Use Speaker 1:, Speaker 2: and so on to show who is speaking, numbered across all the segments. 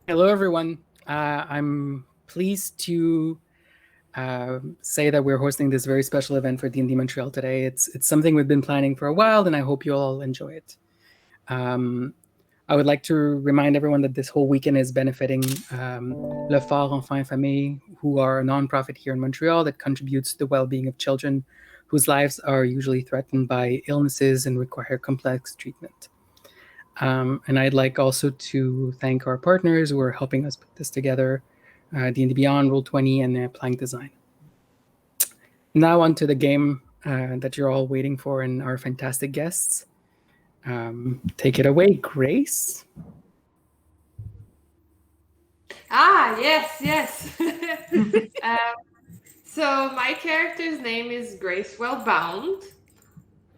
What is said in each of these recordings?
Speaker 1: Hello, everyone. I'm pleased to say that we're hosting this very special event for D&D Montreal today. It's something we've been planning for a while, and I hope you all enjoy it. Um, I would like to remind everyone that this whole weekend is benefiting Le Fort Enfants et Familles, who are a nonprofit here in Montreal that contributes to the well-being of children whose lives are usually threatened by illnesses and require complex treatment. And I'd like also to thank our partners who are helping us put this together, D&D Beyond, Roll20, and Plank Design. Now on to the game that you're all waiting for and our fantastic guests. Take it away, Grace.
Speaker 2: Yes. So my character's name is Grace Wellbound.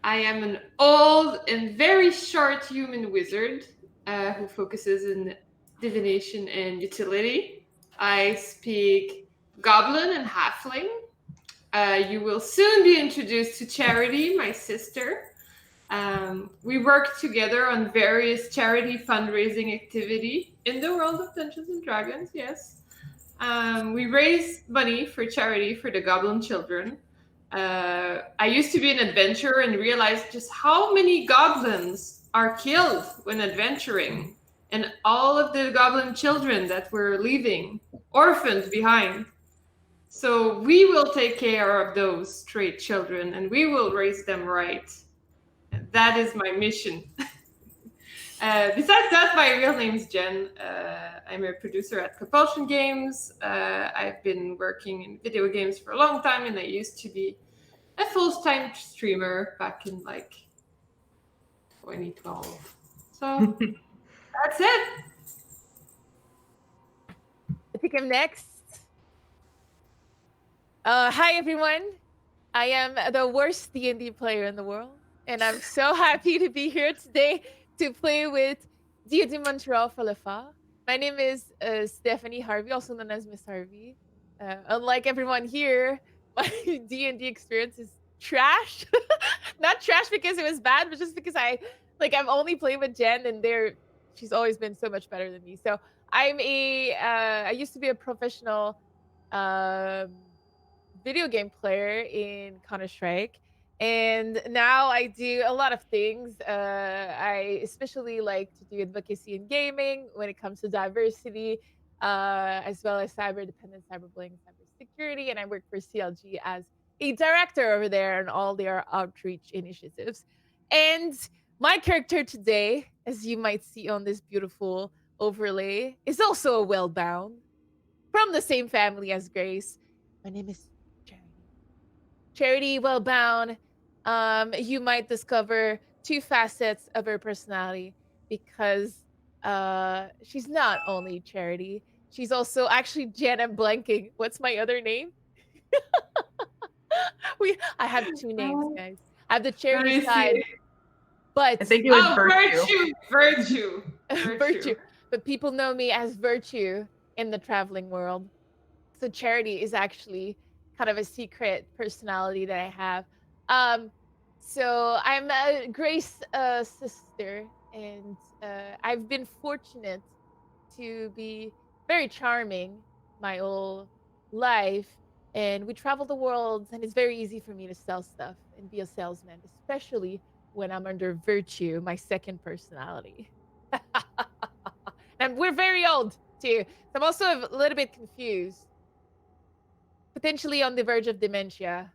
Speaker 2: I am an old and very short human wizard who focuses in divination and utility. I speak Goblin and Halfling. You will soon be introduced to Charity, my sister. We work together on various charity fundraising activity in the world of Dungeons and Dragons. Yes, we raise money for charity for the Goblin children. I used to be an adventurer and realized just how many goblins are killed when adventuring, and all of the Goblin children that we're leaving orphaned behind. So we will take care of those stray children, and we will raise them right. That is my mission. Besides that, my real name is Jen. I'm a producer at Compulsion Games. I've been working in video games for a long time, and I used to be a full-time streamer back in like 2012. So that's it.
Speaker 3: I think I'm next. Hi everyone. I am the worst D&D player in the world, and I'm so happy to be here today to play with D&D Montreal for Le Fort. My name is Stephanie Harvey, also known as Miss Harvey. Unlike everyone here, my D&D experience is trash. Not trash because it was bad, but just because I've only played with Jen, and she's always been so much better than me. So I used to be a professional um video game player in Counter-Strike. And now I do a lot of things. I especially like to do advocacy in gaming when it comes to diversity, as well as cyber dependent, cyberbullying, cybersecurity. And I work for CLG as a director over there and all their outreach initiatives. And my character today, as you might see on this beautiful overlay, is also a well-bound from the same family as Grace. My name is Charity Wellbound. You might discover two facets of her personality because she's not only Charity, she's also actually Jen. I'm blanking. What's my other name? I have two names, guys. I have the
Speaker 2: Let
Speaker 3: Charity
Speaker 2: me
Speaker 3: side,
Speaker 2: see.
Speaker 3: but
Speaker 4: I think it was
Speaker 2: Virtue.
Speaker 3: Virtue. But people know me as Virtue in the traveling world. So Charity is actually kind of a secret personality that I have. Um, so I'm a Grace sister, and I've been fortunate to be very charming my whole life. And we travel the world, and it's very easy for me to sell stuff and be a salesman, especially when I'm under Virtue, my second personality. And we're very old too. So I'm also a little bit confused, potentially on the verge of dementia.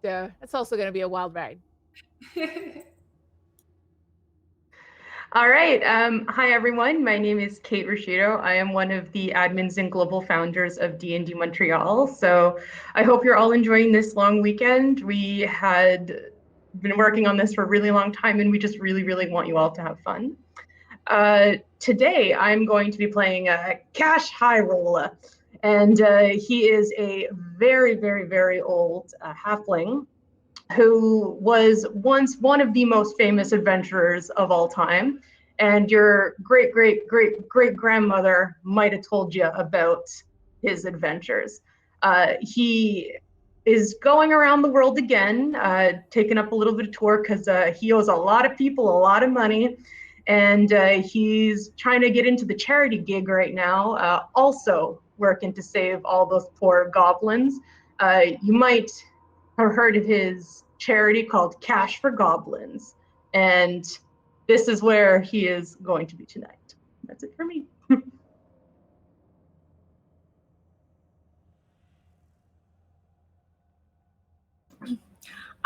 Speaker 3: So it's also going to be a wild ride.
Speaker 4: All right. Hi, everyone. My name is Kate Rashido. I am one of the admins and global founders of D&D Montreal. So I hope you're all enjoying this long weekend. We had been working on this for a really long time, and we just really, really want you all to have fun. Today, I'm going to be playing Cash High Roller, and he is a very, very, very old halfling who was once one of the most famous adventurers of all time. And your great, great, great, great grandmother might have told you about his adventures. He is going around the world again, taking up a little bit of tour because he owes a lot of people a lot of money. and he's trying to get into the charity gig right now, also working to save all those poor goblins. You might have heard of his charity called Cash for Goblins, and this is where he is going to be tonight. That's it for me.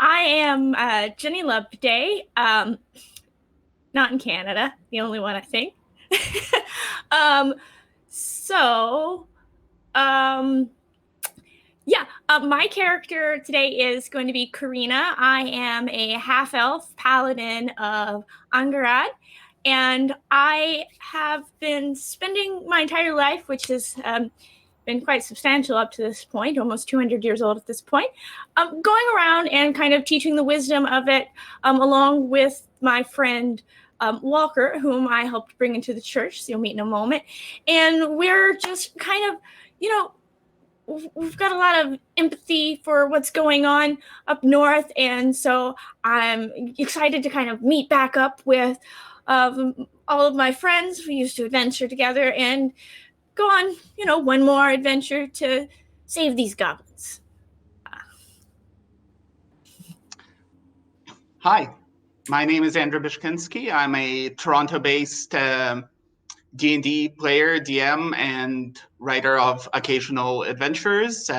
Speaker 5: I am Jenny Loveday, not in Canada, the only one I think. My character today is going to be Karina. I am a half-elf paladin of Angarad, and I have been spending my entire life, which has been quite substantial up to this point, almost 200 years old at this point, going around and kind of teaching the wisdom of it, along with my friend Walker, whom I helped bring into the church, so you'll meet in a moment. And we're just kind of, we've got a lot of empathy for what's going on up north, and so I'm excited to kind of meet back up with all of my friends. We used to adventure together and go on, one more adventure to save these goblins.
Speaker 6: Hi, my name is Andrew Bishkinski. I'm a Toronto-based D&D player, DM, and writer of occasional adventures,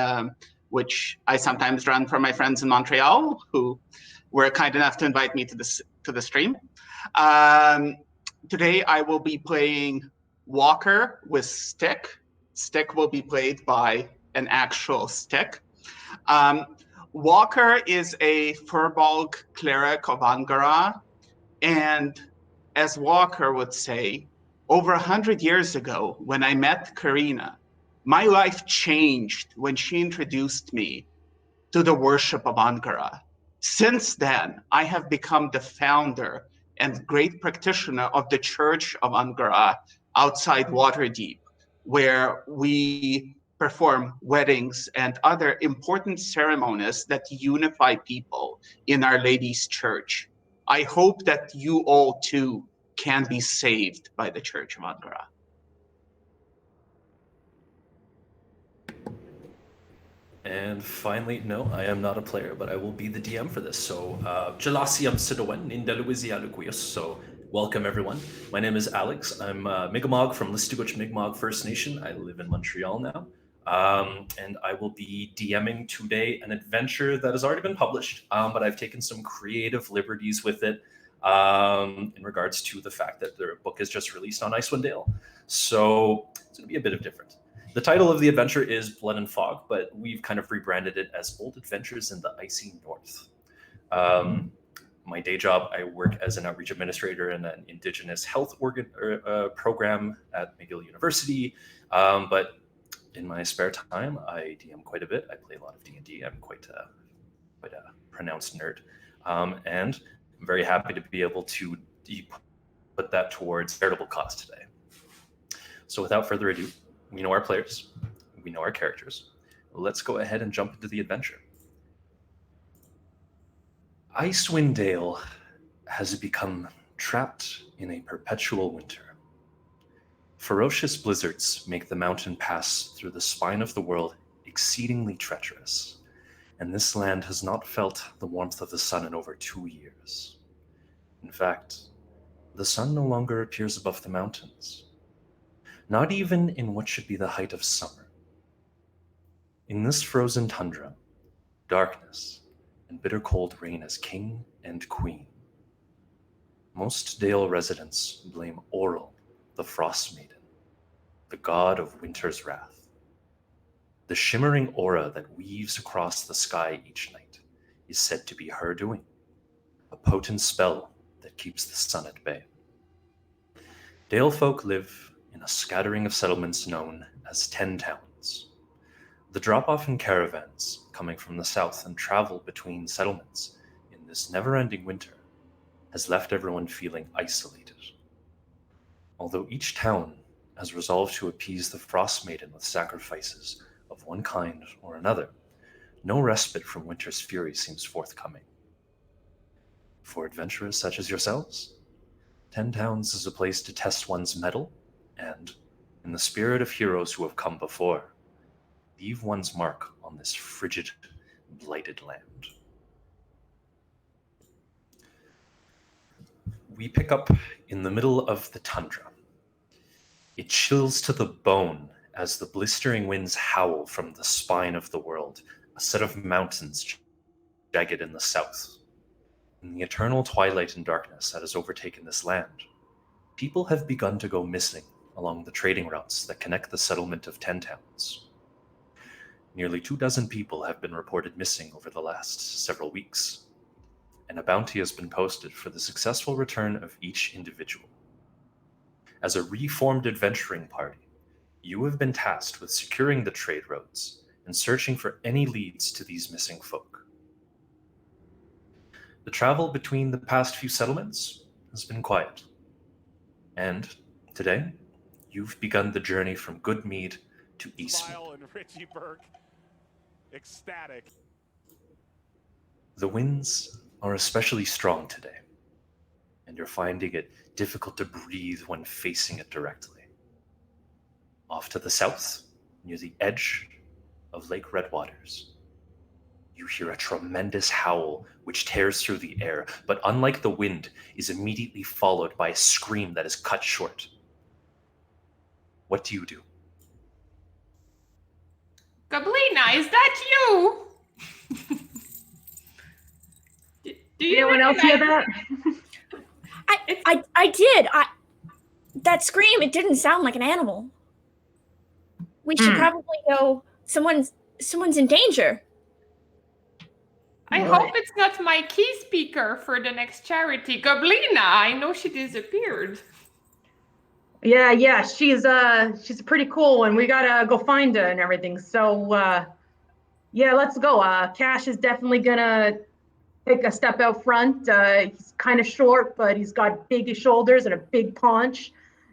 Speaker 6: which I sometimes run for my friends in Montreal, who were kind enough to invite me to the stream. Today I will be playing Walker with Stick. Stick will be played by an actual stick. Walker is a Furbolg cleric of Angara, and as Walker would say, over 100 years ago, when I met Karina, my life changed when she introduced me to the worship of Angara. Since then, I have become the founder and great practitioner of the Church of Angara outside Waterdeep, where we perform weddings and other important ceremonies that unify people in Our Lady's Church. I hope that you all too can be saved by the Church of Angara.
Speaker 7: And finally, no, I am not a player, but I will be the DM for this. So, Jalasiam Sidawen in Deluizialukuyos. So, welcome everyone. My name is Alex. I'm Mi'kmaq from Listuguch Mi'kmaq First Nation. I live in Montreal now. And I will be DMing today an adventure that has already been published, but I've taken some creative liberties with it in regards to the fact that the book is just released on Icewind Dale. So, it's going to be a bit of different. The title of the adventure is Blood and Fog, but we've kind of rebranded it as Old Adventures in the Icy North. My day job, I work as an outreach administrator in an Indigenous health program at McGill University. But in my spare time, I DM quite a bit. I play a lot of D&D. I'm quite a pronounced nerd. And I'm very happy to be able to put that towards charitable cause today. So without further ado, we know our players, we know our characters. Let's go ahead and jump into the adventure. Icewind Dale has become trapped in a perpetual winter. Ferocious blizzards make the mountain pass through the spine of the world exceedingly treacherous, and this land has not felt the warmth of the sun in over 2 years. In fact, the sun no longer appears above the mountains. Not even in what should be the height of summer. In this frozen tundra, darkness and bitter cold reign as king and queen. Most Dale residents blame Auril, the Frost Maiden, the god of winter's wrath. The shimmering aura that weaves across the sky each night is said to be her doing, a potent spell that keeps the sun at bay. Dale folk live in a scattering of settlements known as 10 towns. The drop-off in caravans coming from the south and travel between settlements in this never-ending winter has left everyone feeling isolated. Although each town has resolved to appease the Frost Maiden with sacrifices of one kind or another, no respite from winter's fury seems forthcoming. For adventurers such as yourselves, 10 Towns is a place to test one's mettle and, in the spirit of heroes who have come before, leave one's mark on this frigid, blighted land. We pick up in the middle of the tundra. It chills to the bone as the blistering winds howl from the spine of the world, a set of mountains jagged in the south. In the eternal twilight and darkness that has overtaken this land, people have begun to go missing along the trading routes that connect the settlement of 10 Towns. Nearly 24 people have been reported missing over the last several weeks, and a bounty has been posted for the successful return of each individual. As a reformed adventuring party, you have been tasked with securing the trade roads and searching for any leads to these missing folk. The travel between the past few settlements has been quiet, and today you've begun the journey from Goodmead to Eastmead.
Speaker 8: Smile and Richie Burke, ecstatic.
Speaker 7: The winds are especially strong today, and you're finding it difficult to breathe when facing it directly. Off to the south, near the edge of Lake Redwaters, you hear a tremendous howl which tears through the air, but unlike the wind, is immediately followed by a scream that is cut short. What do you do?
Speaker 2: Goblina, is that you? Do you
Speaker 4: Anyone else hear that?
Speaker 5: I did. That scream, it didn't sound like an animal. We should probably go. Someone's in danger.
Speaker 2: I hope it's not my key speaker for the next charity. Goblina, I know she disappeared.
Speaker 4: Yeah, she's a pretty cool one. We gotta go find her and everything. So yeah, let's go. Cash is definitely gonna take a step out front. He's kind of short, but he's got big shoulders and a big paunch.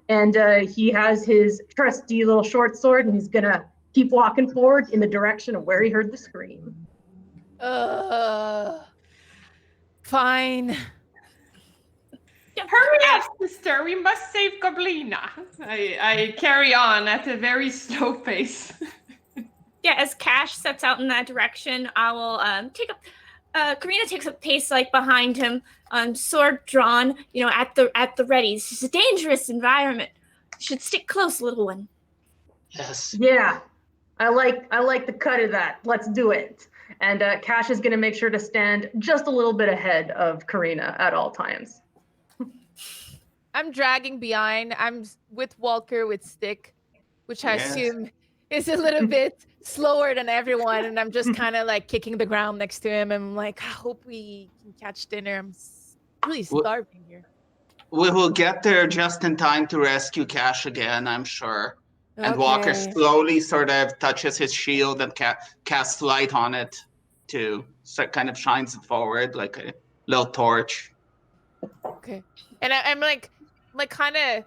Speaker 4: And he has his trusty little short sword, and he's gonna keep walking forward in the direction of where he heard the scream.
Speaker 3: Fine.
Speaker 2: Hurry up, sister. We must save Goblina. I carry on at a very slow pace.
Speaker 5: Yeah, as Cash sets out in that direction, I will take up. Karina takes a pace like behind him, sword drawn, at the ready. It's just a dangerous environment. You should stick close, little one.
Speaker 6: Yes.
Speaker 4: Yeah, I like the cut of that. Let's do it. And Cash is gonna make sure to stand just a little bit ahead of Karina at all times.
Speaker 3: I'm dragging behind. I'm with Walker with Stick, which I assume is a little bit slower than everyone. And I'm just kind of like kicking the ground next to him. I'm like, I hope we can catch dinner. I'm really starving here.
Speaker 6: We will get there just in time to rescue Cash again, I'm sure. And Walker slowly sort of touches his shield and casts light on it too. So it kind of shines it forward like a little torch.
Speaker 3: Okay. And I'm like kind of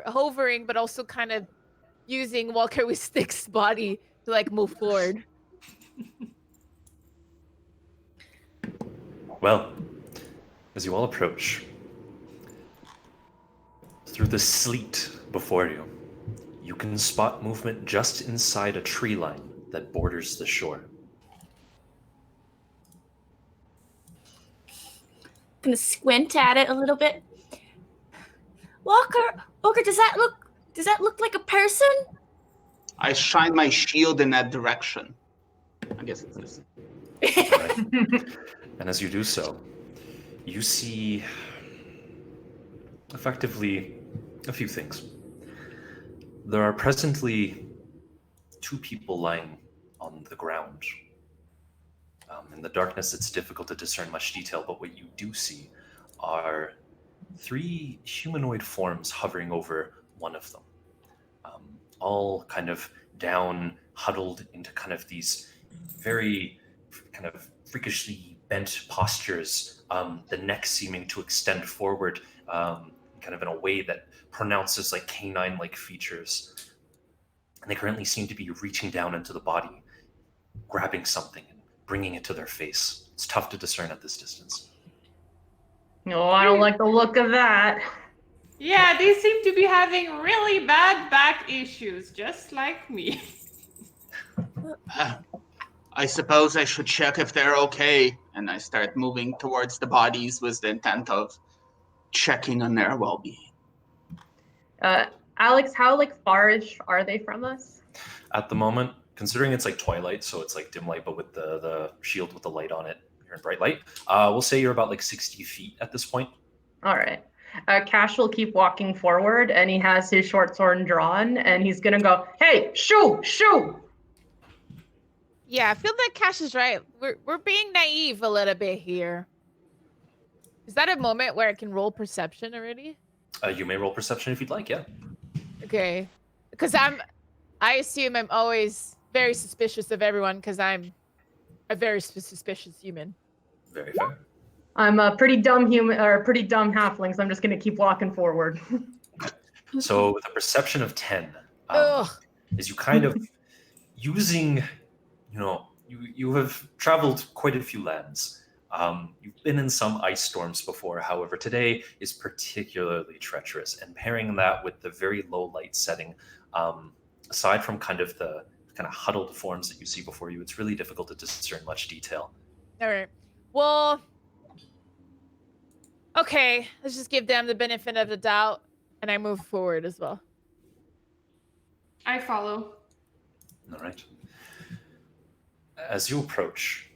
Speaker 3: hovering, but also kind of using Walker with Stick's body to like move forward.
Speaker 7: Well, as you all approach, through the sleet before you, you can spot movement just inside a tree line that borders the shore.
Speaker 5: Gonna squint at it a little bit. Walker, does that look like a person?
Speaker 6: I shine my shield in that direction. I guess it's this.
Speaker 7: Right. And as you do so, you see effectively a few things. There are presently 2 people lying on the ground. In the darkness, it's difficult to discern much detail, but what you do see are 3 humanoid forms hovering over one of them, all kind of down, huddled into kind of these very kind of freakishly bent postures, the neck seeming to extend forward kind of in a way that pronounces like canine-like features. And they currently seem to be reaching down into the body, grabbing something and bringing it to their face. It's tough to discern at this distance.
Speaker 4: No, I don't like the look of that.
Speaker 2: Yeah, they seem to be having really bad back issues, just like me.
Speaker 6: I suppose I should check if they're okay. And I start moving towards the bodies with the intent of checking on their well-being.
Speaker 4: Alex, how far-ish are they from us?
Speaker 7: At the moment, considering it's like twilight, so it's like dim light, but with the shield with the light on it, you're in bright light. We'll say you're about like 60 feet at this point.
Speaker 4: All right. Cash will keep walking forward, and he has his short sword drawn, and he's gonna go, "Hey, shoo, shoo!"
Speaker 3: Yeah, I feel like Cash is right. We're being naive a little bit here. Is that a moment where I can roll perception already?
Speaker 7: You may roll perception if you'd like, yeah.
Speaker 3: Okay. Because I assume I'm always very suspicious of everyone because I'm a very suspicious human.
Speaker 7: Very fair.
Speaker 4: I'm a pretty dumb human, or a pretty dumb halfling, so I'm just gonna keep walking forward.
Speaker 7: So with a perception of 10,
Speaker 3: Ugh.
Speaker 7: is you kind of using, you have traveled quite a few lands. You've been in some ice storms before. However, today is particularly treacherous, and pairing that with the very low light setting, aside from kind of the huddled forms that you see before you, it's really difficult to discern much detail.
Speaker 3: All right. Well, okay. Let's just give them the benefit of the doubt, and I move forward as well.
Speaker 2: I follow.
Speaker 7: All right. As you approach,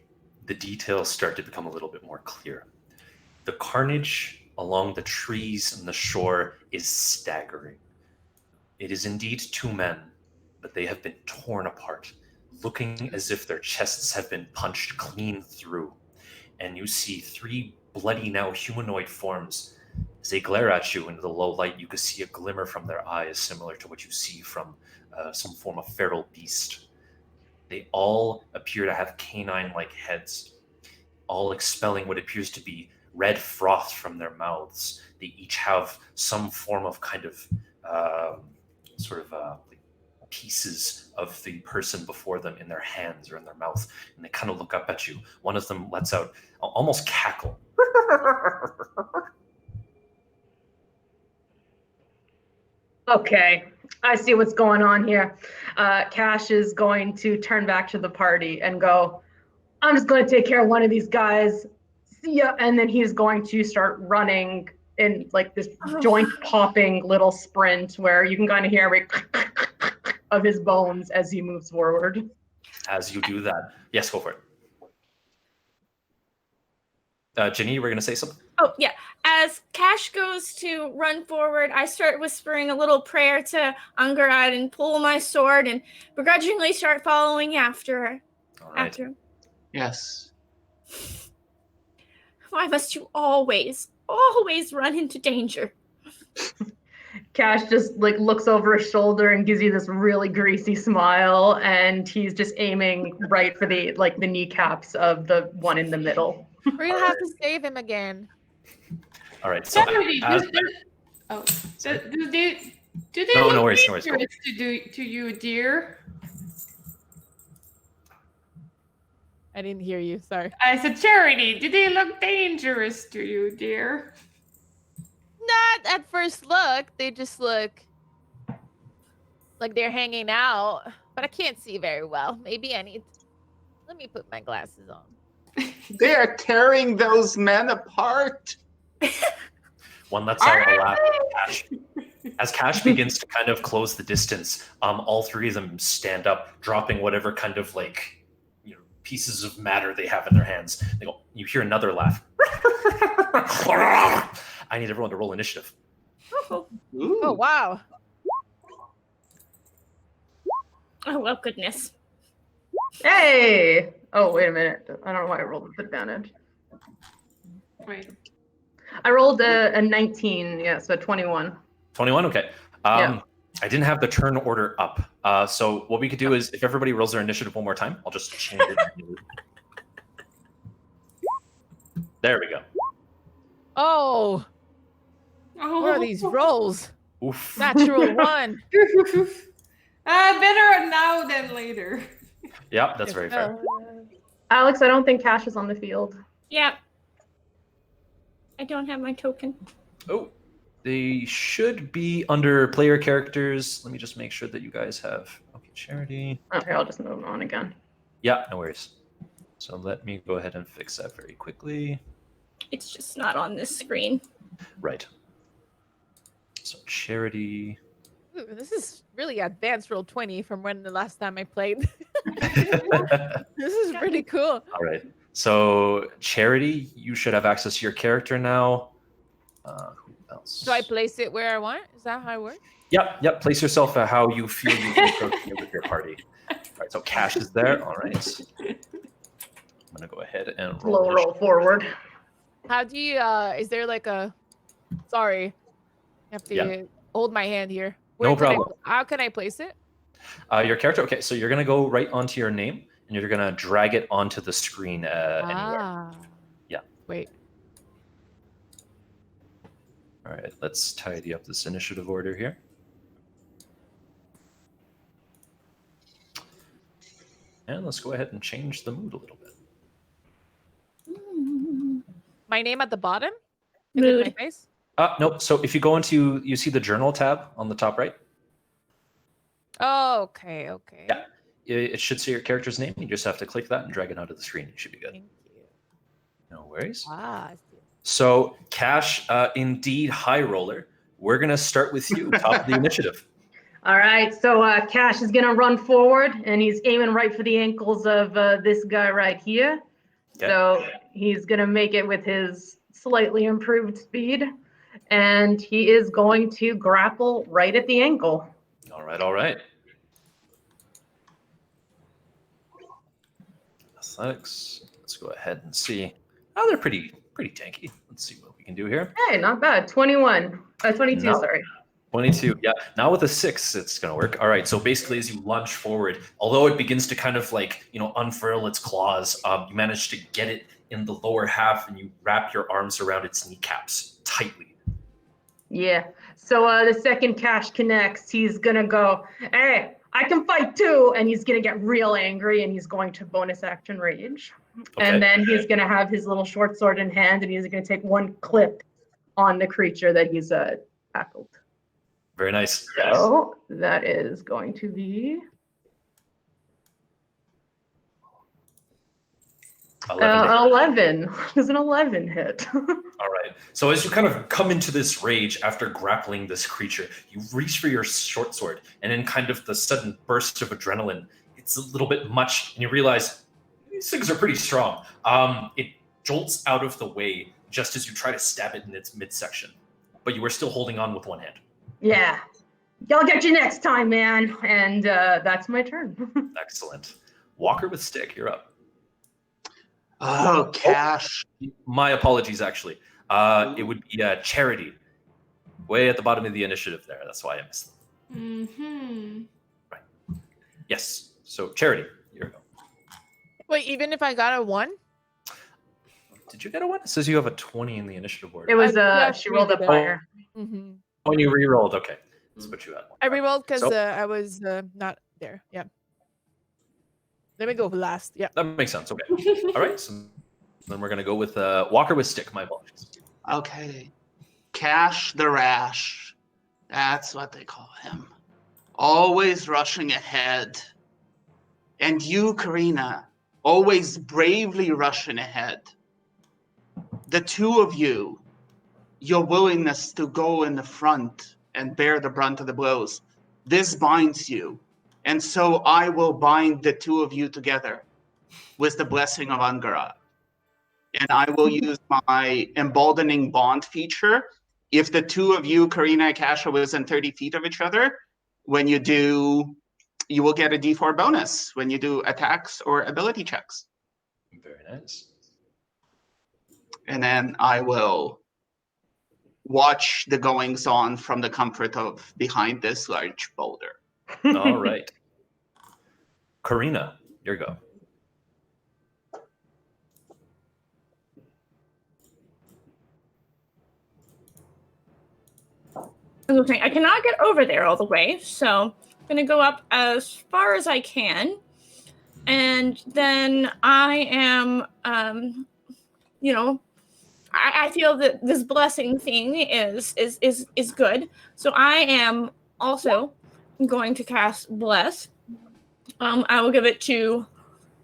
Speaker 7: the details start to become a little bit more clear. The carnage along the trees and the shore is staggering. It is indeed two men, but they have been torn apart, looking as if their chests have been punched clean through. And you see three bloody now humanoid forms. As they glare at you into the low light, you can see a glimmer from their eyes, similar to what you see from some form of feral beast. They all appear to have canine-like heads, all expelling what appears to be red froth from their mouths. They each have some form of kind of like pieces of the person before them in their hands or in their mouth, and they kind of look up at you. One of them lets out almost cackle.
Speaker 4: Okay, I see what's going on here. Cash is going to turn back to the party and go, "I'm just going to take care of one of these guys. See ya." And then he's going to start running in like this joint popping little sprint where you can kind of hear every of his bones as he moves forward.
Speaker 7: As you do that, yes, go for it. Ginny, you were going to say something?
Speaker 5: Oh, yeah. As Cash goes to run forward, I start whispering a little prayer to Angarad and pull my sword and begrudgingly start following after her.
Speaker 7: All right.
Speaker 5: After him.
Speaker 6: Yes.
Speaker 5: Why must you always run into danger?
Speaker 4: Cash just like looks over his shoulder and gives you this really greasy smile, and he's just aiming right for the kneecaps of the one in the middle.
Speaker 3: We're gonna have to save him again.
Speaker 7: All right. So
Speaker 2: Charity,
Speaker 7: as,
Speaker 2: do they
Speaker 7: No,
Speaker 2: look
Speaker 7: no worries, no worries.
Speaker 2: dangerous to you, dear?
Speaker 3: I didn't hear you. Sorry.
Speaker 2: I said, Charity, do they look dangerous to you, dear?
Speaker 3: Not at first look. They just look like they're hanging out, but I can't see very well. Maybe let me put my glasses on.
Speaker 6: They are tearing those men apart.
Speaker 7: one lets out a laugh. As Cash begins to kind of close the distance, all three of them stand up, dropping whatever kind of pieces of matter they have in their hands. They go, you hear another laugh. I need everyone to roll initiative.
Speaker 6: Ooh.
Speaker 3: Oh, wow.
Speaker 5: Oh, well, goodness.
Speaker 4: Hey! Oh, wait a minute. I don't know why I rolled with advantage.
Speaker 2: Wait.
Speaker 4: I rolled a 19, yeah, so 21.
Speaker 7: 21, okay.
Speaker 4: Yeah.
Speaker 7: I didn't have the turn order up. So what we could do is, if everybody rolls their initiative one more time, I'll just change it. There we go.
Speaker 3: Oh, what are these rolls?
Speaker 7: Oof.
Speaker 3: Natural one.
Speaker 2: Better now than later.
Speaker 7: Yeah, that's very fair.
Speaker 4: Alex, I don't think Cash is on the field.
Speaker 5: Yep. I don't have my token.
Speaker 7: Oh, They should be under player characters. Let me just make sure that you guys have. Okay, Charity.
Speaker 4: Okay, I'll just move on again.
Speaker 7: Yeah, no worries. So let me go ahead and fix that very quickly.
Speaker 5: It's just not on this screen.
Speaker 7: Right. So Charity.
Speaker 3: Ooh, this is really advanced roll 20 from when the last time I played. This is pretty cool.
Speaker 7: All right. So Charity, you should have access to your character now. Who else?
Speaker 3: Do I place it where I want? Is that how it works?
Speaker 7: Yep. Place yourself at how you feel you can approach it with your party. All right. So Cash is there. All right. I'm gonna go ahead and
Speaker 4: Roll forward.
Speaker 3: How do you, is there like a, sorry, I have to hold my hand here.
Speaker 7: No problem.
Speaker 3: How can I place it?
Speaker 7: Your character. Okay, so you're gonna go right onto your name, and you're gonna drag it onto the screen anywhere. Yeah.
Speaker 3: Wait.
Speaker 7: All right. Let's tidy up this initiative order here. And let's go ahead and change the mood a little bit.
Speaker 3: My name at the bottom?
Speaker 5: Mood.
Speaker 3: My face?
Speaker 7: Nope. So if you go into, you see the journal tab on the top right?
Speaker 3: Oh, okay.
Speaker 7: Yeah. It should say your character's name. You just have to click that and drag it onto the screen. You should be good.
Speaker 3: Thank you.
Speaker 7: No worries.
Speaker 3: I see.
Speaker 7: So Cash, indeed high roller. We're going to start with you, top of the initiative.
Speaker 4: All right, so Cash is gonna run forward, and he's aiming right for the ankles of this guy right here.
Speaker 7: Okay.
Speaker 4: So he's gonna make it with his slightly improved speed, and he is going to grapple right at the ankle.
Speaker 7: All right. Athletics. Let's go ahead and see. Oh, they're pretty tanky. Let's see what we can do here.
Speaker 4: Hey, not bad. 22,
Speaker 7: No.
Speaker 4: sorry.
Speaker 7: 22. Yeah. Now with a 6, it's going to work. All right. So basically, as you lunge forward, although it begins to kind of unfurl its claws, you manage to get it in the lower half, and you wrap your arms around its kneecaps tightly.
Speaker 4: Yeah. So the second Cash connects, he's gonna go, hey, I can fight too, and he's gonna get real angry, and he's going to bonus action rage.
Speaker 7: Okay.
Speaker 4: And then he's gonna have his little short sword in hand, and he's gonna take one clip on the creature that he's tackled.
Speaker 7: Very nice.
Speaker 4: So that is going to be 11. Does an 11 hit?
Speaker 7: All right. So as you kind of come into this rage after grappling this creature, you reach for your short sword, and in kind of the sudden burst of adrenaline, it's a little bit much, and you realize these things are pretty strong. It jolts out of the way just as you try to stab it in its midsection, but you are still holding on with one hand.
Speaker 4: Yeah. I'll get you next time, man. And that's my turn.
Speaker 7: Excellent. Walker with stick, you're up.
Speaker 6: Oh, Cash.
Speaker 7: My apologies, actually. It would be Charity, way at the bottom of the initiative there. That's why I missed them.
Speaker 2: Mm-hmm.
Speaker 7: Right. Yes. So Charity, here we go.
Speaker 3: Wait, even if I got a 1?
Speaker 7: Did you get a 1? It says you have a 20 in the initiative board.
Speaker 4: It was
Speaker 3: Yeah,
Speaker 4: she rolled up
Speaker 3: read it.
Speaker 4: higher.
Speaker 3: Mm-hmm.
Speaker 7: Oh, you re-rolled. Okay. That's what you had.
Speaker 3: I rerolled because
Speaker 7: So-
Speaker 3: I was not there. Yeah. Let me go last. Yeah.
Speaker 7: That makes sense. Okay. All right. So then we're going to go with Walker with stick. My apologies.
Speaker 6: Okay. Cash the Rash. That's what they call him. Always rushing ahead. And you, Karina, always bravely rushing ahead. The two of you, your willingness to go in the front and bear the brunt of the blows, this binds you. And so I will bind the two of you together with the blessing of Angara. And I will use my emboldening bond feature. If the two of you, Karina and Cash, are within 30 feet of each other, when you do, you will get a D4 bonus when you do attacks or ability checks.
Speaker 7: Very nice.
Speaker 6: And then I will watch the goings on from the comfort of behind this large boulder.
Speaker 7: All right. Karina, your go.
Speaker 5: Okay, I cannot get over there all the way, so I'm gonna go up as far as I can, and then I am, I feel that this blessing thing is good. So I am also going to cast Bless. I will give it to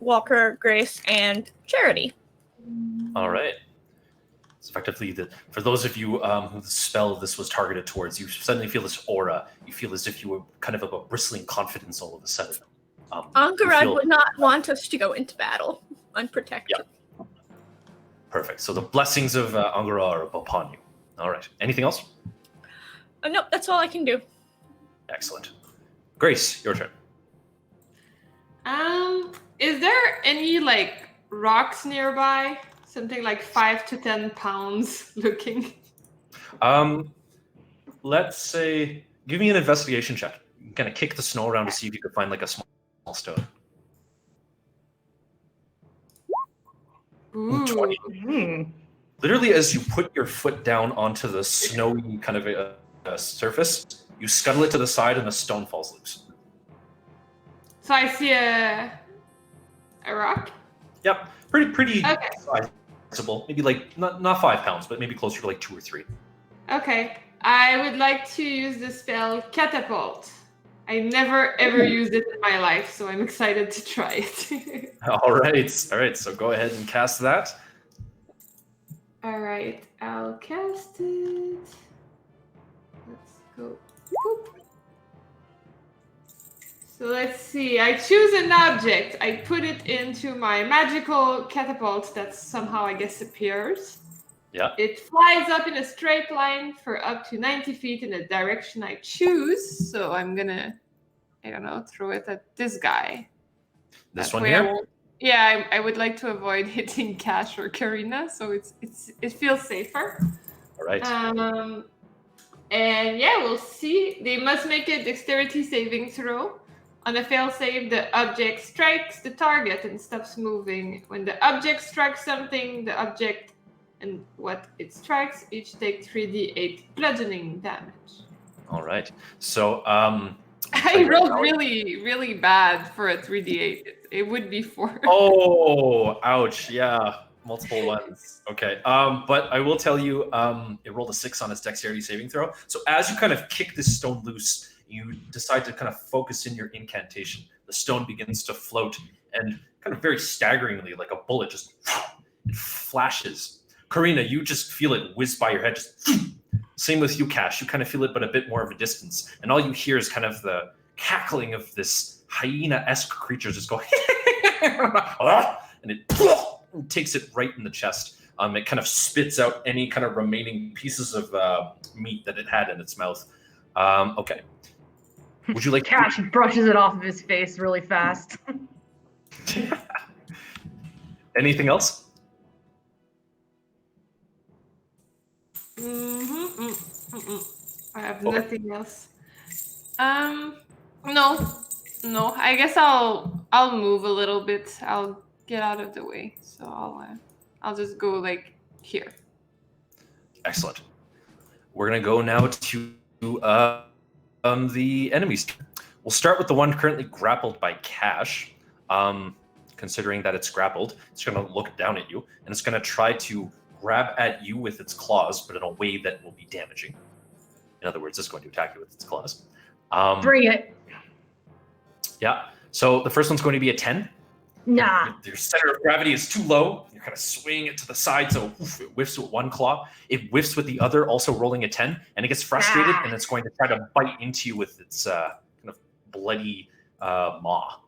Speaker 5: Walker, Grace, and Charity.
Speaker 7: All right. It's effectively for those of you who the spell this was targeted towards, you suddenly feel this aura. You feel as if you were kind of a bristling confidence all of a sudden.
Speaker 5: Ankarad would not want us to go into battle unprotected.
Speaker 7: Yeah. Perfect. So the blessings of Angara are upon you. All right. Anything else?
Speaker 5: Nope, that's all I can do.
Speaker 7: Excellent. Grace, your turn.
Speaker 2: Is there any like rocks nearby? Something like 5 to 10 pounds looking.
Speaker 7: Let's say, give me an investigation check. Kind of kick the snow around to see if you could find like a small stone.
Speaker 2: Ooh.
Speaker 7: 20. Literally, as you put your foot down onto the snowy kind of surface, you scuttle it to the side and the stone falls loose.
Speaker 2: So I see a rock?
Speaker 7: Yep, pretty
Speaker 2: Okay.
Speaker 7: sizable. Maybe like not 5 pounds, but maybe closer to like 2 or 3.
Speaker 2: Okay. I would like to use the spell Catapult. I never ever used it in my life, so I'm excited to try it.
Speaker 7: All right. So go ahead and cast that.
Speaker 2: All right, I'll cast it. Let's go. Boop. So let's see. I choose an object. I put it into my magical catapult that somehow, I guess, appears.
Speaker 7: Yeah.
Speaker 2: It flies up in a straight line for up to 90 feet in the direction I choose. So I'm gonna, I don't know, throw it at this guy.
Speaker 7: This
Speaker 2: That
Speaker 7: one
Speaker 2: way
Speaker 7: here?
Speaker 2: Yeah, I would like to avoid hitting Cash or Karina, so it feels safer.
Speaker 7: All right.
Speaker 2: And yeah, we'll see. They must make a dexterity saving throw. On a fail save, the object strikes the target and stops moving. When the object strikes something, the object and what it strikes each take 3d8 bludgeoning damage.
Speaker 7: All right. So
Speaker 2: I rolled really, really bad for a 3d8. It would be 4.
Speaker 7: Oh, ouch. Yeah. Multiple ones. Okay. But I will tell you, it rolled a 6 on its dexterity saving throw. So as you kind of kick this stone loose, you decide to kind of focus in your incantation. The stone begins to float, and kind of very staggeringly, like a bullet, just it flashes. Karina, you just feel it whiz by your head. Just same with you, Cash. You kind of feel it, but a bit more of a distance. And all you hear is kind of the cackling of this hyena-esque creature just go, and it takes it right in the chest. It kind of spits out any kind of remaining pieces of meat that it had in its mouth. Okay. Would you like
Speaker 4: Cash brushes it off of his face really fast.
Speaker 7: Anything else?
Speaker 2: I have nothing else. No. I guess I'll move a little bit. I'll get out of the way. So I'll just go like here.
Speaker 7: Excellent. We're gonna go now to the enemies. We'll start with the one currently grappled by Cash. Considering that it's grappled, it's gonna look down at you and it's gonna try to grab at you with its claws, but in a way that will be damaging. In other words, it's going to attack you with its claws.
Speaker 4: Bring it.
Speaker 7: Yeah. So the first one's going to be a 10.
Speaker 4: Nah.
Speaker 7: Your center of gravity is too low. You're kind of swinging it to the side, so it whiffs with one claw. It whiffs with the other, also rolling a 10, and it gets frustrated, and it's going to try to bite into you with its kind of bloody maw.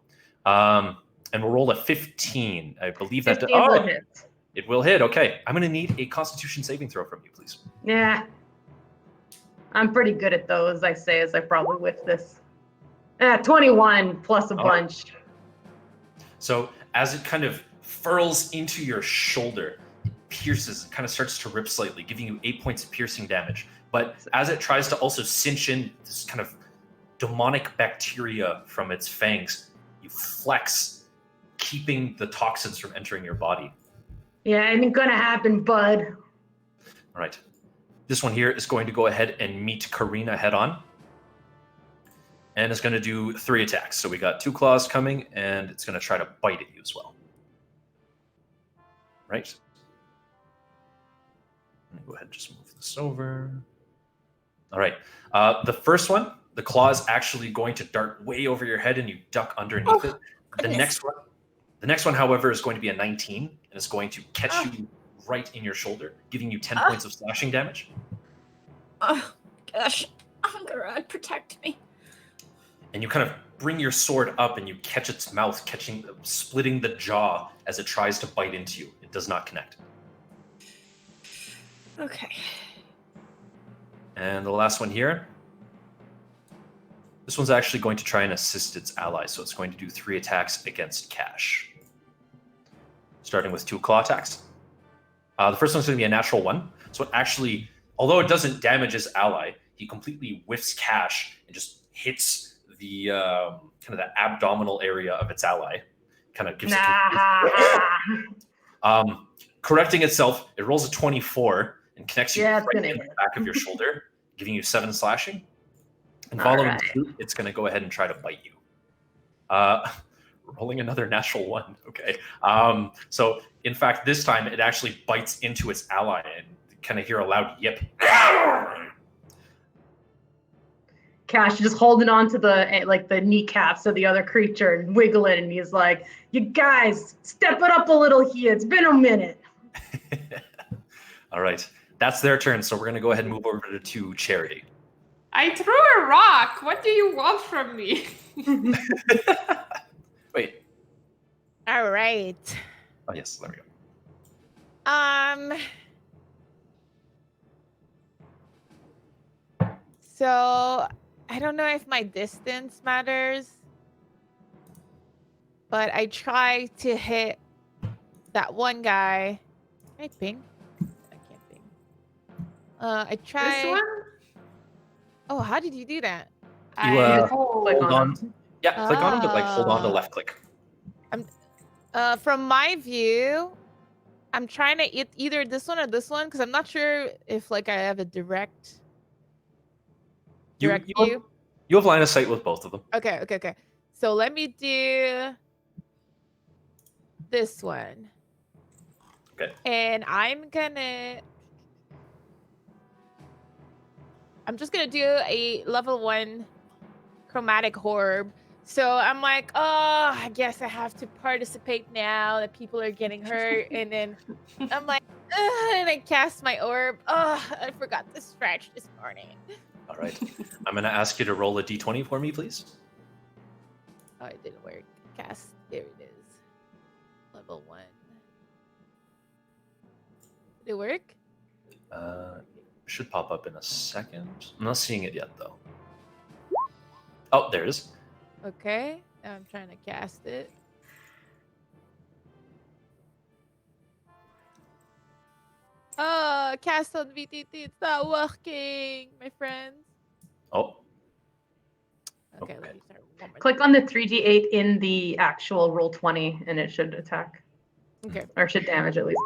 Speaker 7: And we'll roll a 15. I believe that.
Speaker 4: Will hit.
Speaker 7: It will hit. Okay. I'm going to need a Constitution saving throw from you, please.
Speaker 4: Yeah. I'm pretty good at those, I say, as I probably whiff this. 21 plus a bunch.
Speaker 7: So as it kind of furls into your shoulder, it pierces, it kind of starts to rip slightly, giving you 8 points of piercing damage. But as it tries to also cinch in this kind of demonic bacteria from its fangs, you flex, keeping the toxins from entering your body.
Speaker 4: Yeah, it ain't gonna happen, bud.
Speaker 7: All right. This one here is going to go ahead and meet Karina head on. And it's going to do 3 attacks. So we got 2 claws coming, and it's going to try to bite at you as well. Right? Go ahead and just move this over. All right. The first one, the claw is actually going to dart way over your head and you duck underneath it. The next one, however, is going to be a 19 and it's going to catch you right in your shoulder, giving you 10 points of slashing damage.
Speaker 5: Oh, gosh. Angarad, protect me.
Speaker 7: And you kind of bring your sword up and you catch its mouth, splitting the jaw as it tries to bite into you. It does not connect.
Speaker 5: Okay.
Speaker 7: And the last one here. This one's actually going to try and assist its ally, so it's going to do 3 attacks against Cash. Starting with 2 claw attacks. The first one's going to be a natural 1. So it actually, although it doesn't damage his ally, he completely whiffs Cash and just hits the kind of the abdominal area of its ally. Kind of gives it correcting itself, it rolls a 24 and connects you right in the back of your shoulder, giving you 7 slashing. And following suit, it's going to go ahead and try to bite you. Rolling another natural 1. Okay. So, in fact, this time it actually bites into its ally and kind of hear a loud yip.
Speaker 4: Cash just holding on to the kneecaps of the other creature and wiggling, and he's like, "You guys, step it up a little here. It's been a minute."
Speaker 7: All right. That's their turn, so we're going to go ahead and move over to Charity.
Speaker 2: I threw a rock. What do you want from me?
Speaker 7: Wait.
Speaker 3: All right.
Speaker 7: Oh, yes. There we go.
Speaker 3: So I don't know if my distance matters, but I try to hit that one guy. Can I ping? I can't ping. I try.
Speaker 2: This one?
Speaker 3: Oh, how did you do that?
Speaker 7: You hold on. Yeah, click on it, but hold on to left click.
Speaker 3: From my view, I'm trying to hit either this one or this one because I'm not sure if I have a direct view.
Speaker 7: You have line of sight with both of them.
Speaker 3: Okay. So let me do this one.
Speaker 7: Okay.
Speaker 3: And I'm just gonna do a level 1 chromatic orb. So I'm like, oh, I guess I have to participate now that people are getting hurt. And then I'm like, and I cast my orb. Oh, I forgot to stretch this morning.
Speaker 7: All right. I'm going to ask you to roll a d20 for me, please.
Speaker 3: Oh, it didn't work. Cast. There it is. Level 1. Did it work?
Speaker 7: Should pop up in a second. I'm not seeing it yet, though. Oh, there it is.
Speaker 3: Okay. Now I'm trying to cast it. Oh, cast on VTT. It's not working, my friends.
Speaker 7: Oh.
Speaker 3: Okay, let me start one more
Speaker 4: Click on the 3d8 in the actual roll 20 and it should attack.
Speaker 3: Okay.
Speaker 4: Or should damage at least.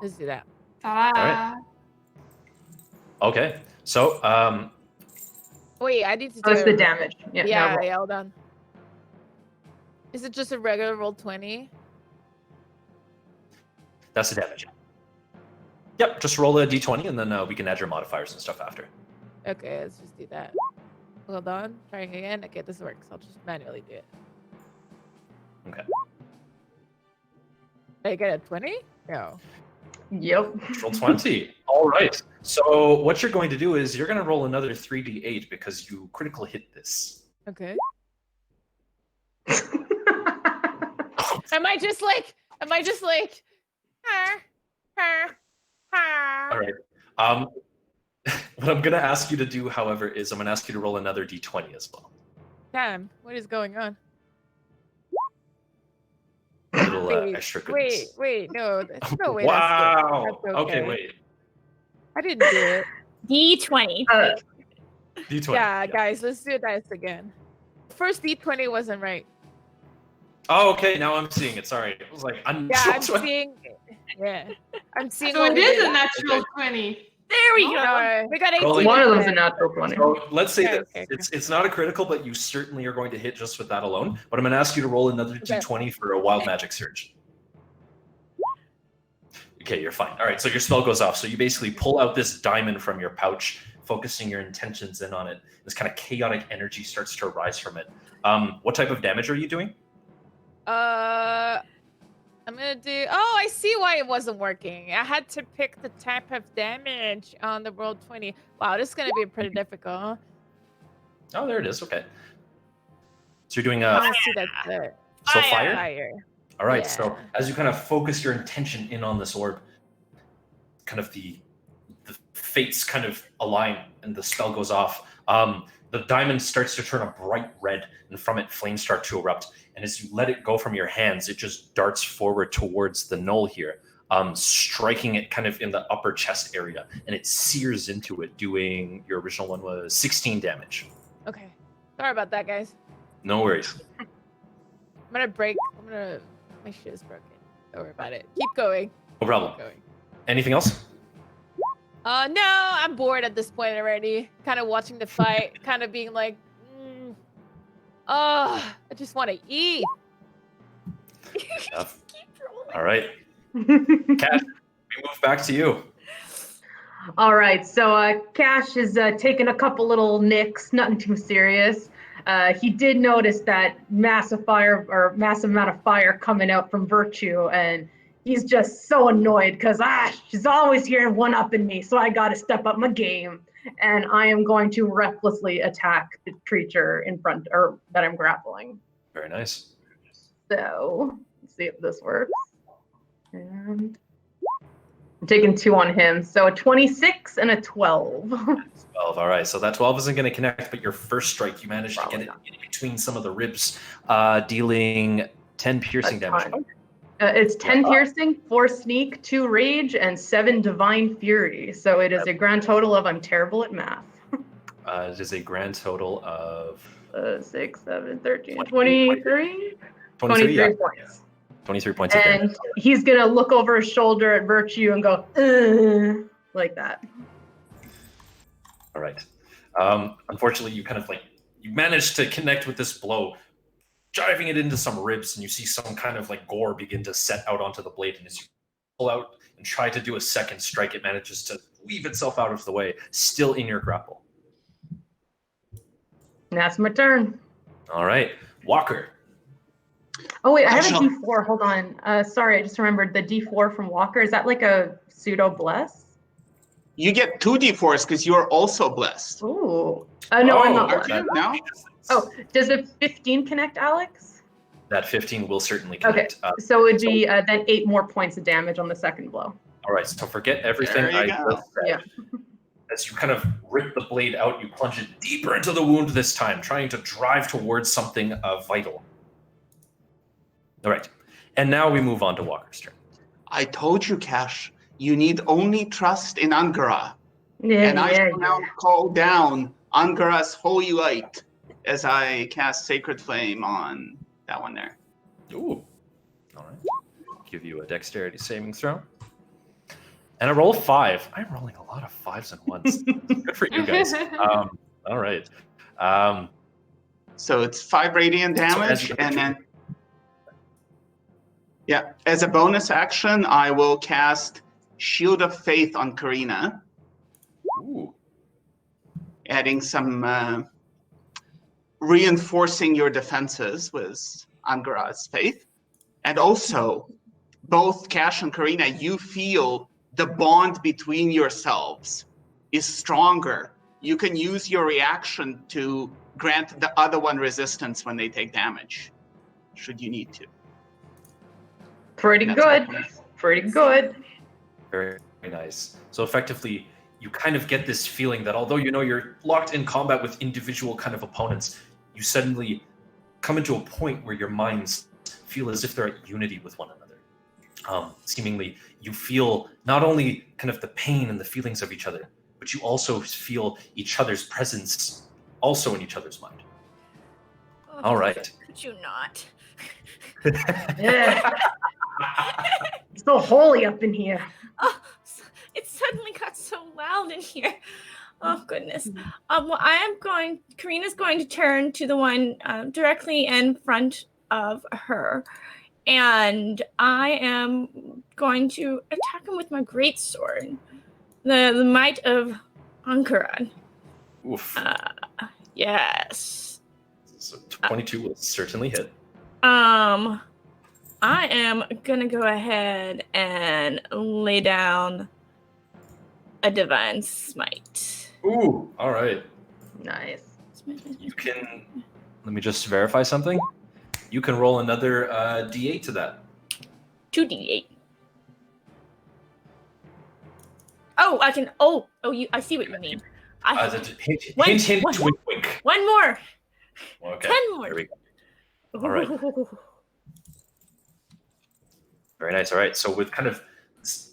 Speaker 3: Let's do that.
Speaker 2: Ta-da!
Speaker 7: Okay. So,
Speaker 3: Wait, I need to do
Speaker 4: That's the damage.
Speaker 3: Yeah, hold on. Is it just a regular roll 20?
Speaker 7: that's the damage. Yep, just roll a d20 and then we can add your modifiers and stuff after.
Speaker 3: Okay, let's just do that. Hold on. Trying again. Okay, this works. I'll just manually do it.
Speaker 7: Okay.
Speaker 3: Did I get a 20? No.
Speaker 4: Yep.
Speaker 7: Roll 20. All right. So what you're going to do is you're going to roll another 3d8 because you critical hit this.
Speaker 3: Okay. Am I just like,
Speaker 7: All right. What I'm going to ask you to do, however, is I'm going to ask you to roll another d20 as well.
Speaker 3: Damn, what is going on?
Speaker 7: Little extra goodness.
Speaker 3: Wait, no, there's no way.
Speaker 7: Wow.
Speaker 3: That's
Speaker 7: Okay, wait.
Speaker 3: I didn't do it.
Speaker 5: D20.
Speaker 7: D20.
Speaker 3: Yeah, guys, let's do this again. First D20 wasn't right.
Speaker 7: Oh, okay. Now I'm seeing it. Sorry. It was like
Speaker 3: I'm seeing. Yeah, I'm seeing.
Speaker 2: So it is a natural 20.
Speaker 5: There we go.
Speaker 3: No, we got 18.
Speaker 4: One of them's a natural 20.
Speaker 7: So let's say that
Speaker 3: Okay.
Speaker 7: it's not a critical, but you certainly are going to hit just with that alone. But I'm going to ask you to roll another d20 for a wild magic surge. Okay, you're fine. All right, so your spell goes off. So you basically pull out this diamond from your pouch, focusing your intentions in on it. This kind of chaotic energy starts to arise from it. What type of damage are you doing?
Speaker 3: I'm gonna do. Oh, I see why it wasn't working. I had to pick the type of damage on the roll 20. Wow, this is gonna be pretty difficult. Huh?
Speaker 7: Oh, there it is. Okay. So you're doing
Speaker 3: I want to see that.
Speaker 7: so fire.
Speaker 3: Fire.
Speaker 7: All right.
Speaker 3: Yeah.
Speaker 7: So as you kind of focus your intention in on this orb, kind of the fates kind of align, and the spell goes off. The diamond starts to turn a bright red, and from it, flames start to erupt. And as you let it go from your hands, it just darts forward towards the knoll here, striking it kind of in the upper chest area, and it sears into it, doing, your original one was 16 damage.
Speaker 3: Okay. Sorry about that, guys.
Speaker 7: No worries.
Speaker 3: My shit is broken. Don't worry about it. Keep going.
Speaker 7: No problem.
Speaker 3: Keep going.
Speaker 7: Anything else?
Speaker 3: No, I'm bored at this point already. Kind of watching the fight, kind of being like, I just want to eat.
Speaker 7: All right. Cash, we move back to you.
Speaker 4: All right, so Cash is taking a couple little nicks, nothing too serious. He did notice that massive amount of fire coming out from Virtue, and he's just so annoyed because she's always here one-upping me, so I gotta step up my game. And I am going to recklessly attack the creature in front, or that I'm grappling.
Speaker 7: Very nice.
Speaker 4: So let's see if this works. And I'm taking 2 on him, so a 26 and a 12.
Speaker 7: 12. All right, so that 12 isn't going to connect, but your first strike, you managed to get it in between some of the ribs, dealing 10 piercing damage.
Speaker 4: It's 10 piercing, 4 sneak, 2 rage, and 7 divine fury. So it is a grand total of, I'm terrible at math.
Speaker 7: It is a grand total of
Speaker 4: 6, 7, 13, 23?
Speaker 7: 23 yeah.
Speaker 4: points.
Speaker 7: 23 points of damage.
Speaker 4: And he's going to look over his shoulder at Virtue and go, like that.
Speaker 7: All right. Unfortunately, you managed to connect with this blow, driving it into some ribs, and you see some kind of gore begin to set out onto the blade. And as you pull out and try to do a second strike, it manages to weave itself out of the way, still in your grapple.
Speaker 4: That's my turn.
Speaker 7: All right. Walker.
Speaker 4: Oh, wait, I have a D4. Hold on. Sorry, I just remembered the D4 from Walker. Is that like a pseudo bless?
Speaker 6: You get 2 D4s because you're also blessed.
Speaker 4: Ooh. No, I'm not blessed.
Speaker 6: No?
Speaker 4: Oh, does a 15 connect, Alex?
Speaker 7: That 15 will certainly connect.
Speaker 4: Okay, so it would be then 8 more points of damage on the second blow.
Speaker 7: All right, so forget everything
Speaker 6: There you go.
Speaker 7: just said. As you kind of rip the blade out, you plunge it deeper into the wound this time, trying to drive towards something vital. All right, and now we move on to Walker's turn.
Speaker 6: I told you, Cash, you need only trust in Angara.
Speaker 4: Yeah,
Speaker 6: I shall now call down Angara's holy light as I cast Sacred Flame on that one there.
Speaker 7: Ooh. All right. Give you a dexterity saving throw. And I roll 5. I'm rolling a lot of 5s and 1s. Good for you guys. All right.
Speaker 6: So it's 5 radiant damage, and then as a bonus action, I will cast Shield of Faith on Karina.
Speaker 7: Ooh.
Speaker 6: Adding some reinforcing your defenses with Angara's faith. And also, both Cash and Karina, you feel the bond between yourselves is stronger. You can use your reaction to grant the other one resistance when they take damage, should you need to.
Speaker 4: Pretty good. Pretty good.
Speaker 7: Very, very nice. So effectively, you kind of get this feeling that although you know you're locked in combat with individual kind of opponents, you suddenly come into a point where your minds feel as if they're at unity with one another. Seemingly, you feel not only kind of the pain and the feelings of each other, but you also feel each other's presence also in each other's mind.
Speaker 5: Oh,
Speaker 7: All right.
Speaker 5: Could you not?
Speaker 4: Yeah. It's so holy up in here.
Speaker 5: Oh, it suddenly got so loud in here. Oh, goodness. Well, Karina's going to turn to the one directly in front of her. and I am going to attack him with my greatsword, the might of Ankaran.
Speaker 7: Oof.
Speaker 5: Yes.
Speaker 7: So 22 will certainly hit.
Speaker 5: I am gonna go ahead and lay down a divine smite.
Speaker 7: Ooh, all right.
Speaker 4: Nice.
Speaker 7: You can, let me just verify something. You can roll another D8 to that.
Speaker 5: 2d8. Oh, I can. Oh, you. I see what you mean.
Speaker 7: Hint,
Speaker 5: One-
Speaker 7: hint,
Speaker 5: one-
Speaker 7: wink, wink.
Speaker 5: One more.
Speaker 7: Okay,
Speaker 5: 10 more.
Speaker 7: there we go. All right. Very nice. All right. So with kind of this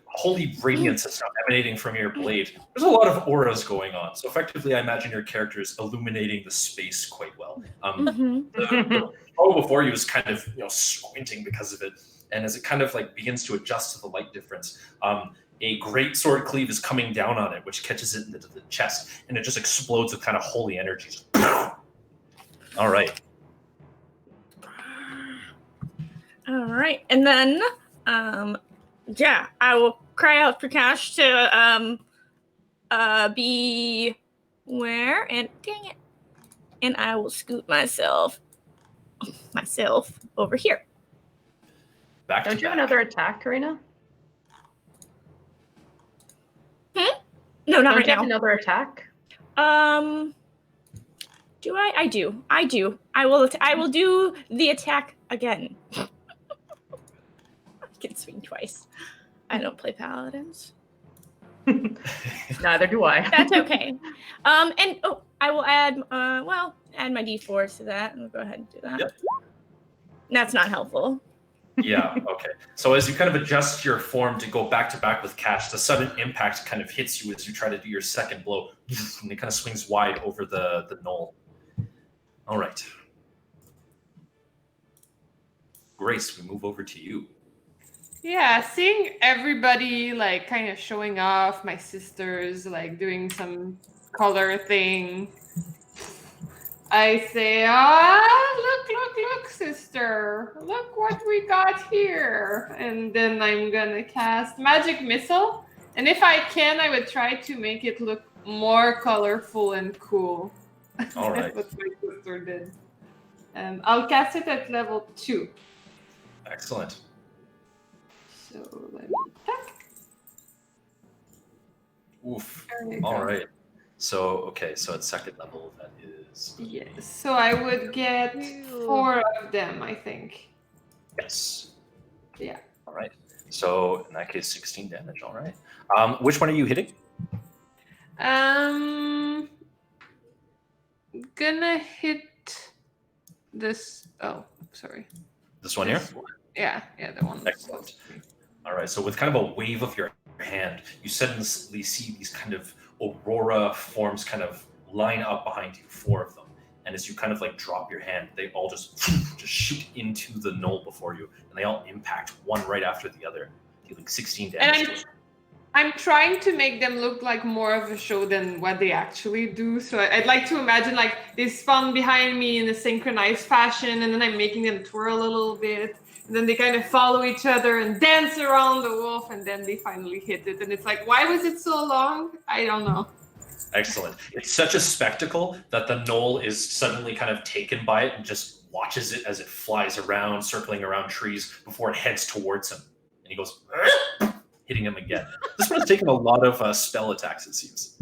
Speaker 7: holy radiance and stuff emanating from your blade, there's a lot of auras going on. So effectively, I imagine your character is illuminating the space quite well. The foe before you is kind of squinting because of it, and as it kind of like begins to adjust to the light difference, a great sword cleave is coming down on it, which catches it into the chest, and it just explodes with kind of holy energy. All right.
Speaker 5: All right, and then, yeah, I will cry out for Cash to be where, and dang it, and I will scoot myself over here.
Speaker 7: Back
Speaker 4: Don't
Speaker 7: to
Speaker 4: you have
Speaker 7: back.
Speaker 4: another attack, Karina?
Speaker 5: No, not
Speaker 4: Don't
Speaker 5: right
Speaker 4: you have
Speaker 5: now.
Speaker 4: another attack?
Speaker 5: Do I? I do. I will do the attack again. I can swing twice. I don't play paladins.
Speaker 4: Neither do I.
Speaker 5: That's okay. And I will add add my d4s to that, and we'll go ahead and do that.
Speaker 7: Yep.
Speaker 5: That's not helpful.
Speaker 7: Yeah, okay. So as you kind of adjust your form to go back to back with Cash, the sudden impact kind of hits you as you try to do your second blow, and it kind of swings wide over the knoll. All right. Grace, we move over to you.
Speaker 2: Yeah, seeing everybody like kind of showing off, my sisters like doing some color thing. I say, look, sister. Look what we got here. And then I'm gonna cast Magic Missile. And if I can, I would try to make it look more colorful and cool.
Speaker 7: All right.
Speaker 2: That's what my sister did. I'll cast it at level 2.
Speaker 7: Excellent.
Speaker 2: So let me attack.
Speaker 7: Oof.
Speaker 2: There you
Speaker 7: All
Speaker 2: go.
Speaker 7: right. So, okay, so at second level, that is...
Speaker 2: Yes. So I would get 4 of them, I think.
Speaker 7: Yes.
Speaker 2: Yeah.
Speaker 7: All right. So, in that case, 16 damage. All right. Which one are you hitting?
Speaker 2: Gonna hit this. Oh, sorry.
Speaker 7: This one here?
Speaker 2: This one. Yeah, the one.
Speaker 7: Excellent. All right. So, with kind of a wave of your hand, you suddenly see these kind of aurora forms kind of line up behind you, 4 of them. And as you kind of like drop your hand, they all just shoot into the knoll before you, and they all impact one right after the other, dealing 16 damage.
Speaker 2: And I'm trying to make them look like more of a show than what they actually do. So I'd like to imagine like they spawn behind me in a synchronized fashion, and then I'm making them twirl a little bit. And then they kind of follow each other and dance around the wolf, and then they finally hit it. And it's like, why was it so long? I don't know.
Speaker 7: Excellent. It's such a spectacle that the knoll is suddenly kind of taken by it and just watches it as it flies around, circling around trees before it heads towards him. And he goes, hitting him again. This one's taken a lot of spell attacks, it seems.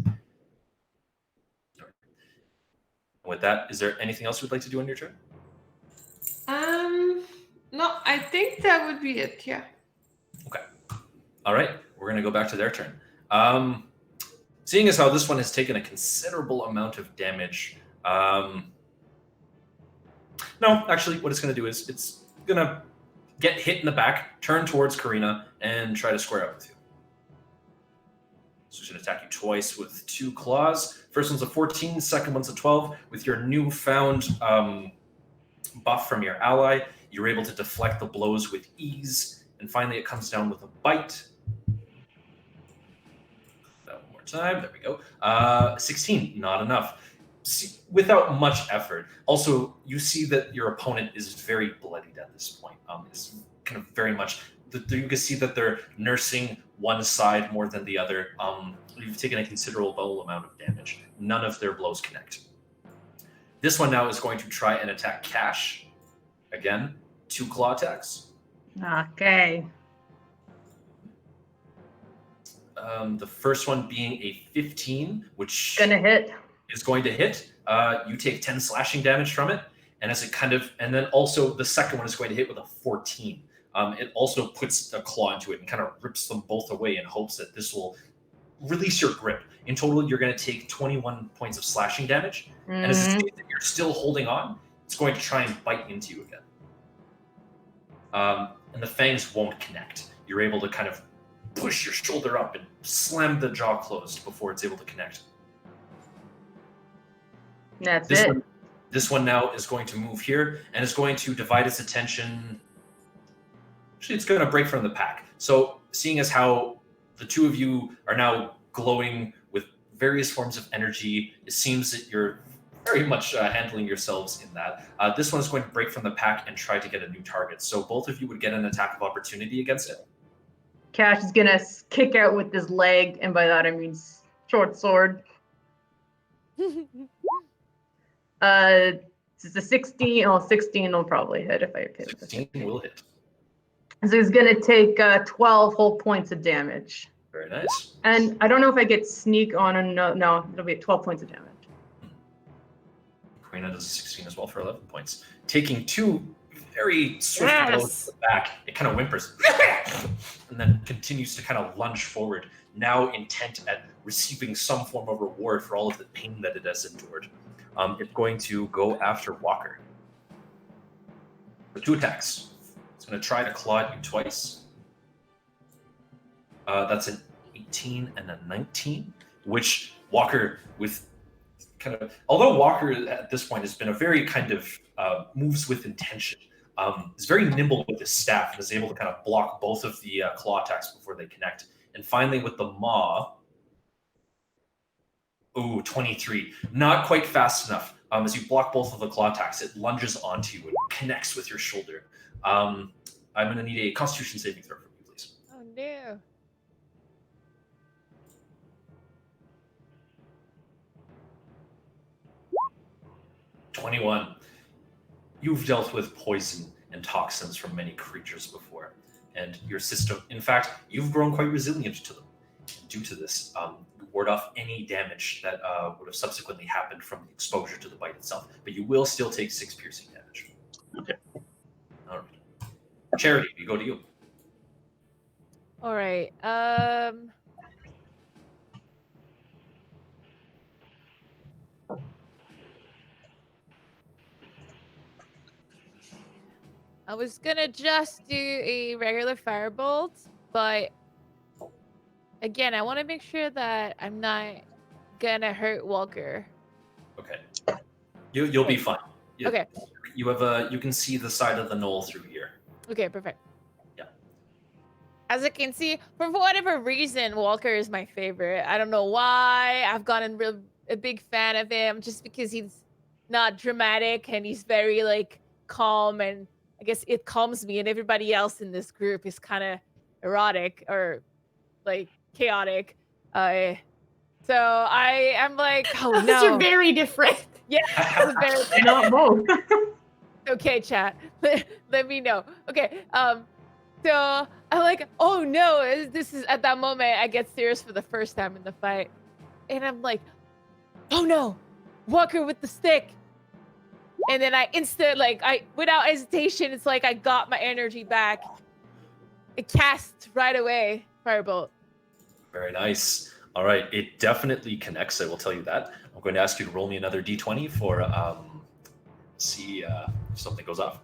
Speaker 7: With that, is there anything else you'd like to do on your turn?
Speaker 2: No, I think that would be it. Yeah.
Speaker 7: Okay. All right. We're going to go back to their turn. Seeing as how this one has taken a considerable amount of damage, no, actually, what it's going to do is it's going to get hit in the back, turn towards Karina, and try to square up with you. So it's going to attack you twice with 2 claws. First one's a 14, second one's a 12. With your newfound buff from your ally, you're able to deflect the blows with ease. And finally, it comes down with a bite. That one more time. There we go. 16, not enough. without much effort. Also, you see that your opponent is very bloodied at this point. Is kind of very much. You can see that they're nursing one side more than the other. You've taken a considerable amount of damage. None of their blows connect. This one now is going to try and attack Cash. Again, 2 claw attacks.
Speaker 4: Okay.
Speaker 7: The first one being a 15, which
Speaker 4: Gonna hit.
Speaker 7: is going to hit. You take 10 slashing damage from it, and then also the second one is going to hit with a 14. It also puts a claw into it and kind of rips them both away in hopes that this will release your grip. In total, you're going to take 21 points of slashing damage, and as it states that you're still holding on, it's going to try and bite into you again. And the fangs won't connect. You're able to kind of push your shoulder up and slam the jaw closed before it's able to connect.
Speaker 4: That's it.
Speaker 7: This one now is going to move here and is going to divide its attention. Actually, it's going to break from the pack. So seeing as how the two of you are now glowing with various forms of energy, it seems that you're very much handling yourselves in that. This one is going to break from the pack and try to get a new target. So both of you would get an attack of opportunity against it.
Speaker 4: Cash is gonna kick out with his leg, and by that I mean short sword. It's a 16. Oh, 16 will probably hit if I hit it.
Speaker 7: 16 will hit.
Speaker 4: So he's gonna take 12 whole points of damage.
Speaker 7: Very nice.
Speaker 4: And I don't know if I get sneak on or no, it'll be 12 points of damage.
Speaker 7: Karina does a 16 as well for 11 points. Taking 2 very swift blows to the back, it kind of whimpers and then continues to kind of lunge forward, now intent at receiving some form of reward for all of the pain that it has endured. It's going to go after Walker. For 2 attacks. It's going to try to claw at you twice. That's an 18 and a 19, which Walker with kind of, although Walker at this point has been a very kind of moves with intention, is very nimble with his staff and is able to kind of block both of the claw attacks before they connect. And finally with the maw, 23. Not quite fast enough. As you block both of the claw attacks, it lunges onto you and connects with your shoulder. I'm going to need a Constitution saving throw from you, please.
Speaker 3: Oh, no.
Speaker 7: '21. You've dealt with poison and toxins from many creatures before, and your system, in fact, you've grown quite resilient to them. Due to this, you ward off any damage that would have subsequently happened from the exposure to the bite itself, but you will still take 6 piercing damage.
Speaker 6: Okay.
Speaker 7: All right. Charity, we go to you.
Speaker 3: All right. I was gonna just do a regular firebolt, but again, I want to make sure that I'm not gonna hurt Walker.
Speaker 7: Okay. You'll be fine.
Speaker 3: Okay.
Speaker 7: You can see the side of the knoll through here.
Speaker 3: Okay, perfect.
Speaker 7: Yeah.
Speaker 3: As I can see, for whatever reason, Walker is my favorite. I don't know why. I've gotten a big fan of him just because he's not dramatic and he's very like calm, and I guess it calms me, and everybody else in this group is kind of erotic or like chaotic. So I am like, oh no.
Speaker 5: Those are very different.
Speaker 3: Yeah, it's very
Speaker 4: Not both.
Speaker 3: okay, chat. Let me know. Okay. So I'm like, oh no, this is at that moment I get serious for the first time in the fight. And I'm like, oh no, Walker with the stick. And then I without hesitation, it's like I got my energy back. It cast right away, Firebolt.
Speaker 7: Very nice. All right, it definitely connects, I will tell you that. I'm going to ask you to roll me another d20 for see if something goes off.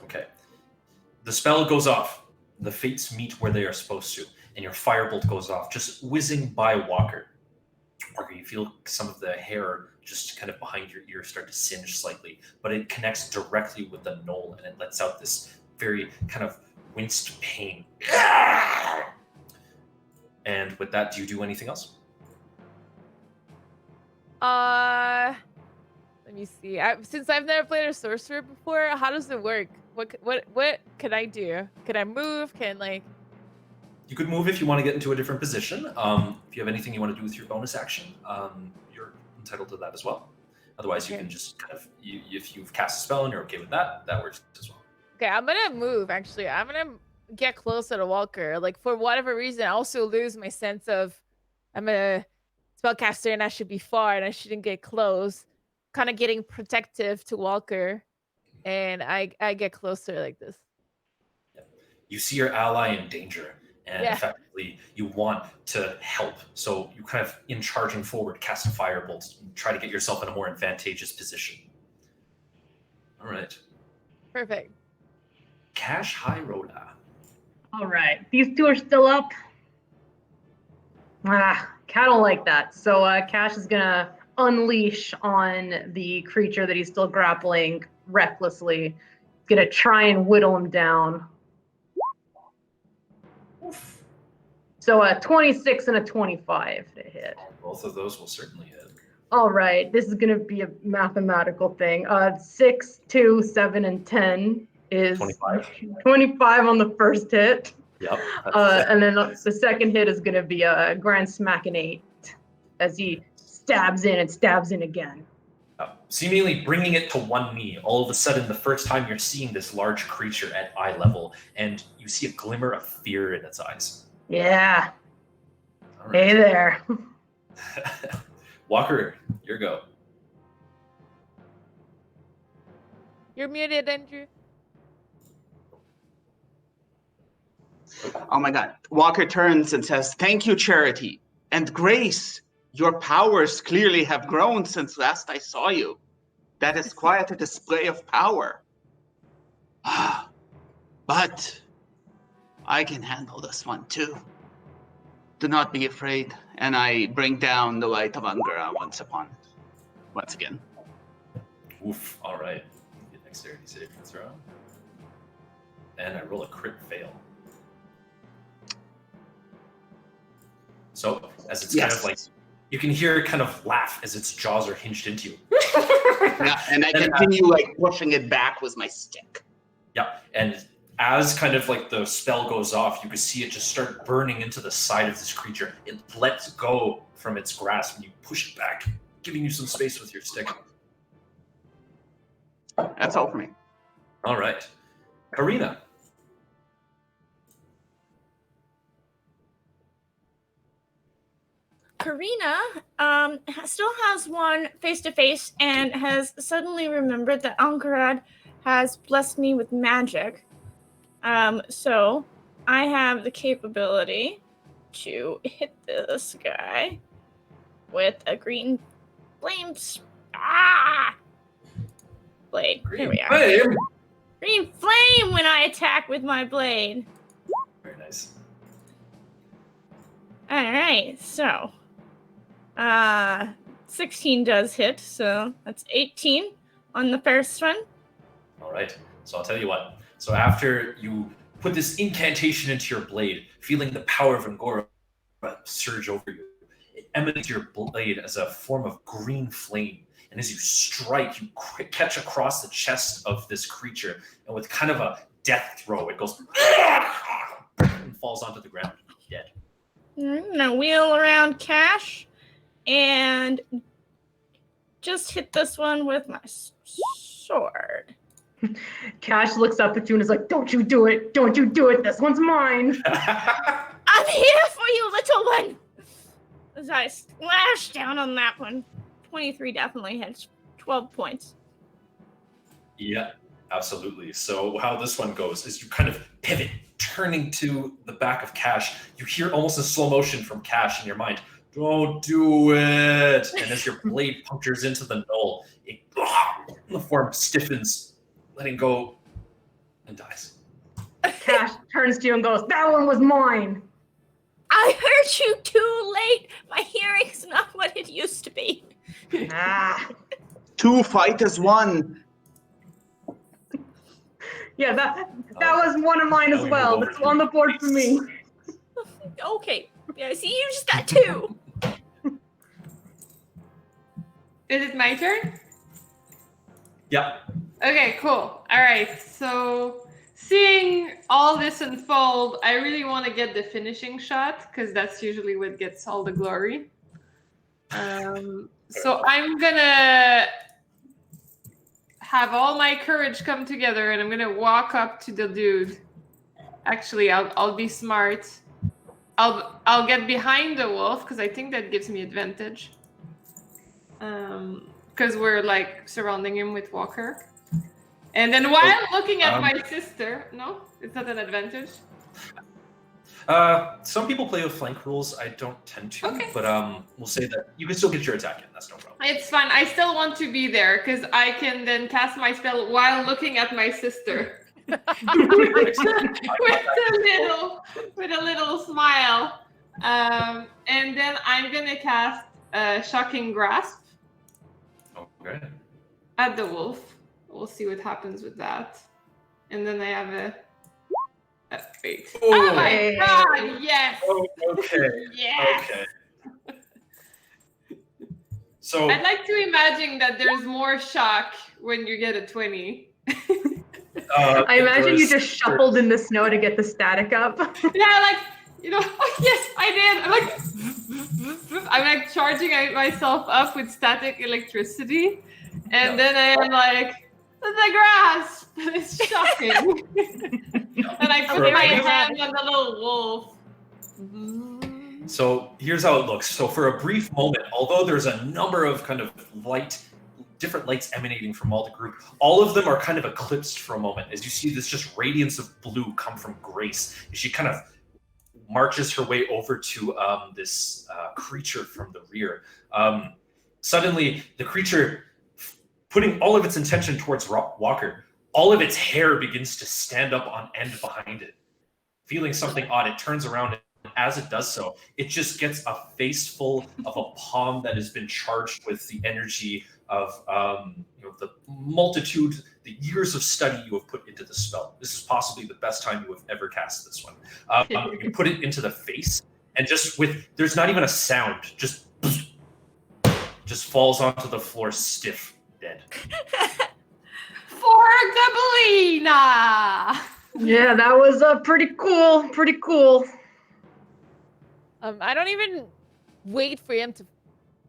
Speaker 7: Okay. The spell goes off. The fates meet where they are supposed to, and your firebolt goes off, just whizzing by Walker. Walker, you feel some of the hair just kind of behind your ear start to singe slightly, but it connects directly with the knoll, and it lets out this very kind of winced pain. And with that, do you do anything else?
Speaker 3: Let me see. Since I've never played a sorcerer before, how does it work? What can I do? Can I move?
Speaker 7: You could move if you want to get into a different position. If you have anything you want to do with your bonus action, you're entitled to that as well. Otherwise, you can just kind of, if you've cast a spell and you're okay with that, that works as well.
Speaker 3: Okay, I'm gonna move. Actually, I'm gonna get closer to Walker. Like for whatever reason, I also lose my sense of I'm a spellcaster and I should be far and I shouldn't get close. Kind of getting protective to Walker, and I get closer like this.
Speaker 7: You see your ally in danger, and effectively you want to help. So you kind of, in charging forward, cast a firebolt and try to get yourself in a more advantageous position. All right.
Speaker 3: Perfect.
Speaker 7: Cash High Rhoda.
Speaker 4: All right, these two are still up. Cat don't like that. So Cash is gonna unleash on the creature that he's still grappling recklessly. Gonna try and whittle him down.
Speaker 7: Oof.
Speaker 4: So a 26 and a 25 to hit.
Speaker 7: Both of those will certainly hit.
Speaker 4: All right, this is gonna be a mathematical thing. 6, 2, 7, and 10 is 25 on the first hit.
Speaker 7: Yep.
Speaker 4: And then the second hit is gonna be a grand smack and 8 as he stabs in and stabs in again.
Speaker 7: Seemingly bringing it to one knee. All of a sudden, the first time you're seeing this large creature at eye level, and you see a glimmer of fear in its eyes.
Speaker 4: Yeah.
Speaker 7: All right.
Speaker 4: Hey there.
Speaker 7: Walker, your go.
Speaker 3: You're muted, Andrew.
Speaker 6: Oh my God. Walker turns and says, "Thank you, Charity. And Grace, your powers clearly have grown since last I saw you. That is quite a display of power. But I can handle this one too. Do not be afraid." And I bring down the light of Angara once again.
Speaker 7: Oof. All right. Get dexterity saving throw. And I roll a crit fail. So as it's kind of like, you can hear it kind of laugh as its jaws are hinged into you.
Speaker 6: Yeah, and I continue like pushing it back with my stick.
Speaker 7: Yeah, and as kind of like the spell goes off, you can see it just start burning into the side of this creature. It lets go from its grasp and you push it back, giving you some space with your stick.
Speaker 6: That's all for me.
Speaker 7: All right. Karina.
Speaker 5: Karina still has one face-to-face and has suddenly remembered that Ankarad has blessed me with magic. So I have the capability to hit this guy with a green flame blade. Here we are.
Speaker 7: Flame.
Speaker 5: Green flame when I attack with my blade.
Speaker 7: Very nice.
Speaker 5: All right, so 16 does hit, so that's 18 on the first one.
Speaker 7: All right. So I'll tell you what. So after you put this incantation into your blade, feeling the power of Angora surge over you, it emanates your blade as a form of green flame. And as you strike, you catch across the chest of this creature, and with kind of a death throw, it goes and falls onto the ground, dead.
Speaker 5: I'm gonna wheel around Cash and just hit this one with my sword.
Speaker 4: Cash looks up at you and is like, "Don't you do it! Don't you do it! This one's mine!"
Speaker 5: I'm here for you, little one! As I slash down on that one. 23 definitely hits. 12 points.
Speaker 7: Yeah, absolutely. So how this one goes is you kind of pivot, turning to the back of Cash. You hear almost a slow motion from Cash in your mind. Don't do it. And as your blade punctures into the knoll, the form stiffens, letting go, and dies.
Speaker 4: Cash turns to you and goes, "That one was mine."
Speaker 5: I heard you too late. My hearing's not what it used to be.
Speaker 6: Two fight as one.
Speaker 4: Yeah, that was one of mine
Speaker 7: now
Speaker 4: as
Speaker 7: we
Speaker 4: well.
Speaker 7: move over
Speaker 4: That's
Speaker 7: to
Speaker 4: on the board for me.
Speaker 5: Okay. Yeah, see, you just got 2.
Speaker 2: Is it my turn?
Speaker 7: Yeah.
Speaker 2: Okay, cool. All right. So seeing all this unfold, I really want to get the finishing shot because that's usually what gets all the glory. So I'm gonna have all my courage come together, and I'm gonna walk up to the dude. Actually, I'll be smart. I'll get behind the wolf because I think that gives me advantage. Because we're like surrounding him with Walker. And then while looking at my sister, no, it's not an advantage.
Speaker 7: Some people play with flank rules. I don't tend to,
Speaker 2: Okay.
Speaker 7: but we'll say that you can still get your attack in. That's no problem.
Speaker 2: It's fine. I still want to be there because I can then cast my spell while looking at my sister. with a little smile. And then I'm gonna cast Shocking Grasp
Speaker 7: Okay.
Speaker 2: at the wolf. We'll see what happens with that. And then I have a wait. Oh my god, yes!
Speaker 7: Oh, okay.
Speaker 2: Yes!
Speaker 7: Okay. So
Speaker 2: I'd like to imagine that there's more shock when you get a 20.
Speaker 4: I imagine you just shuffled in the snow to get the static up.
Speaker 2: Yeah, like, oh yes, I did. I'm like charging myself up with static electricity. And then I am like, the grasp! It's shocking. And I put my hand on the little wolf.
Speaker 7: So here's how it looks. So for a brief moment, although there's a number of kind of different lights emanating from all the group, all of them are kind of eclipsed for a moment as you see this just radiance of blue come from Grace. She kind of marches her way over to this creature from the rear. Suddenly, the creature, putting all of its intention towards Walker, all of its hair begins to stand up on end behind it. Feeling something odd, it turns around, and as it does so, it just gets a face full of a palm that has been charged with the energy of the multitude, the years of study you have put into the spell. This is possibly the best time you have ever cast this one. You put it into the face, and there's not even a sound, just falls onto the floor stiff, dead.
Speaker 2: For Gabelina!
Speaker 4: Yeah, that was pretty cool. Pretty cool.
Speaker 3: I don't even wait for him to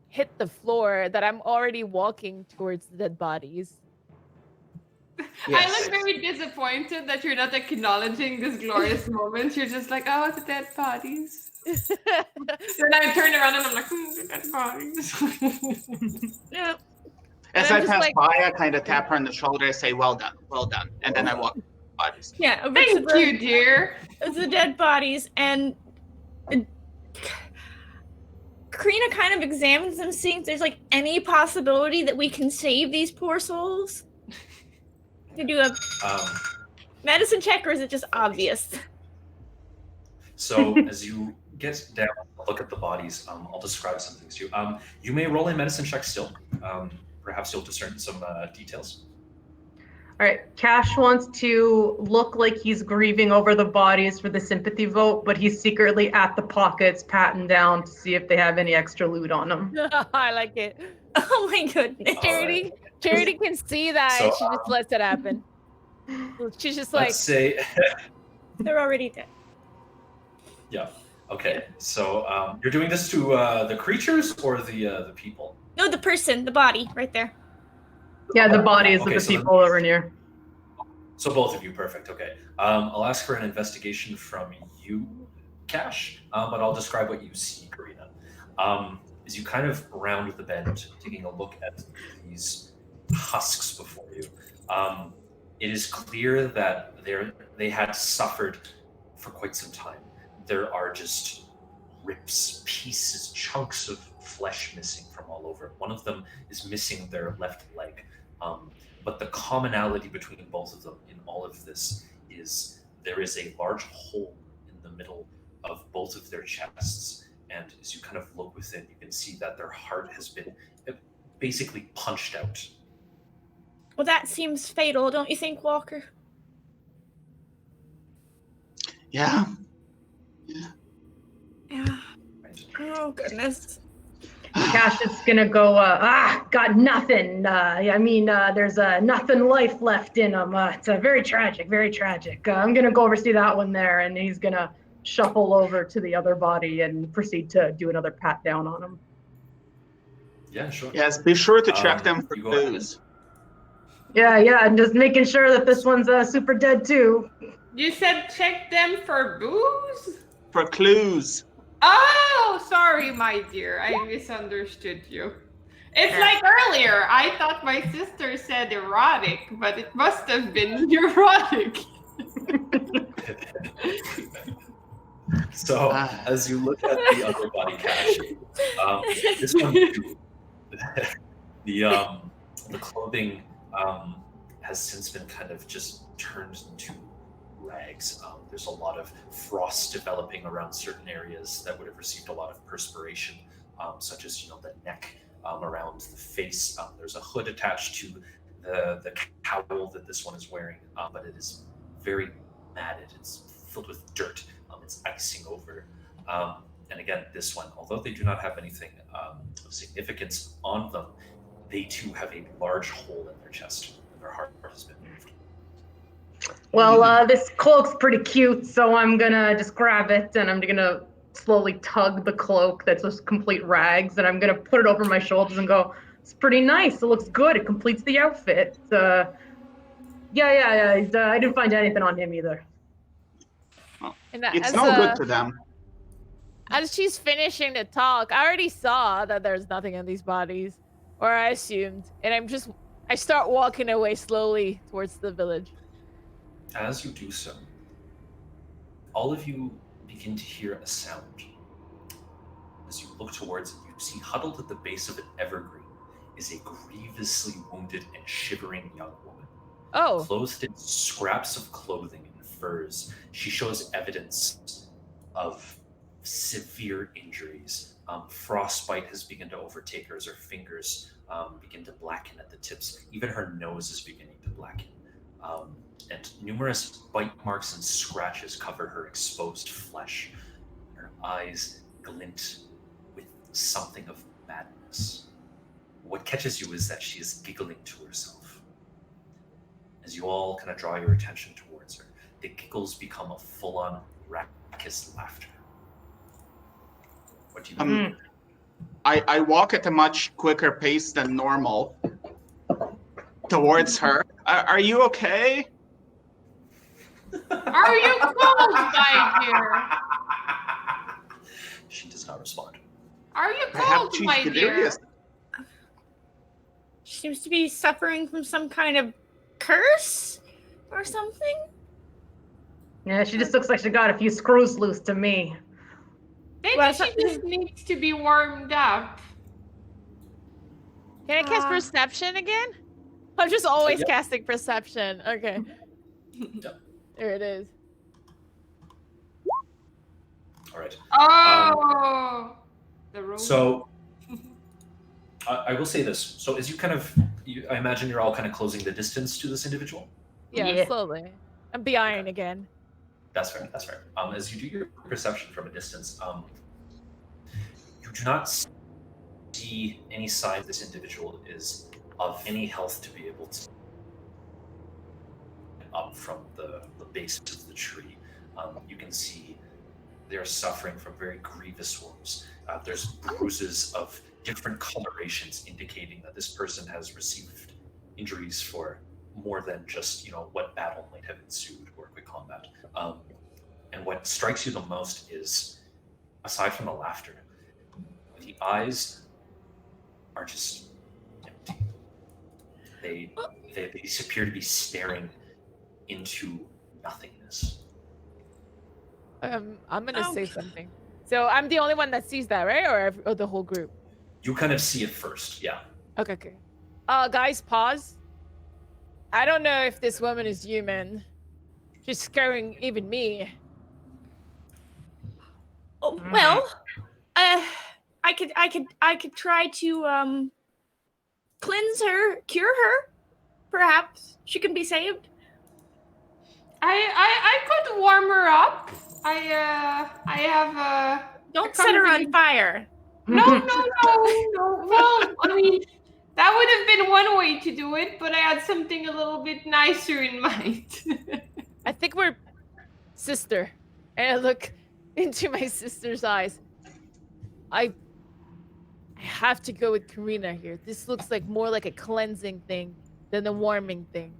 Speaker 3: hit the floor that I'm already walking towards the dead bodies.
Speaker 2: Yes. I look very disappointed that you're not acknowledging this glorious moment. You're just like, oh, the dead bodies. Then I turn around and I'm like, the dead bodies.
Speaker 3: Yeah.
Speaker 6: As I pass by, I kind of tap her on the shoulder and say, well done, and then I walk bodies.
Speaker 5: Yeah,
Speaker 2: thank you, dear.
Speaker 5: It's the dead bodies, and Karina kind of examines them, seeing if there's like any possibility that we can save these poor souls. To do a medicine check, or is it just obvious?
Speaker 7: So as you get down, look at the bodies, I'll describe some things to you. You may roll a medicine check still. Perhaps you'll discern some details.
Speaker 4: All right, Cash wants to look like he's grieving over the bodies for the sympathy vote, but he's secretly at the pockets, patting down to see if they have any extra loot on them.
Speaker 3: I like it.
Speaker 5: Oh my goodness.
Speaker 3: Charity can see that, and she just lets it happen. She's just like,
Speaker 7: let's say
Speaker 5: they're already dead.
Speaker 7: Yeah. Okay. So you're doing this to the creatures or the people?
Speaker 5: No, the person, the body, right there.
Speaker 4: Yeah, the bodies of the people that were near.
Speaker 7: So both of you, perfect. Okay. I'll ask for an investigation from you, Cash, but I'll describe what you see, Karina. As you kind of round the bend, taking a look at these husks before you, it is clear that they had suffered for quite some time. There are just rips, pieces, chunks of flesh missing from all over. One of them is missing their left leg. But the commonality between both of them in all of this is there is a large hole in the middle of both of their chests. And as you kind of look within, you can see that their heart has been basically punched out.
Speaker 5: Well, that seems fatal, don't you think, Walker?
Speaker 6: Yeah.
Speaker 5: Yeah. Oh goodness.
Speaker 4: Cash is gonna go, got nothing. There's nothing life left in him. It's very tragic, very tragic. I'm gonna go oversee that one there, and he's gonna shuffle over to the other body and proceed to do another pat down on him.
Speaker 7: Yeah, sure.
Speaker 6: Yes, be sure to check them for
Speaker 7: you go ahead.
Speaker 6: clues.
Speaker 4: Yeah, and just making sure that this one's super dead too.
Speaker 2: You said check them for booze?
Speaker 6: For clues.
Speaker 2: Oh, sorry, my dear. I misunderstood you. It's like earlier. I thought my sister said erotic, but it must have been neurotic.
Speaker 7: So as you look at the other body cache, this one too, the clothing has since been kind of just turned into rags. There's a lot of frost developing around certain areas that would have received a lot of perspiration, such as the neck, around the face. There's a hood attached to the cowl that this one is wearing, but it is very matted. It's filled with dirt. It's icing over. And again, this one, although they do not have anything of significance on them, they too have a large hole in their chest, and their heart has been moved.
Speaker 4: Well, this cloak's pretty cute, so I'm gonna just grab it and I'm gonna slowly tug the cloak that's just complete rags, and I'm gonna put it over my shoulders and go, it's pretty nice, it looks good, it completes the outfit. I didn't find anything on him either.
Speaker 3: And
Speaker 6: It's no good to them.
Speaker 3: As she's finishing to talk, I already saw that there's nothing in these bodies, or I assumed, and I start walking away slowly towards the village.
Speaker 7: As you do so, all of you begin to hear a sound. As you look towards it, you see huddled at the base of an evergreen is a grievously wounded and shivering young woman.
Speaker 3: Oh.
Speaker 7: Clothed in scraps of clothing and furs, she shows evidence of severe injuries. Frostbite has begun to overtake her as her fingers begin to blacken at the tips. Even her nose is beginning to blacken. And numerous bite marks and scratches cover her exposed flesh. Her eyes glint with something of madness. What catches you is that she is giggling to herself. As you all kind of draw your attention towards her, the giggles become a full-on raucous laughter. What do you do?
Speaker 6: I walk at a much quicker pace than normal towards her. Are you okay?
Speaker 2: Are you cold, my dear?
Speaker 7: She does not respond.
Speaker 2: Are you
Speaker 6: Perhaps
Speaker 2: cold,
Speaker 6: she's
Speaker 2: my dear?
Speaker 6: delirious.
Speaker 5: She seems to be suffering from some kind of curse or something.
Speaker 4: Yeah, she just looks like she got a few screws loose to me.
Speaker 2: Maybe
Speaker 5: Well,
Speaker 2: she just needs to be warmed up.
Speaker 3: Can I cast perception again? I'm just always casting perception. Okay. There it is.
Speaker 7: All right.
Speaker 2: Oh, the road.
Speaker 7: So I will say this. So as you I imagine you're all kind of closing the distance to this individual.
Speaker 3: Yeah, slowly. I'm behind again.
Speaker 7: That's fair. That's fair. As you do your perception from a distance, you do not see any sign this individual is of any health to be able to up from the base of the tree. You can see they're suffering from very grievous wounds. There's bruises of different colorations indicating that this person has received injuries for more than just what battle might have ensued or quick combat. And what strikes you the most is, aside from the laughter, the eyes are just empty. They appear to be staring into nothingness.
Speaker 3: I'm gonna say something. So I'm the only one that sees that, right? Or the whole group?
Speaker 7: You kind of see it first, yeah.
Speaker 3: Okay. Guys, pause. I don't know if this woman is human. She's scaring even me.
Speaker 5: Oh, well, I could try to cleanse her, cure her. Perhaps she can be saved.
Speaker 2: I could warm her up. I have a.
Speaker 5: Don't set her on fire.
Speaker 2: No. Well, I mean, that would have been one way to do it, but I had something a little bit nicer in mind.
Speaker 3: I think we're sister. And I look into my sister's eyes. I have to go with Karina here. This looks like more like a cleansing thing than a warming thing.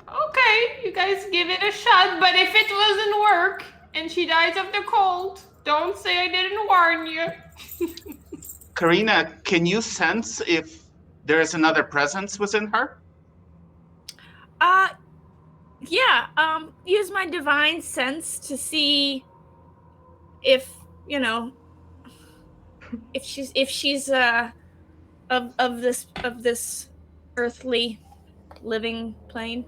Speaker 2: Okay, you guys give it a shot, but if it doesn't work and she dies of the cold, don't say I didn't warn you.
Speaker 6: Karina, can you sense if there is another presence within her?
Speaker 5: Yeah, use my divine sense to see if, if she's of this earthly living plane.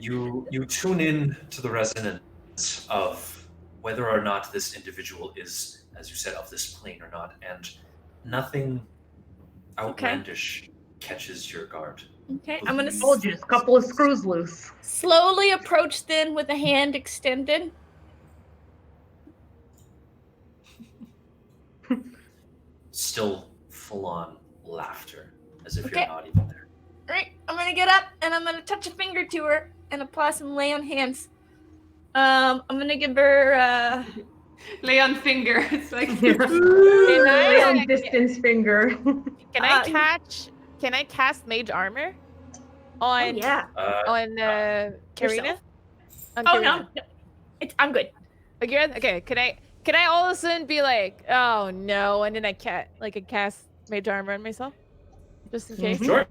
Speaker 7: You tune in to the resonance of whether or not this individual is, as you said, of this plane or not, and nothing outlandish catches your guard.
Speaker 5: Okay, I'm gonna
Speaker 4: Told you, just a couple of screws loose.
Speaker 5: slowly approach then with a hand extended.
Speaker 7: Still full-on laughter, as if
Speaker 5: Okay.
Speaker 7: you're not even there.
Speaker 5: All right, I'm gonna get up and I'm gonna touch a finger to her and apply some lay on hands. I'm gonna give her
Speaker 2: Lay on finger. It's like
Speaker 4: Lay on distance finger.
Speaker 3: Can I cast mage armor on
Speaker 5: yeah.
Speaker 3: on Karina?
Speaker 5: Yourself.
Speaker 3: On
Speaker 5: Oh
Speaker 3: Karina?
Speaker 5: no, I'm good.
Speaker 3: Oh, you're good? Okay. Can I all of a sudden be like, oh no, and then I cast mage armor on myself, just in case.
Speaker 7: Sure.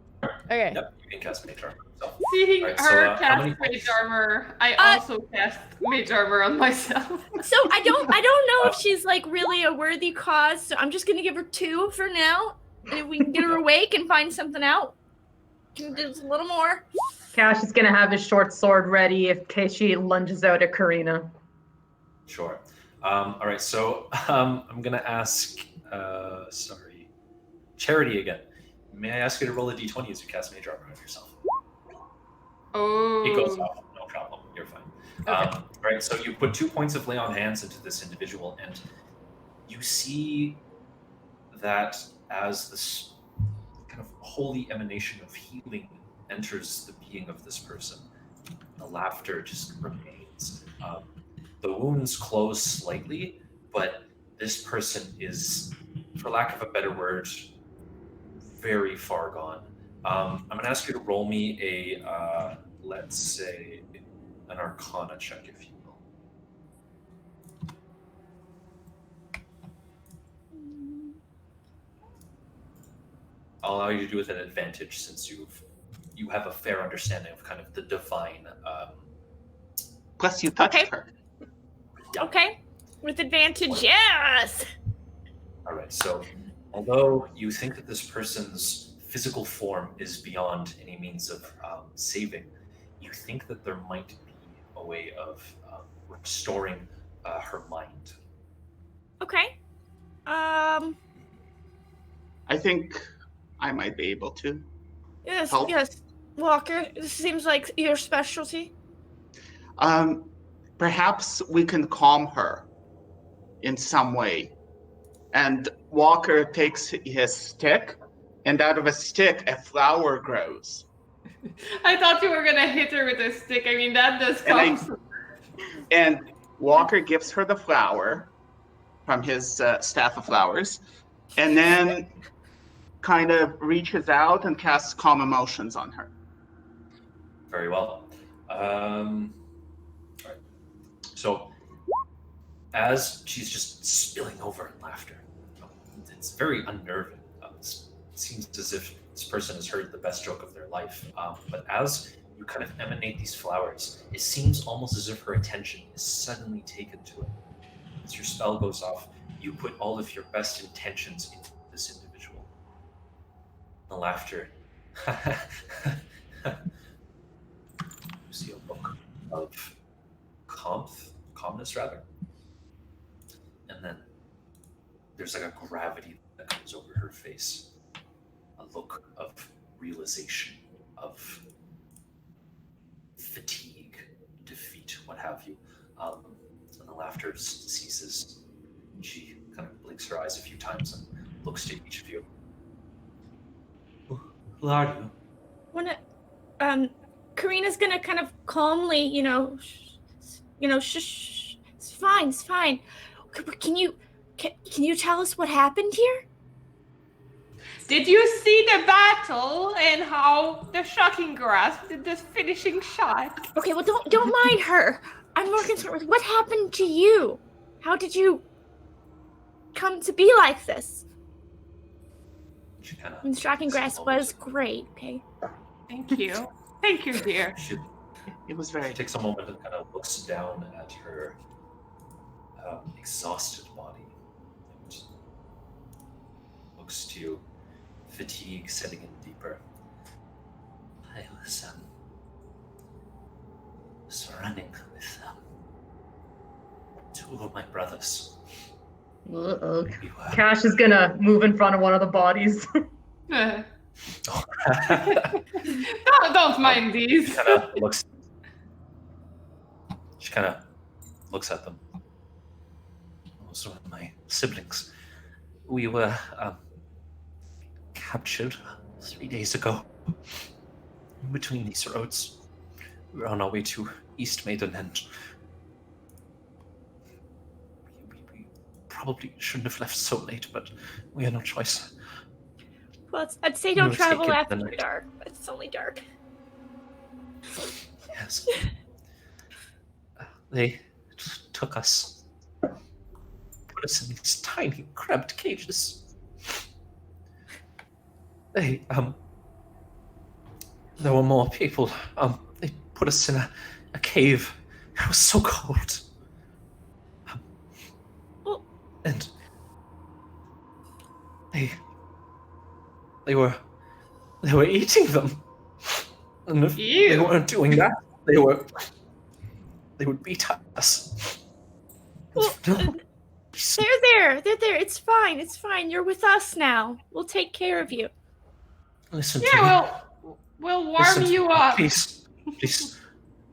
Speaker 3: Okay.
Speaker 7: Yep, you can cast mage armor. So,
Speaker 2: seeing
Speaker 7: Alright,
Speaker 2: her
Speaker 7: how
Speaker 2: cast
Speaker 7: many
Speaker 2: mage
Speaker 7: points?
Speaker 2: armor, I also cast mage armor on myself.
Speaker 5: So I don't know if she's like really a worthy cause. So I'm just gonna give her 2 for now. And if we can get her awake and find something out, can do a little more.
Speaker 4: Cash is gonna have his short sword ready in case she lunges out at Karina.
Speaker 7: Sure. All right, so I'm going to ask, Charity again. May I ask you to roll a d20 as you cast mage armor on yourself?
Speaker 2: Oh.
Speaker 7: It goes off, no problem. You're fine.
Speaker 3: Okay.
Speaker 7: All right, so you put 2 points of lay on hands into this individual, and you see that as this kind of holy emanation of healing enters the being of this person, the laughter just remains. The wounds close slightly, but this person is, for lack of a better word, very far gone. I'm going to ask you to roll me a, let's say, an Arcana check, if you will. I'll allow you to do it with an advantage since you have a fair understanding of kind of the divine.
Speaker 6: Plus, you touched
Speaker 5: Okay.
Speaker 6: her.
Speaker 7: Yeah.
Speaker 5: Okay, with advantage, yes.
Speaker 7: All right, so although you think that this person's physical form is beyond any means of saving, you think that there might be a way of restoring her mind.
Speaker 5: Okay.
Speaker 6: I think I might be able to.
Speaker 5: Yes,
Speaker 6: Help.
Speaker 5: yes. Walker, this seems like your specialty.
Speaker 6: Perhaps we can calm her in some way. And Walker takes his stick, and out of a stick, a flower grows.
Speaker 2: I thought you were gonna hit her with a stick. I mean, that does
Speaker 6: And
Speaker 2: come.
Speaker 6: And Walker gives her the flower from his staff of flowers, and then kind of reaches out and casts calm emotions on her.
Speaker 7: Very well. All right. So, as she's just spilling over in laughter, it's very unnerving. It seems as if this person has heard the best joke of their life. But as you kind of emanate these flowers, it seems almost as if her attention is suddenly taken to it. As your spell goes off, you put all of your best intentions into this individual. The laughter. You see a look of calmness rather. And then there's like a gravity that comes over her face. A look of realization, of fatigue, defeat, what have you. And the laughter ceases. She kind of blinks her eyes a few times and looks to each of you. Who are you?
Speaker 5: Karina's gonna kind of calmly, shh, it's fine, it's fine. Can you tell us what happened here?
Speaker 2: Did you see the battle and how the shocking grasp did the finishing shot?
Speaker 5: Okay, well, don't mind her. I'm more concerned with what happened to you. How did you come to be like this?
Speaker 7: She kind of.
Speaker 5: And shocking grasp was great. Okay.
Speaker 2: Thank you. Thank you, dear.
Speaker 6: It was very.
Speaker 7: She takes a moment and kind of looks down at her exhausted body and looks to you, fatigue setting in deeper. I was running with two of my brothers.
Speaker 4: Uh-oh. Cash is gonna move in front of one of the bodies.
Speaker 2: Don't mind these.
Speaker 7: She kind of looks at them. Those were my siblings. We were captured 3 days ago. In between these roads, we were on our way to East Maiden, and we probably shouldn't have left so late, but we had no choice.
Speaker 5: Well, I'd say don't travel after dark, but it's only dark.
Speaker 7: Yes. They took us, put us in these tiny, cramped cages. They, there were more people. They put us in a cave. It was so cold. And they were eating them. And if they weren't doing that, they would beat us.
Speaker 5: Well, they're there. It's fine. It's fine. You're with us now. We'll take care of you.
Speaker 7: Listen to me.
Speaker 2: We'll warm you up.
Speaker 7: Please.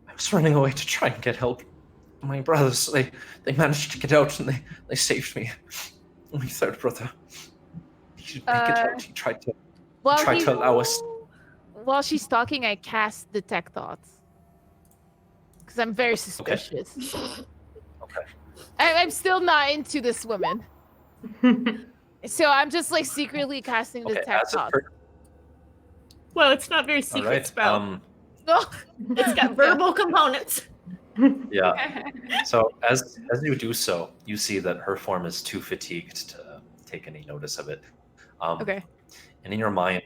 Speaker 7: I was running away to try and get help. My brothers, they managed to get out and they saved me. My third brother, he didn't make it out. He tried to allow us.
Speaker 3: While she's talking, I cast Detect Thoughts. Because I'm very suspicious.
Speaker 7: Okay.
Speaker 3: I'm still not into this woman. So I'm just like secretly casting Detect Thoughts.
Speaker 5: Well, it's not very secret spell. It's got verbal components.
Speaker 7: Yeah. So as you do so, you see that her form is too fatigued to take any notice of it.
Speaker 3: Okay.
Speaker 7: And in your mind,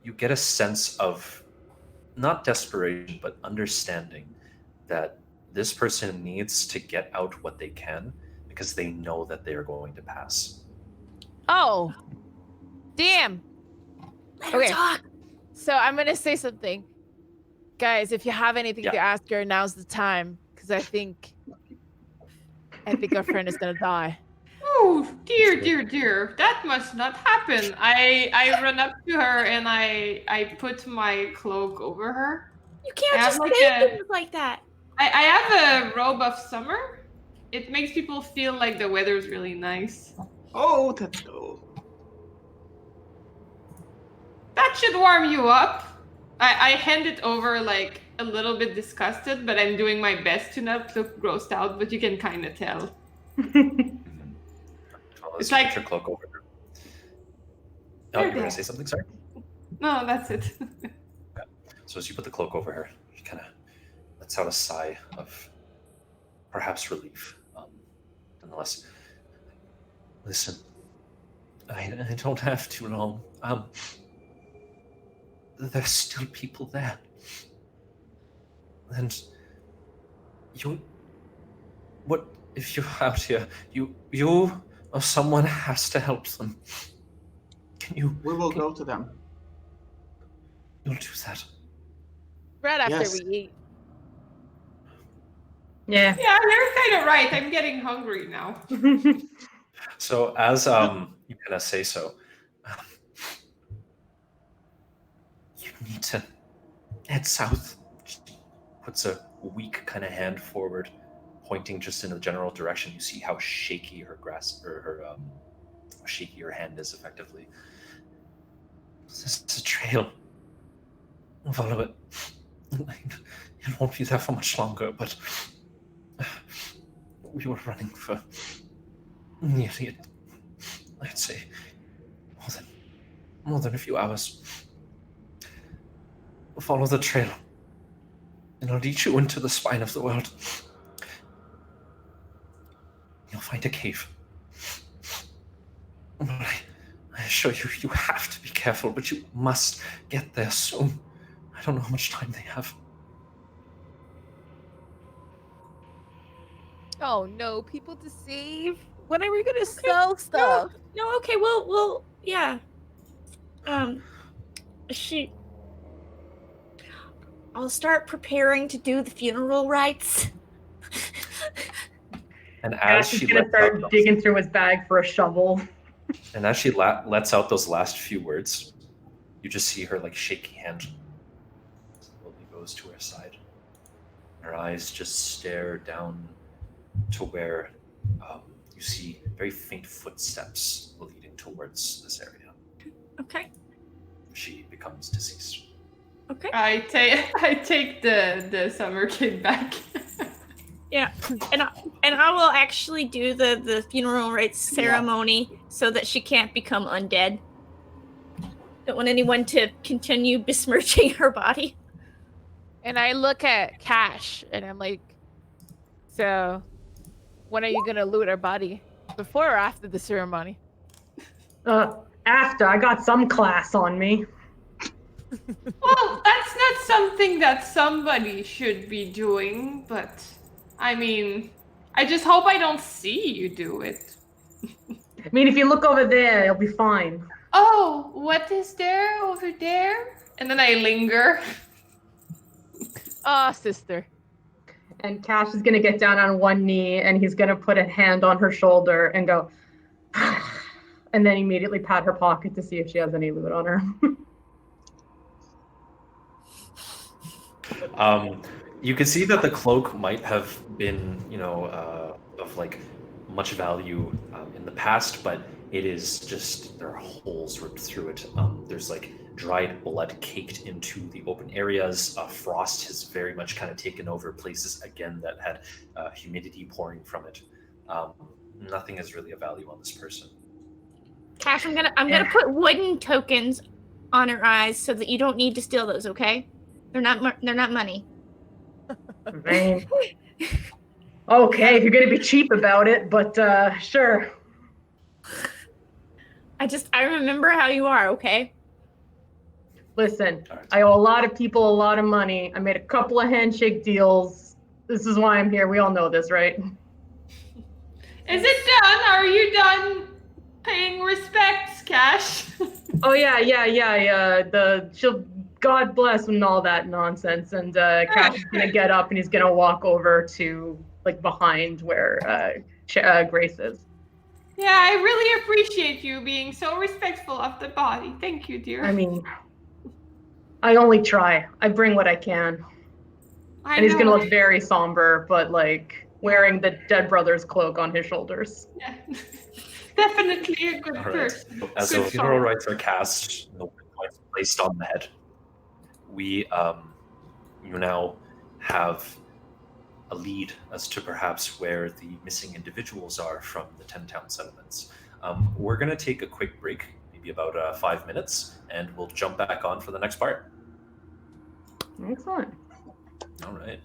Speaker 7: you get a sense of not desperation, but understanding that this person needs to get out what they can because they know that they are going to pass.
Speaker 3: Oh. Damn.
Speaker 5: Let her talk.
Speaker 3: So I'm going to say something. Guys, if you have anything to ask her, now's the time. Because I think our friend is going to die.
Speaker 2: Oh, dear. That must not happen. I run up to her and I put my cloak over her.
Speaker 5: You can't just say things like that.
Speaker 2: I have a robe of summer. It makes people feel like the weather's really nice.
Speaker 6: Oh, that's cool.
Speaker 2: That should warm you up. I hand it over like a little bit disgusted, but I'm doing my best to not look grossed out, but you can kind of tell.
Speaker 7: It's like your cloak over her. Oh, you were going to say something, sorry?
Speaker 2: No, that's it.
Speaker 7: Okay. So as you put the cloak over her, she kind of lets out a sigh of perhaps relief. Nonetheless, listen, I don't have too long. There's still people there. And what if you're out here? You or someone has to help them. We
Speaker 6: will go to them.
Speaker 7: You'll do that.
Speaker 3: Right after we eat.
Speaker 2: Yeah, you're kind of right. I'm getting hungry now.
Speaker 7: So as you kind of say so, you need to head south. She puts a weak kind of hand forward, pointing just in a general direction. You see how shaky her grasp or her shaky her hand is effectively. This is a trail. Follow it. It won't be there for much longer, but we were running for nearly, I'd say, more than a few hours. Follow the trail. It'll lead you into the spine of the world. You'll find a cave. But I assure you, you have to be careful, but you must get there soon. I don't know how much time they have.
Speaker 3: Oh no, people to save. When are we gonna sell stuff?
Speaker 5: No, okay, well, yeah. I'll start preparing to do the funeral rites.
Speaker 7: And as
Speaker 4: Cash is
Speaker 7: she
Speaker 4: gonna
Speaker 7: lets
Speaker 4: start
Speaker 7: out those,
Speaker 4: digging through his bag for a shovel.
Speaker 7: and as she lets out those last few words, you just see her like shaky hand slowly goes to her side. Her eyes just stare down to where you see very faint footsteps leading towards this area.
Speaker 5: Okay.
Speaker 7: She becomes deceased.
Speaker 5: Okay.
Speaker 2: I take the summer kid back.
Speaker 5: Yeah, and I will actually do the funeral rites ceremony so that she can't become undead. Don't want anyone to continue besmirching her body.
Speaker 3: And I look at Cash and I'm like, so when are you gonna loot our body? Before or after the ceremony?
Speaker 4: After I got some class on me.
Speaker 2: Well, that's not something that somebody should be doing, but I mean, I just hope I don't see you do it.
Speaker 4: I mean, if you look over there, you'll be fine.
Speaker 2: Oh, what is there over there? And then I linger.
Speaker 3: Oh, sister.
Speaker 4: And Cash is gonna get down on one knee and he's gonna put a hand on her shoulder and go, and then immediately pat her pocket to see if she has any loot on her.
Speaker 7: You can see that the cloak might have been, of like much value in the past, but it is just there are holes ripped through it. There's like dried blood caked into the open areas. Frost has very much kind of taken over places again that had humidity pouring from it. Nothing is really of value on this person.
Speaker 5: Cash, I'm gonna put wooden tokens on her eyes so that you don't need to steal those. Okay? They're not money.
Speaker 4: Man. Okay, if you're gonna be cheap about it, but sure.
Speaker 5: I remember how you are. Okay?
Speaker 4: Listen, I owe a lot of people a lot of money. I made a couple of handshake deals. This is why I'm here. We all know this, right?
Speaker 2: Is it done? Are you done paying respects, Cash?
Speaker 4: Oh yeah. She'll God bless and all that nonsense. And Cash is gonna get up and he's gonna walk over to like behind where Grace is.
Speaker 2: Yeah, I really appreciate you being so respectful of the body. Thank you, dear.
Speaker 4: I mean, I only try. I bring what I can. And he's gonna look very somber, but like wearing the dead brother's cloak on his shoulders.
Speaker 2: Yeah. Definitely a good
Speaker 7: All right.
Speaker 2: person.
Speaker 7: So as
Speaker 2: Good
Speaker 7: the funeral
Speaker 2: soul.
Speaker 7: rites are cast, the points placed on the head, we you now have a lead as to perhaps where the missing individuals are from the 10 town settlements. We're going to take a quick break, maybe about 5 minutes, and we'll jump back on for the next part.
Speaker 4: Excellent.
Speaker 7: All right.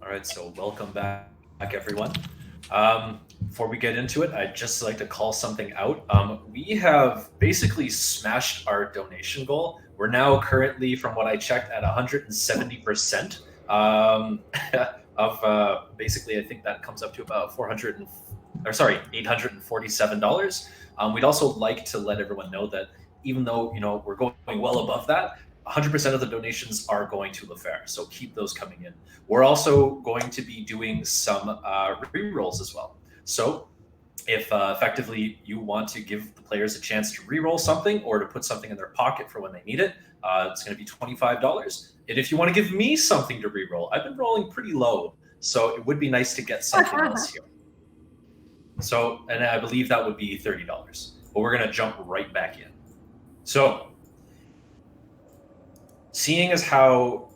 Speaker 7: All right, so welcome back everyone. Before we get into it, I'd just like to call something out. We have basically smashed our donation goal. We're now currently, from what I checked, at 170% of basically, I think that comes up to about $847. We'd also like to let everyone know that even though we're going well above that, 100% of the donations are going to LaFair, so keep those coming in. We're also going to be doing some re-rolls as well. So if effectively you want to give the players a chance to re-roll something or to put something in their pocket for when they need it, it's going to be $25. And if you want to give me something to re-roll, I've been rolling pretty low, so it would be nice to get something else here. So, and I believe that would be $30. But we're going to jump right back in. So, seeing as how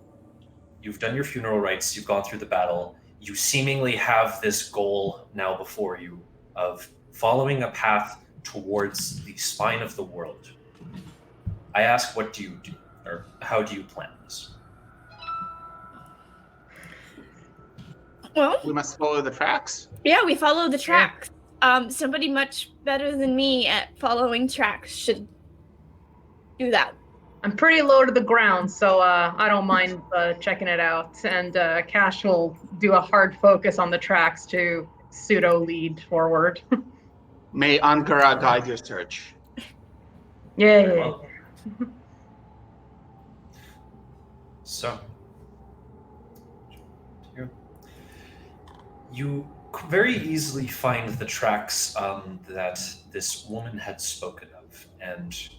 Speaker 7: you've done your funeral rites, you've gone through the battle, you seemingly have this goal now before you of following a path towards the spine of the world. I ask, what do you do? Or how do you plan this?
Speaker 5: Well,
Speaker 6: We must follow the tracks.
Speaker 5: yeah, we follow the tracks. Somebody much better than me at following tracks should do that.
Speaker 4: I'm pretty low to the ground, so I don't mind checking it out. And Cash will do a hard focus on the tracks to pseudo lead forward.
Speaker 6: May Angara guide your search.
Speaker 4: Yeah.
Speaker 7: Very well. So, you very easily find the tracks that this woman had spoken of, and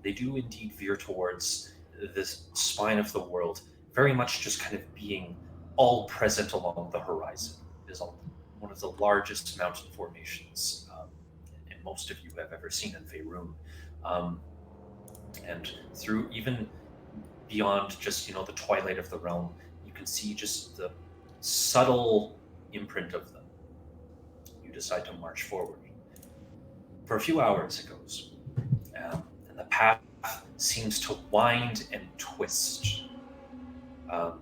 Speaker 7: they do indeed veer towards this spine of the world, very much just kind of being all present along the horizon. It is one of the largest mountain formations and most of you have ever seen in Faerun. And through even beyond just, the twilight of the realm, you can see just the subtle imprint of them. You decide to march forward. For a few hours it goes. And the path seems to wind and twist. You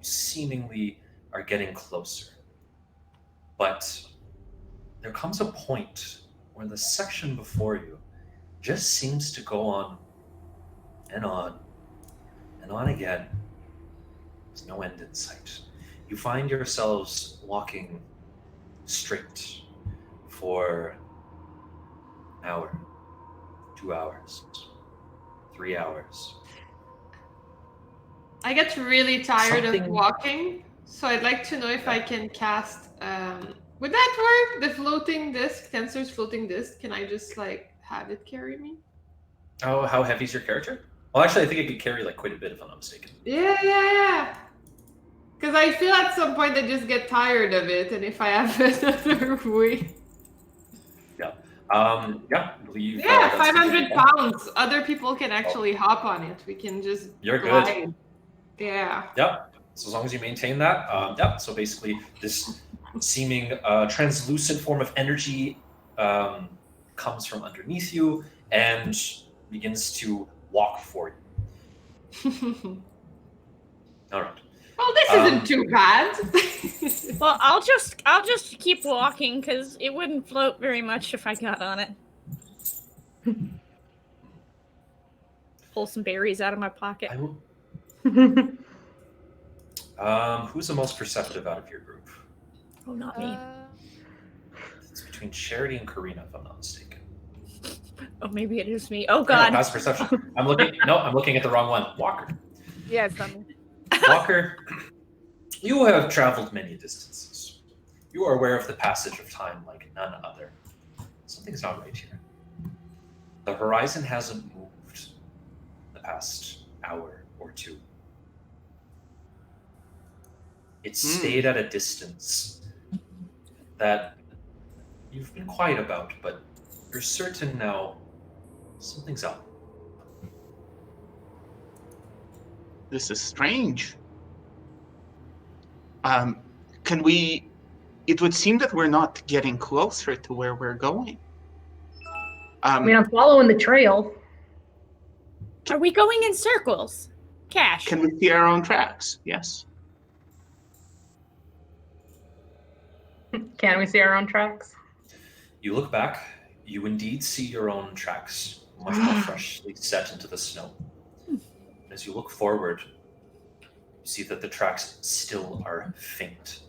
Speaker 7: seemingly are getting closer. But there comes a point where the section before you just seems to go on and on and on again. There's no end in sight. You find yourselves walking straight for an hour, 2 hours, 3 hours.
Speaker 2: I get really tired of
Speaker 7: Something-
Speaker 2: walking, so I'd like to know if I can cast. Would that work? The floating disc, Tensor's floating disc. Can I just have it carry me?
Speaker 7: Oh, how heavy is your character? Well, actually, I think it could carry quite a bit, if I'm not mistaken.
Speaker 2: Yeah. Because I feel at some point I just get tired of it, and if I have another way.
Speaker 7: I believe.
Speaker 2: Yeah,
Speaker 7: that's
Speaker 2: 500
Speaker 7: completely
Speaker 2: pounds. Other people can actually hop on it. We can just.
Speaker 7: You're good.
Speaker 2: glide. Yeah.
Speaker 7: Yep. So as long as you maintain that, So basically, this seeming translucent form of energy comes from underneath you and begins to walk for you. All right.
Speaker 2: Well, this isn't too bad.
Speaker 5: Well, I'll just keep walking because it wouldn't float very much if I got on it. Pull some berries out of my pocket.
Speaker 7: I will. Who's the most perceptive out of your group?
Speaker 5: Oh, not me.
Speaker 7: It's between Charity and Karina, if I'm not mistaken.
Speaker 5: Oh, maybe it is me. Oh
Speaker 7: No,
Speaker 5: God.
Speaker 7: that's perception. I'm looking at the wrong one. Walker.
Speaker 3: Yeah, it's not me.
Speaker 7: Walker, you have traveled many distances. You are aware of the passage of time like none other. Something's not right here. The horizon hasn't moved the past hour or two. It stayed at a distance that you've been quiet about, but you're certain now something's up.
Speaker 6: This is strange. Can we... It would seem that we're not getting closer to where we're going.
Speaker 4: I mean, I'm following the trail.
Speaker 5: Are we going in circles? Cash.
Speaker 6: Can we see our own tracks? Yes.
Speaker 4: Can we see our own tracks?
Speaker 7: You look back, you indeed see your own tracks, much more freshly set into the snow. As you look forward, you see that the tracks still are faint.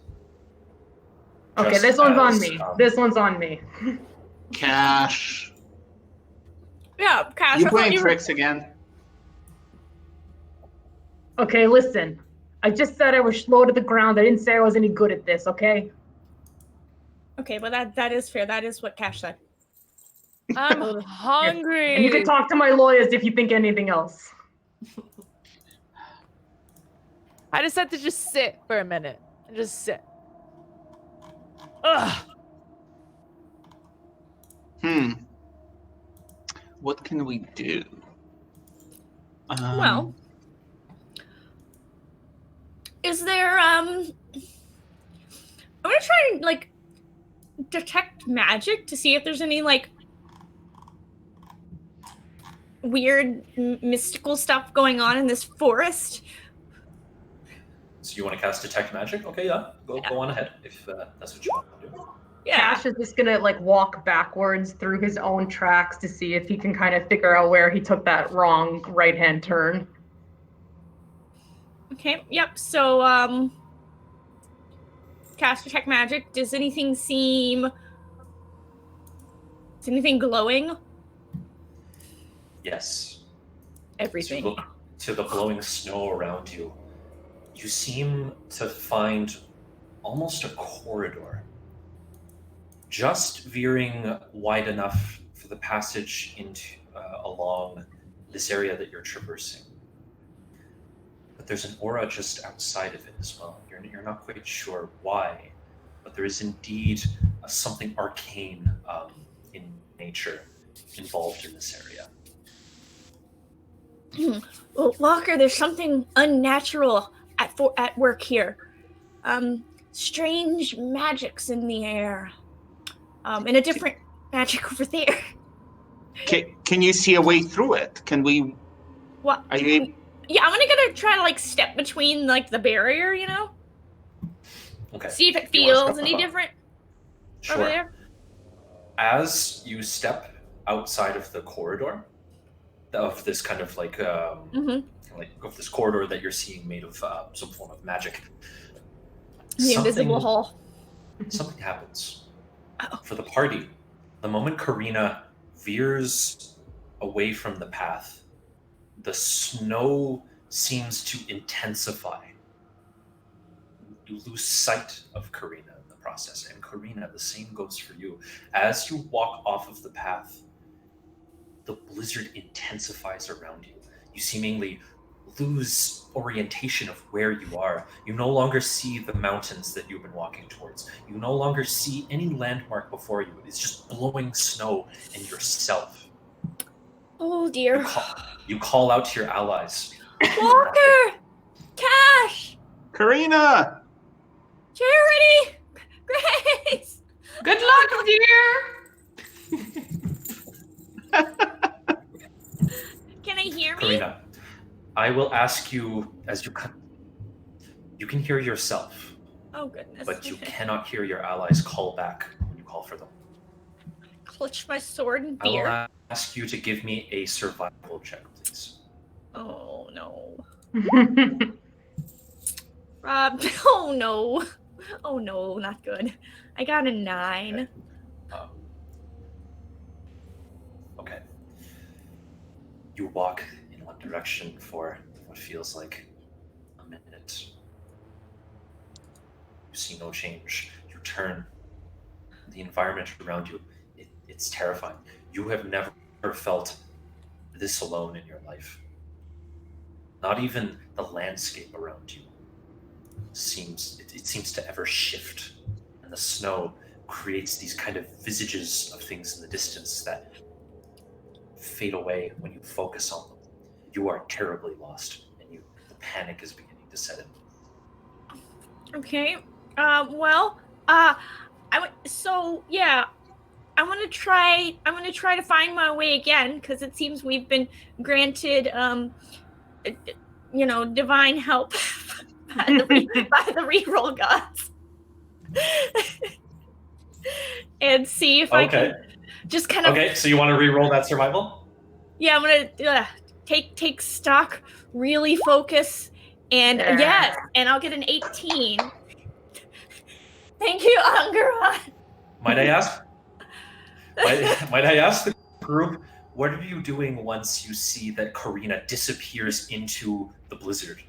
Speaker 4: Okay,
Speaker 7: Just
Speaker 4: this one's on
Speaker 7: as,
Speaker 4: me. This one's on me.
Speaker 6: Cash.
Speaker 5: Yeah, Cash.
Speaker 6: You
Speaker 5: I thought
Speaker 6: playing
Speaker 5: you were...
Speaker 6: tricks again?
Speaker 4: Okay, listen. I just said I was slow to the ground. I didn't say I was any good at this, okay?
Speaker 5: Okay, well that is fair. That is what Cash said.
Speaker 3: I'm hungry.
Speaker 4: And you can talk to my lawyers if you think anything else.
Speaker 3: I just had to just sit for a minute. Just sit. Ugh.
Speaker 6: What can we do?
Speaker 5: Well, is there I'm gonna try and like detect magic to see if there's any like weird mystical stuff going on in this forest.
Speaker 7: So you want to cast Detect Magic? Okay, yeah. Go on ahead if that's what you want to do.
Speaker 5: Yeah.
Speaker 4: Cash is just gonna like walk backwards through his own tracks to see if he can kind of figure out where he took that wrong right-hand turn.
Speaker 5: Okay, yep. So cast Detect Magic. Does anything seem... Is anything glowing?
Speaker 7: Yes.
Speaker 5: Everything.
Speaker 7: As you look to the glowing snow around you, you seem to find almost a corridor, just veering wide enough for the passage into along this area that you're traversing. But there's an aura just outside of it as well. You're not quite sure why, but there is indeed something arcane in nature involved in this area.
Speaker 5: Well, Walker, there's something unnatural at work here. Strange magics in the air. And a different magic over there.
Speaker 6: Can you see a way through it? Can we?
Speaker 5: What?
Speaker 6: Are you?
Speaker 5: Yeah, I'm gonna try to like step between like the barrier, you know?
Speaker 7: Okay.
Speaker 5: See if it
Speaker 7: You wanna
Speaker 5: feels
Speaker 7: step
Speaker 5: any
Speaker 7: above?
Speaker 5: different
Speaker 7: Sure.
Speaker 5: over there.
Speaker 7: As you step outside of the corridor, of this kind of like, like of this corridor that you're seeing made of some form of magic,
Speaker 5: The invisible hall.
Speaker 7: something happens.
Speaker 5: Uh-oh.
Speaker 7: For the party, the moment Karina veers away from the path, the snow seems to intensify. You lose sight of Karina in the process, and Karina, the same goes for you. As you walk off of the path, the blizzard intensifies around you. You seemingly lose orientation of where you are. You no longer see the mountains that you've been walking towards. You no longer see any landmark before you. It's just blowing snow and yourself.
Speaker 5: Oh dear.
Speaker 7: You call out to your allies.
Speaker 5: Walker! Cash!
Speaker 6: Karina!
Speaker 5: Charity! Grace!
Speaker 2: Good luck, dear!
Speaker 5: Can I hear me?
Speaker 7: Karina, I will ask you as you can hear yourself,
Speaker 5: Oh goodness.
Speaker 7: but you cannot hear your allies call back when you call for them.
Speaker 5: Clutch my sword in
Speaker 7: I will
Speaker 5: fear.
Speaker 7: ask you to give me a survival check, please.
Speaker 5: Oh no. Oh no. Oh no, not good. I got a 9.
Speaker 7: Okay. You walk in one direction for what feels like a minute. You see no change. You turn. The environment around you, it's terrifying. You have never felt this alone in your life. Not even the landscape around you seems to ever shift, and the snow creates these kind of visages of things in the distance that fade away when you focus on them. You are terribly lost, and the panic is beginning to set in.
Speaker 5: Okay. I want to try to find my way again, because it seems we've been granted divine help by the reroll gods. and see if I can just kind of.
Speaker 7: Okay, so you want to re-roll that survival?
Speaker 5: Yeah, I'm gonna take stock, really focus, and yes, and I'll get an 18. Thank you, Angara.
Speaker 7: Might I ask? might I ask the group, what are you doing once you see that Karina disappears into the blizzard?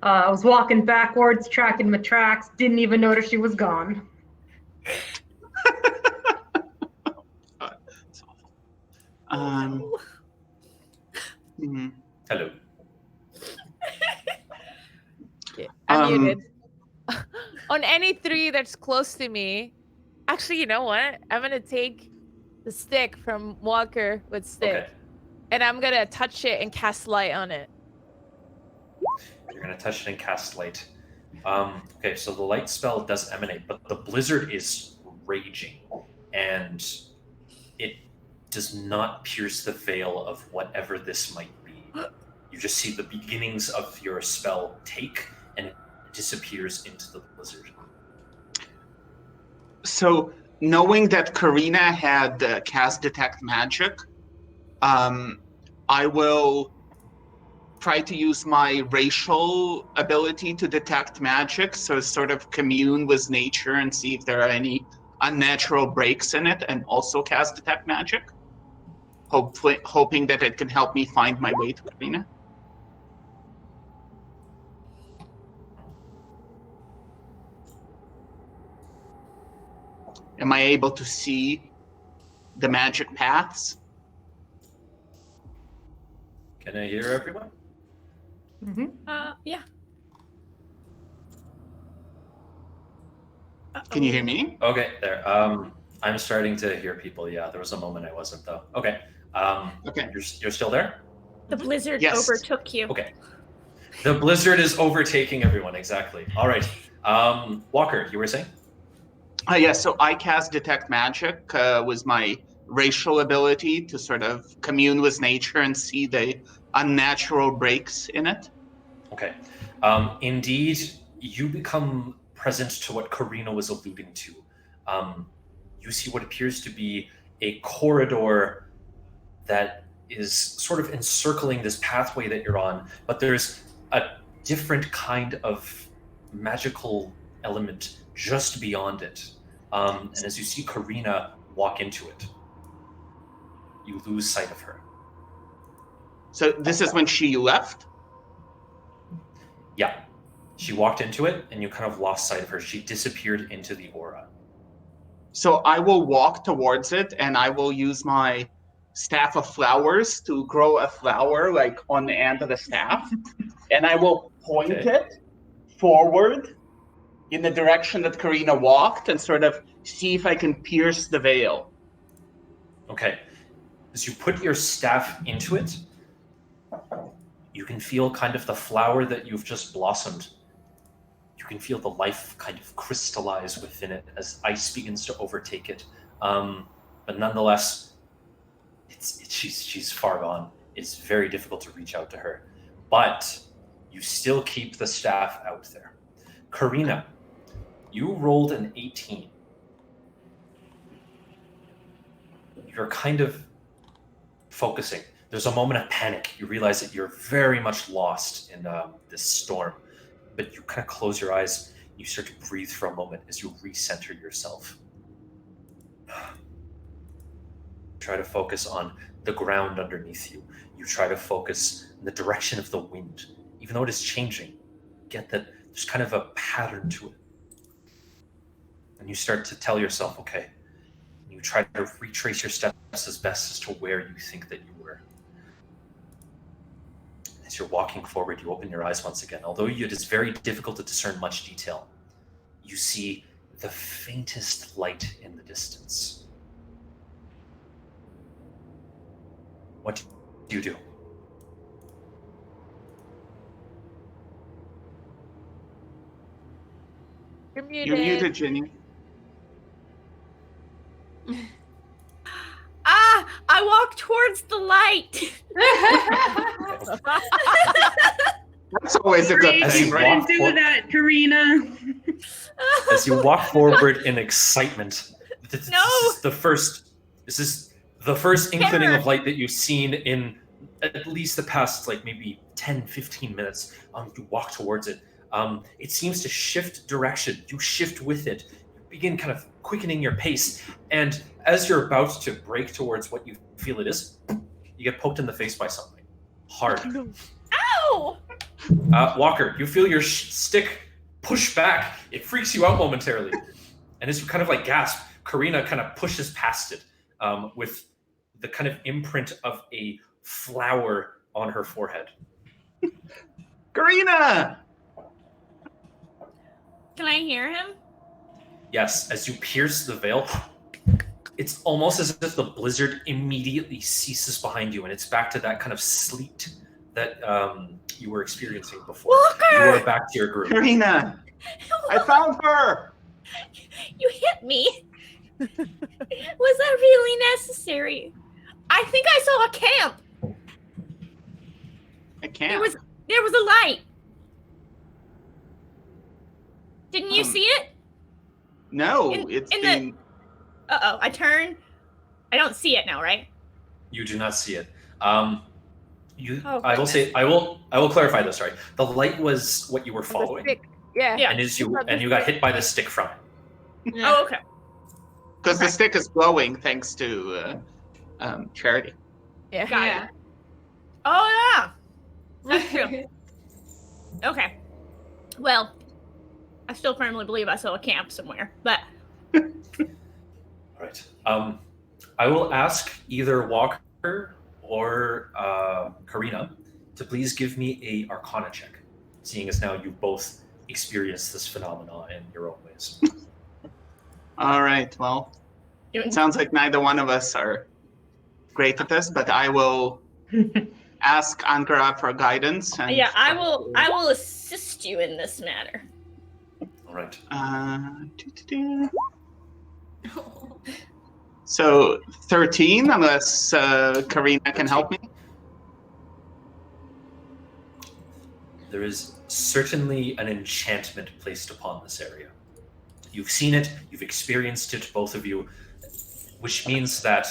Speaker 4: I was walking backwards, tracking my tracks, didn't even notice she was gone.
Speaker 7: Hello.
Speaker 3: Okay, I'm muted. On any 3 that's close to me, actually, you know what? I'm gonna take the stick from Walker with stick, and I'm gonna touch it and cast light on it.
Speaker 7: You're going to touch it and cast light. Okay, so the light spell does emanate, but the blizzard is raging, and it does not pierce the veil of whatever this might be. You just see the beginnings of your spell take, and it disappears into the blizzard.
Speaker 6: So, knowing that Karina had cast Detect Magic, I will try to use my racial ability to detect magic, so sort of commune with nature and see if there are any unnatural breaks in it, and also cast Detect Magic, hoping that it can help me find my way to Karina. Am I able to see the magic paths?
Speaker 7: Can I hear everyone?
Speaker 5: Yeah.
Speaker 6: Can you hear me?
Speaker 7: Okay, there. I'm starting to hear people. Yeah, there was a moment I wasn't though. Okay.
Speaker 6: Okay.
Speaker 7: You're still there?
Speaker 5: The blizzard
Speaker 6: Yes.
Speaker 5: overtook you.
Speaker 7: Okay. The blizzard is overtaking everyone. Exactly. All right. Walker, you were saying?
Speaker 6: Yeah. So I cast Detect Magic with my racial ability to sort of commune with nature and see the unnatural breaks in it.
Speaker 7: Okay. Indeed, you become present to what Karina was alluding to. You see what appears to be a corridor that is sort of encircling this pathway that you're on, but there's a different kind of magical element just beyond it. And as you see Karina walk into it, you lose sight of her.
Speaker 6: So this is when she left?
Speaker 7: Yeah. She walked into it, and you kind of lost sight of her. She disappeared into the aura.
Speaker 6: So I will walk towards it, and I will use my staff of flowers to grow a flower like on the end of the staff, and I will point it forward in the direction that Karina walked and sort of see if I can pierce the veil.
Speaker 7: Okay. As you put your staff into it, you can feel kind of the flower that you've just blossomed. You can feel the life kind of crystallize within it as ice begins to overtake it. But nonetheless, she's far gone. It's very difficult to reach out to her. But you still keep the staff out there. Karina, you rolled an 18. You're kind of focusing. There's a moment of panic. You realize that you're very much lost in this storm. But you kind of close your eyes. You start to breathe for a moment as you recenter yourself. Try to focus on the ground underneath you. You try to focus in the direction of the wind. Even though it is changing, get that there's kind of a pattern to it. And you start to tell yourself, okay, you try to retrace your steps as best as to where you think that you were. As you're walking forward, you open your eyes once again. Although it is very difficult to discern much detail, you see the faintest light in the distance. What do you do?
Speaker 3: You're muted.
Speaker 6: You're muted, Jenny.
Speaker 5: I walk towards the light.
Speaker 6: That's always a good
Speaker 7: As
Speaker 6: thing,
Speaker 7: you
Speaker 6: right?
Speaker 7: walk
Speaker 4: Didn't do that, Karina.
Speaker 7: As you walk forward in excitement,
Speaker 5: No.
Speaker 7: this is the first inkling
Speaker 5: Terror.
Speaker 7: of light that you've seen in at least the past like maybe 10, 15 minutes. You walk towards it. It seems to shift direction. You shift with it. You begin kind of quickening your pace. And as you're about to break towards what you feel it is, you get poked in the face by something. Hard.
Speaker 5: Ow!
Speaker 7: Walker, you feel your stick push back. It freaks you out momentarily. And as you kind of like gasp, Karina kind of pushes past it with the kind of imprint of a flower on her forehead.
Speaker 6: Karina!
Speaker 5: Can I hear him?
Speaker 7: Yes, as you pierce the veil, it's almost as if the blizzard immediately ceases behind you, and it's back to that kind of sleet that you were experiencing before.
Speaker 5: Walker!
Speaker 7: You are back to your group.
Speaker 6: Karina! I found her!
Speaker 5: You hit me. Was that really necessary? I think I saw a camp.
Speaker 6: I can't.
Speaker 5: There was a light. Didn't you see it?
Speaker 6: No,
Speaker 5: in the- Uh-oh, I turn. I don't see it now, right?
Speaker 7: You do not see it.
Speaker 5: Oh,
Speaker 7: I will say. I will clarify this. Right, the light was what you were
Speaker 3: The
Speaker 7: following,
Speaker 3: stick. Yeah.
Speaker 5: Yeah.
Speaker 7: and you got hit by the stick from it.
Speaker 2: Yeah.
Speaker 5: Oh, okay.
Speaker 6: Because the stick is glowing thanks to Charity.
Speaker 3: Yeah.
Speaker 5: Got
Speaker 2: Yeah.
Speaker 5: it. Oh, yeah. That's true. Okay. Well, I still firmly believe I saw a camp somewhere, but
Speaker 7: All right. I will ask either Walker or Karina to please give me a Arcana check, seeing as now you've both experienced this phenomena in your own ways.
Speaker 6: All right, well, it sounds like neither one of us are great at this, but I will ask Ankara for guidance. And
Speaker 5: yeah, I will assist you in this matter.
Speaker 7: All right.
Speaker 6: So 13, unless Karina can help me.
Speaker 7: There is certainly an enchantment placed upon this area. You've seen it, you've experienced it, both of you, which means that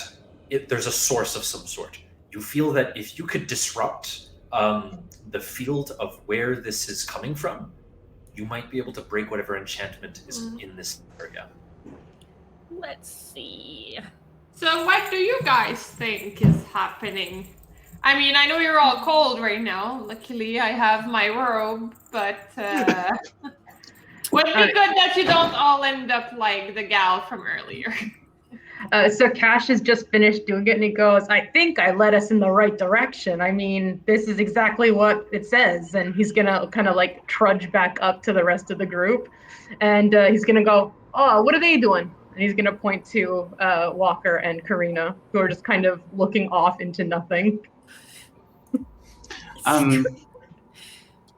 Speaker 7: there's a source of some sort. You feel that if you could disrupt the field of where this is coming from, you might be able to break whatever enchantment is in this area.
Speaker 5: Let's see.
Speaker 2: So what do you guys think is happening? I mean, I know you're all cold right now. Luckily, I have my robe, but would be good that you don't all end up like the gal from earlier.
Speaker 4: So Cash has just finished doing it and he goes, I think I led us in the right direction. I mean, this is exactly what it says. And he's going to kind of like trudge back up to the rest of the group. And he's going to go, oh, what are they doing? And he's going to point to Walker and Karina, who are just kind of looking off into nothing.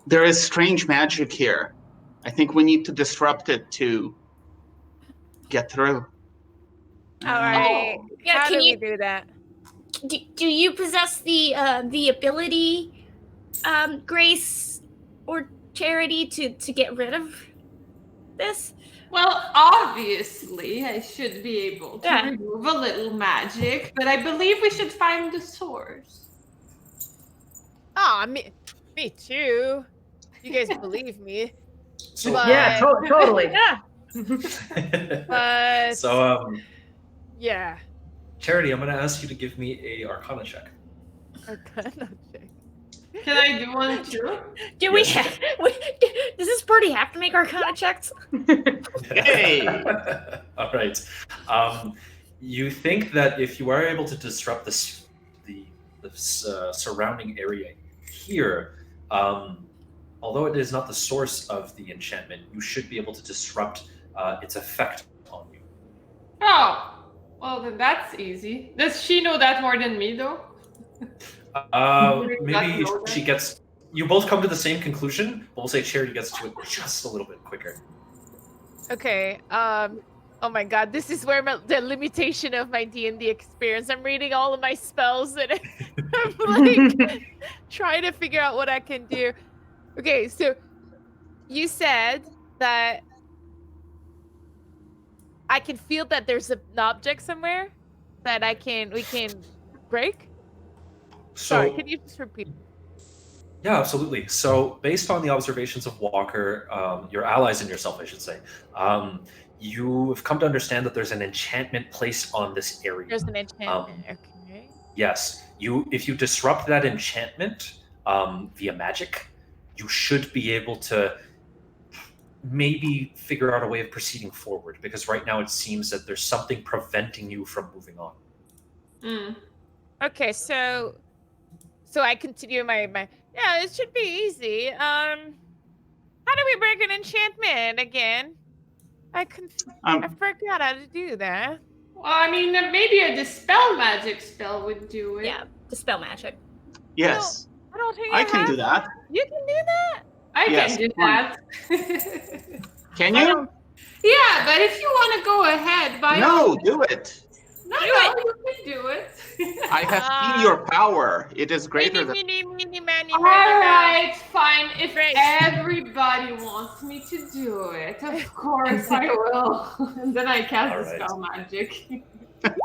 Speaker 6: There is strange magic here. I think we need to disrupt it to get through.
Speaker 3: All right.
Speaker 5: Yeah,
Speaker 3: How
Speaker 5: can
Speaker 3: do
Speaker 5: you
Speaker 3: we do that?
Speaker 5: do you possess the ability, Grace or Charity, to get rid of this?
Speaker 2: Well, obviously, I should be able to
Speaker 5: Yeah.
Speaker 2: remove a little magic, but I believe we should find the source.
Speaker 3: Oh, me too. You guys believe me.
Speaker 7: So,
Speaker 3: But-
Speaker 4: Yeah, totally.
Speaker 5: Yeah.
Speaker 3: But yeah.
Speaker 7: Charity, I'm going to ask you to give me a Arcana check.
Speaker 3: Arcana check.
Speaker 2: Can I do one too?
Speaker 5: Do we
Speaker 7: Yes.
Speaker 5: have? Does this party have to make Arcana checks?
Speaker 6: Hey!
Speaker 7: All right. You think that if you are able to disrupt the surrounding area here, although it is not the source of the enchantment, you should be able to disrupt its effect on you.
Speaker 2: Oh, well then that's easy. Does she know that more than me though?
Speaker 7: Maybe she gets. You both come to the same conclusion, but we'll say Charity gets to it just a little bit quicker.
Speaker 3: Okay. Oh my God, this is where the limitation of my D&D experience. I'm reading all of my spells and I'm like trying to figure out what I can do. Okay, so you said that I can feel that there's an object somewhere that we can break. Sorry,
Speaker 7: So
Speaker 3: could you just repeat?
Speaker 7: yeah, absolutely. So based on the observations of Walker, your allies and yourself, I should say, you have come to understand that there's an enchantment placed on this area.
Speaker 3: There's an enchantment. Okay.
Speaker 7: Yes, if you disrupt that enchantment via magic, you should be able to maybe figure out a way of proceeding forward, because right now it seems that there's something preventing you from moving on.
Speaker 3: Okay, so I continue my yeah, it should be easy. How do we break an enchantment again? I forgot how to do that.
Speaker 2: Well, I mean, maybe a dispel magic spell would do it.
Speaker 5: Yeah, dispel magic.
Speaker 6: Yes,
Speaker 3: I don't think
Speaker 6: I can do that.
Speaker 3: You can do that?
Speaker 2: I
Speaker 6: Yes,
Speaker 2: can do
Speaker 6: fine.
Speaker 2: that.
Speaker 6: Can
Speaker 3: I
Speaker 6: you?
Speaker 3: don't-
Speaker 2: Yeah, but if you want to go ahead, by all
Speaker 6: No,
Speaker 2: means.
Speaker 6: do it.
Speaker 2: No,
Speaker 5: Do
Speaker 2: no, you can do it.
Speaker 6: I have seen your power. It is greater than.
Speaker 2: All right, fine. If
Speaker 3: Great.
Speaker 2: everybody wants me to do it, of course I will. And then I cast
Speaker 7: All
Speaker 2: the
Speaker 7: right.
Speaker 2: spell magic.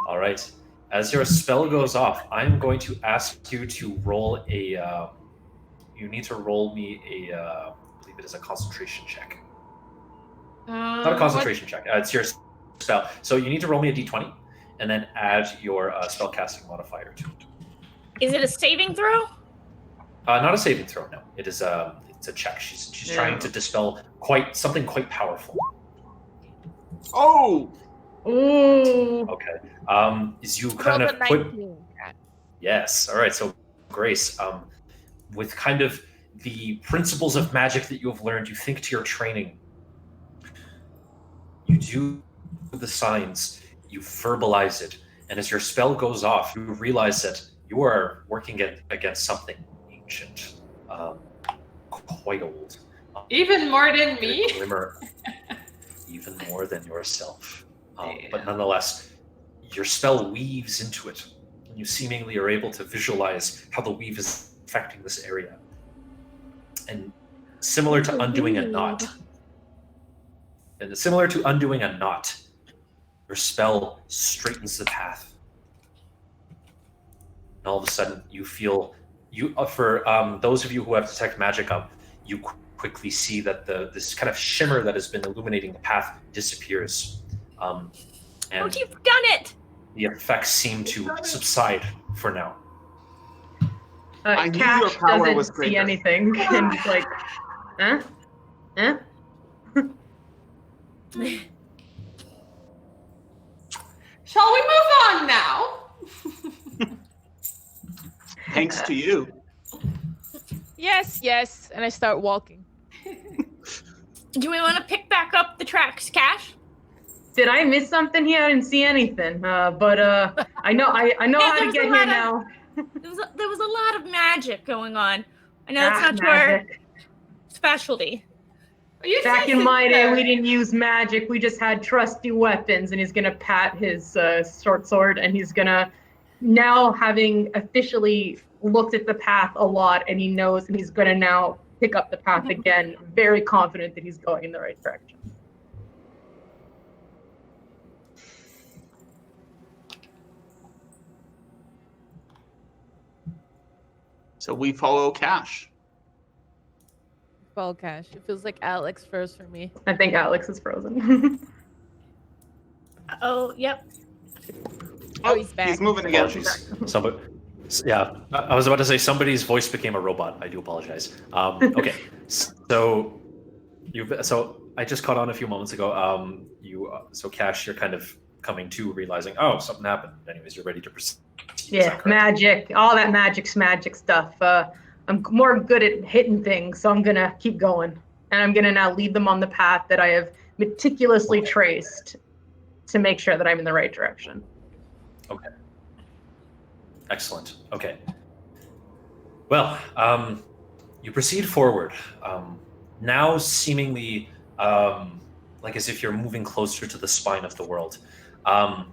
Speaker 7: All right. As your spell goes off, I'm going to ask you to roll a. You need to roll me a. I believe it is a concentration check. Not a concentration check. It's your spell. So you need to roll me a d20, and then add your spellcasting modifier to it.
Speaker 5: Is it a saving throw?
Speaker 7: Not a saving throw. No, it is it's a check. She's trying to dispel something quite powerful.
Speaker 6: Oh,
Speaker 4: Ooh.
Speaker 7: Okay. Is you kind of put.
Speaker 3: 19.
Speaker 7: Yes. All right. So, Grace, with kind of the principles of magic that you have learned, you think to your training. You do the signs, you verbalize it, and as your spell goes off, you realize that you are working against something ancient, quite old.
Speaker 2: Even more than me?
Speaker 7: Glimmer, even more than yourself. But nonetheless, your spell weaves into it, and you seemingly are able to visualize how the weave is affecting this area. And similar to undoing a knot, your spell straightens the path. And all of a sudden, you feel for those of you who have detect magic up, you quickly see that this kind of shimmer that has been illuminating the path disappears. And
Speaker 5: You've done it!
Speaker 7: the effects seem to subside for now.
Speaker 6: I knew
Speaker 4: Cash
Speaker 6: your power
Speaker 4: doesn't
Speaker 6: was
Speaker 4: see
Speaker 6: greater.
Speaker 4: anything, and he's like, huh? Huh?
Speaker 2: Shall we move on now?
Speaker 6: Thanks to you.
Speaker 3: Yes, and I start walking.
Speaker 5: Do we want to pick back up the tracks, Cash?
Speaker 4: Did I miss something here? I didn't see anything. But I know
Speaker 5: Yeah,
Speaker 4: how
Speaker 5: there
Speaker 4: to
Speaker 5: was
Speaker 4: get
Speaker 5: a
Speaker 4: here
Speaker 5: lot of-
Speaker 4: now.
Speaker 5: There was a lot of magic going on. I know it's not your
Speaker 4: Magic.
Speaker 5: specialty.
Speaker 2: You
Speaker 4: Back
Speaker 2: say
Speaker 4: in my day,
Speaker 2: sister.
Speaker 4: we didn't use magic. We just had trusty weapons, and he's gonna pat his short sword, and he's gonna, now having officially looked at the path a lot, and he knows, and he's gonna now pick up the path again, very confident that he's going in the right direction.
Speaker 6: So we follow Cash.
Speaker 3: Fall Cash. It feels like Alex first for me.
Speaker 4: I think Alex is frozen.
Speaker 5: Oh, yep.
Speaker 3: Oh, he's back.
Speaker 6: He's moving again.
Speaker 7: Apologies. Yeah, I was about to say somebody's voice became a robot. I do apologize. Okay, so I just caught on a few moments ago. So Cash, you're kind of coming to realizing, oh, something happened. Anyways, you're ready to proceed. Is that
Speaker 4: Yeah,
Speaker 7: correct?
Speaker 4: magic, all that magic stuff. I'm more good at hitting things, so I'm gonna keep going, and I'm gonna now lead them on the path that I have meticulously traced to make sure that I'm in the right direction.
Speaker 7: Okay. Excellent. Okay. Well, you proceed forward, now seemingly like as if you're moving closer to the spine of the world. And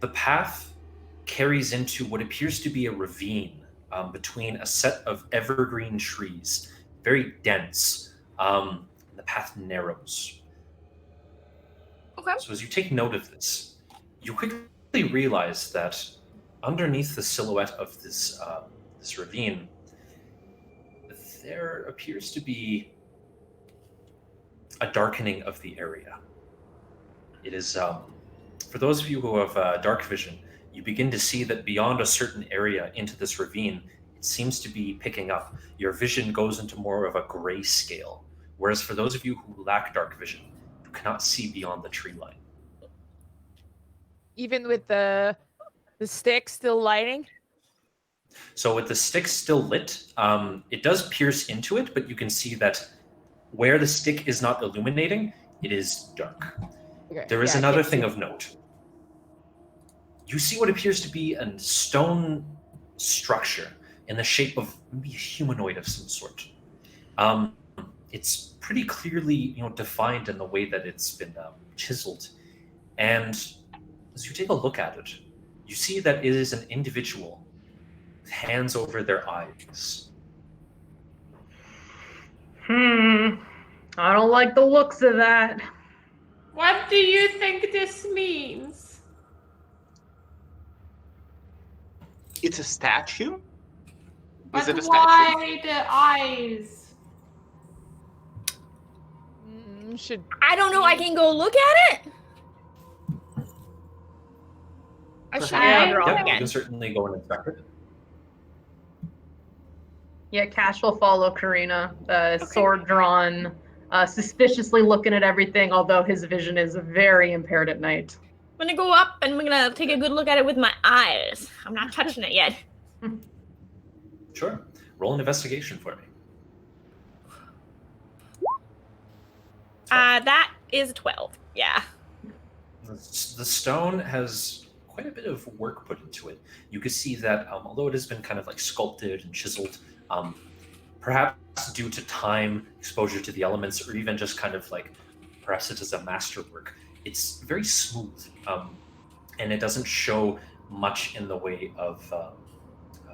Speaker 7: the path carries into what appears to be a ravine between a set of evergreen trees, very dense. The path narrows.
Speaker 5: Okay.
Speaker 7: So as you take note of this, you quickly realize that underneath the silhouette of this this ravine, there appears to be a darkening of the area. It is, for those of you who have dark vision, you begin to see that beyond a certain area into this ravine, it seems to be picking up. Your vision goes into more of a gray scale, whereas for those of you who lack dark vision, you cannot see beyond the tree line.
Speaker 3: Even with the stick still lighting?
Speaker 7: So with the stick still lit, it does pierce into it, but you can see that where the stick is not illuminating, it is dark.
Speaker 3: Okay,
Speaker 7: There is
Speaker 3: yeah, I
Speaker 7: another
Speaker 3: can't
Speaker 7: thing
Speaker 3: see.
Speaker 7: of note. You see what appears to be a stone structure in the shape of maybe a humanoid of some sort. It's pretty clearly, defined in the way that it's been chiseled. And as you take a look at it, you see that it is an individual with hands over their eyes.
Speaker 4: I don't like the looks of that.
Speaker 2: What do you think this means?
Speaker 6: It's a statue?
Speaker 2: But
Speaker 6: Is it a statue?
Speaker 2: why the eyes?
Speaker 3: Should
Speaker 5: I don't know. I can go look at it. I should
Speaker 2: Perhaps.
Speaker 5: wander off
Speaker 7: Yeah, you
Speaker 5: again.
Speaker 7: can certainly go and inspect it.
Speaker 4: Yeah, Cash will follow Karina, sword drawn, suspiciously looking at everything, although his vision is very impaired at night.
Speaker 5: I'm gonna go up and I'm gonna take a good look at it with my eyes. I'm not touching it yet.
Speaker 7: Sure. Roll an investigation for me.
Speaker 5: That is 12. Yeah.
Speaker 7: The stone has quite a bit of work put into it. You can see that although it has been kind of like sculpted and chiseled, perhaps due to time, exposure to the elements, or even just kind of like perhaps it is a masterwork, it's very smooth, and it doesn't show much in the way of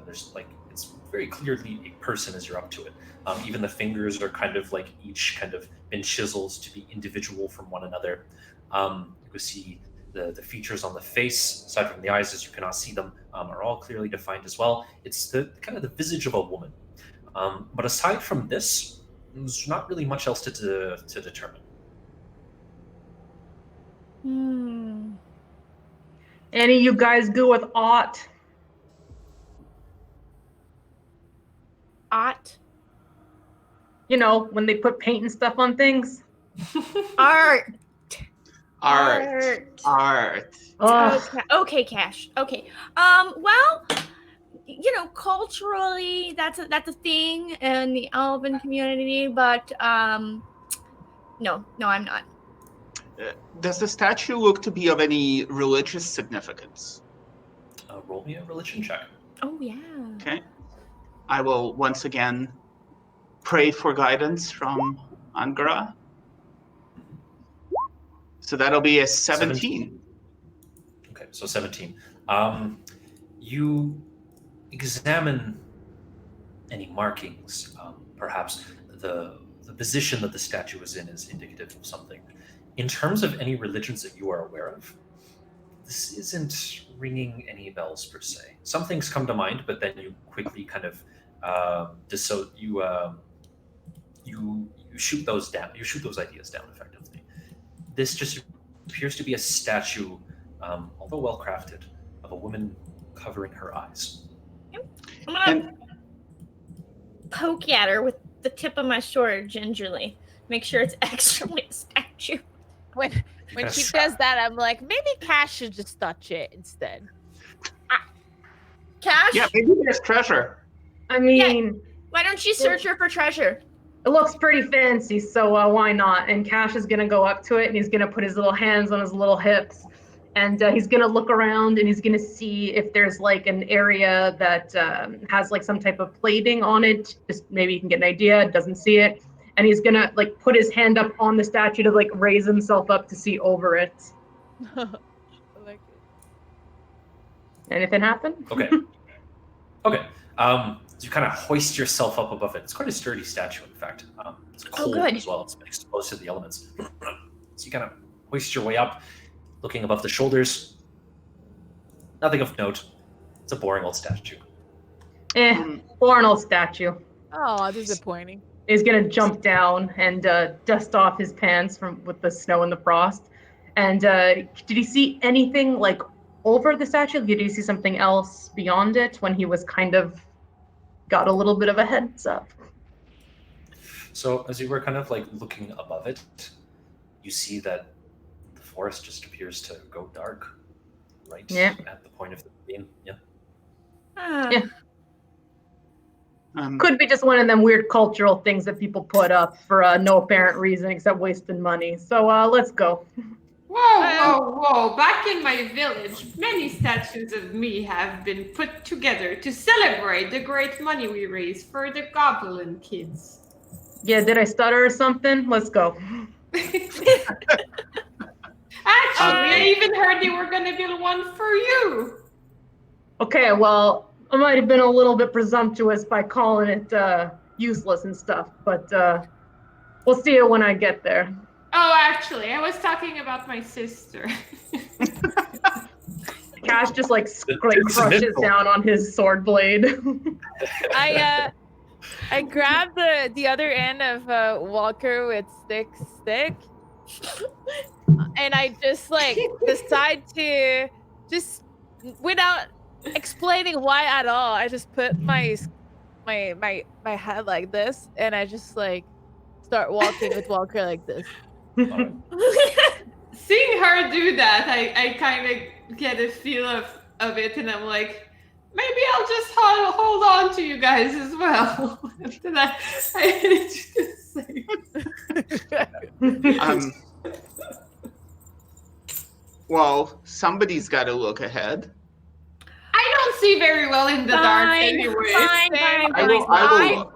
Speaker 7: there's like it's very clearly a person as you're up to it. Even the fingers are kind of like each kind of been chiseled to be individual from one another. You can see the features on the face, aside from the eyes, as you cannot see them, are all clearly defined as well. It's the kind of the visage of a woman. But aside from this, there's not really much else to determine.
Speaker 4: Any of you guys go with aught?
Speaker 5: Art.
Speaker 4: You know, when they put paint and stuff on things?
Speaker 5: Art.
Speaker 6: Art.
Speaker 4: Ugh.
Speaker 5: Okay, Cash. Okay. Well, culturally, that's a thing in the Elven community, but no, I'm not.
Speaker 6: Does the statue look to be of any religious significance?
Speaker 7: Roll me a religion check.
Speaker 5: Oh yeah.
Speaker 6: Okay. I will once again pray for guidance from Angara. So that'll be a 17.
Speaker 7: Okay, so 17. You examine any markings. Perhaps the position that the statue is in is indicative of something. In terms of any religions that you are aware of, this isn't ringing any bells per se. Some things come to mind, but then you quickly kind of you shoot those down. You shoot those ideas down effectively. This just appears to be a statue, although well crafted, of a woman covering her eyes.
Speaker 5: I'm gonna poke at her with the tip of my sword gingerly. Make sure it's actually a statue.
Speaker 3: when she does that, I'm like, maybe Cash should just touch it instead.
Speaker 5: Cash?
Speaker 6: Yeah, maybe there's treasure.
Speaker 4: I mean,
Speaker 5: Why don't you search her for treasure?
Speaker 4: it looks pretty fancy, so why not? And Cash is gonna go up to it, and he's gonna put his little hands on his little hips, and he's gonna look around, and he's gonna see if there's like an area that has like some type of plating on it. Just maybe you can get an idea. Doesn't see it, and he's gonna like put his hand up on the statue to like raise himself up to see over it.
Speaker 3: I like it.
Speaker 4: Anything happen?
Speaker 7: Okay. Okay. You kind of hoist yourself up above it. It's quite a sturdy statue, in fact. It's cold
Speaker 5: good.
Speaker 7: as well. It's been exposed to the elements. So you kind of hoist your way up, looking above the shoulders. Nothing of note. It's a boring old statue.
Speaker 4: Boring old statue.
Speaker 3: Oh, disappointing.
Speaker 4: He's gonna jump down and dust off his pants with the snow and the frost. And did he see anything like over the statue? Did he see something else beyond it when he was kind of got a little bit of a heads up?
Speaker 7: So as you were kind of like looking above it, you see that the forest just appears to go dark right at the point of the beam. Yeah.
Speaker 4: Yeah. Could be just one of them weird cultural things that people put up for no apparent reason except wasting money. So let's go.
Speaker 2: Whoa. Back in my village, many statues of me have been put together to celebrate the great money we raise for the goblin kids.
Speaker 4: Yeah, did I stutter or something? Let's go.
Speaker 2: Actually, I even heard they were going to build one for you.
Speaker 4: Okay, well, I might have been a little bit presumptuous by calling it useless and stuff, but we'll see it when I get there.
Speaker 2: Oh, actually, I was talking about my sister.
Speaker 4: Cash just like crushes down on his sword blade.
Speaker 3: I grabbed the other end of Walker with stick, and I just like decide to just without explaining why at all. I just put my head like this, and I just like start walking with Walker like this.
Speaker 2: Seeing her do that, I kind of get a feel of it, and I'm like, maybe I'll just hold on to you guys as well. And I just say.
Speaker 6: Well, somebody's got to look ahead.
Speaker 2: I don't see very well in the dark anyway.
Speaker 6: I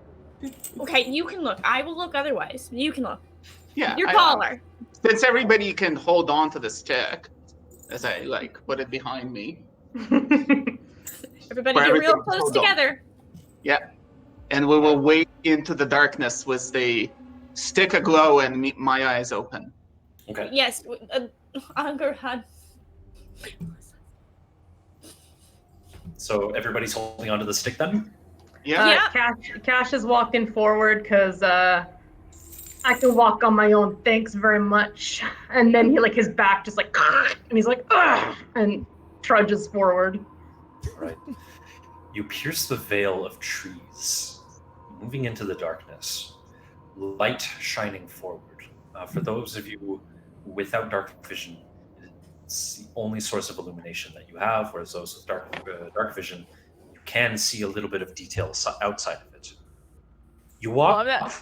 Speaker 6: will.
Speaker 5: Okay, you can look. I will look otherwise. You can look.
Speaker 6: Yeah,
Speaker 5: You're taller.
Speaker 6: Since everybody can hold on to the stick, as I like put it behind me.
Speaker 5: Everybody get real close together.
Speaker 6: Yeah, and we will wait into the darkness with the stick aglow and my eyes open.
Speaker 7: Okay.
Speaker 5: Yes, Angerhad.
Speaker 7: So everybody's holding onto the stick then?
Speaker 6: Yeah.
Speaker 4: Cash is walking forward because I can walk on my own. Thanks very much. And then he his back just like, and he's like, ugh, and trudges forward.
Speaker 7: Right. You pierce the veil of trees, moving into the darkness, light shining forward. For those of you without dark vision, it's the only source of illumination that you have, whereas those with dark vision, you can see a little bit of detail outside of it. You walk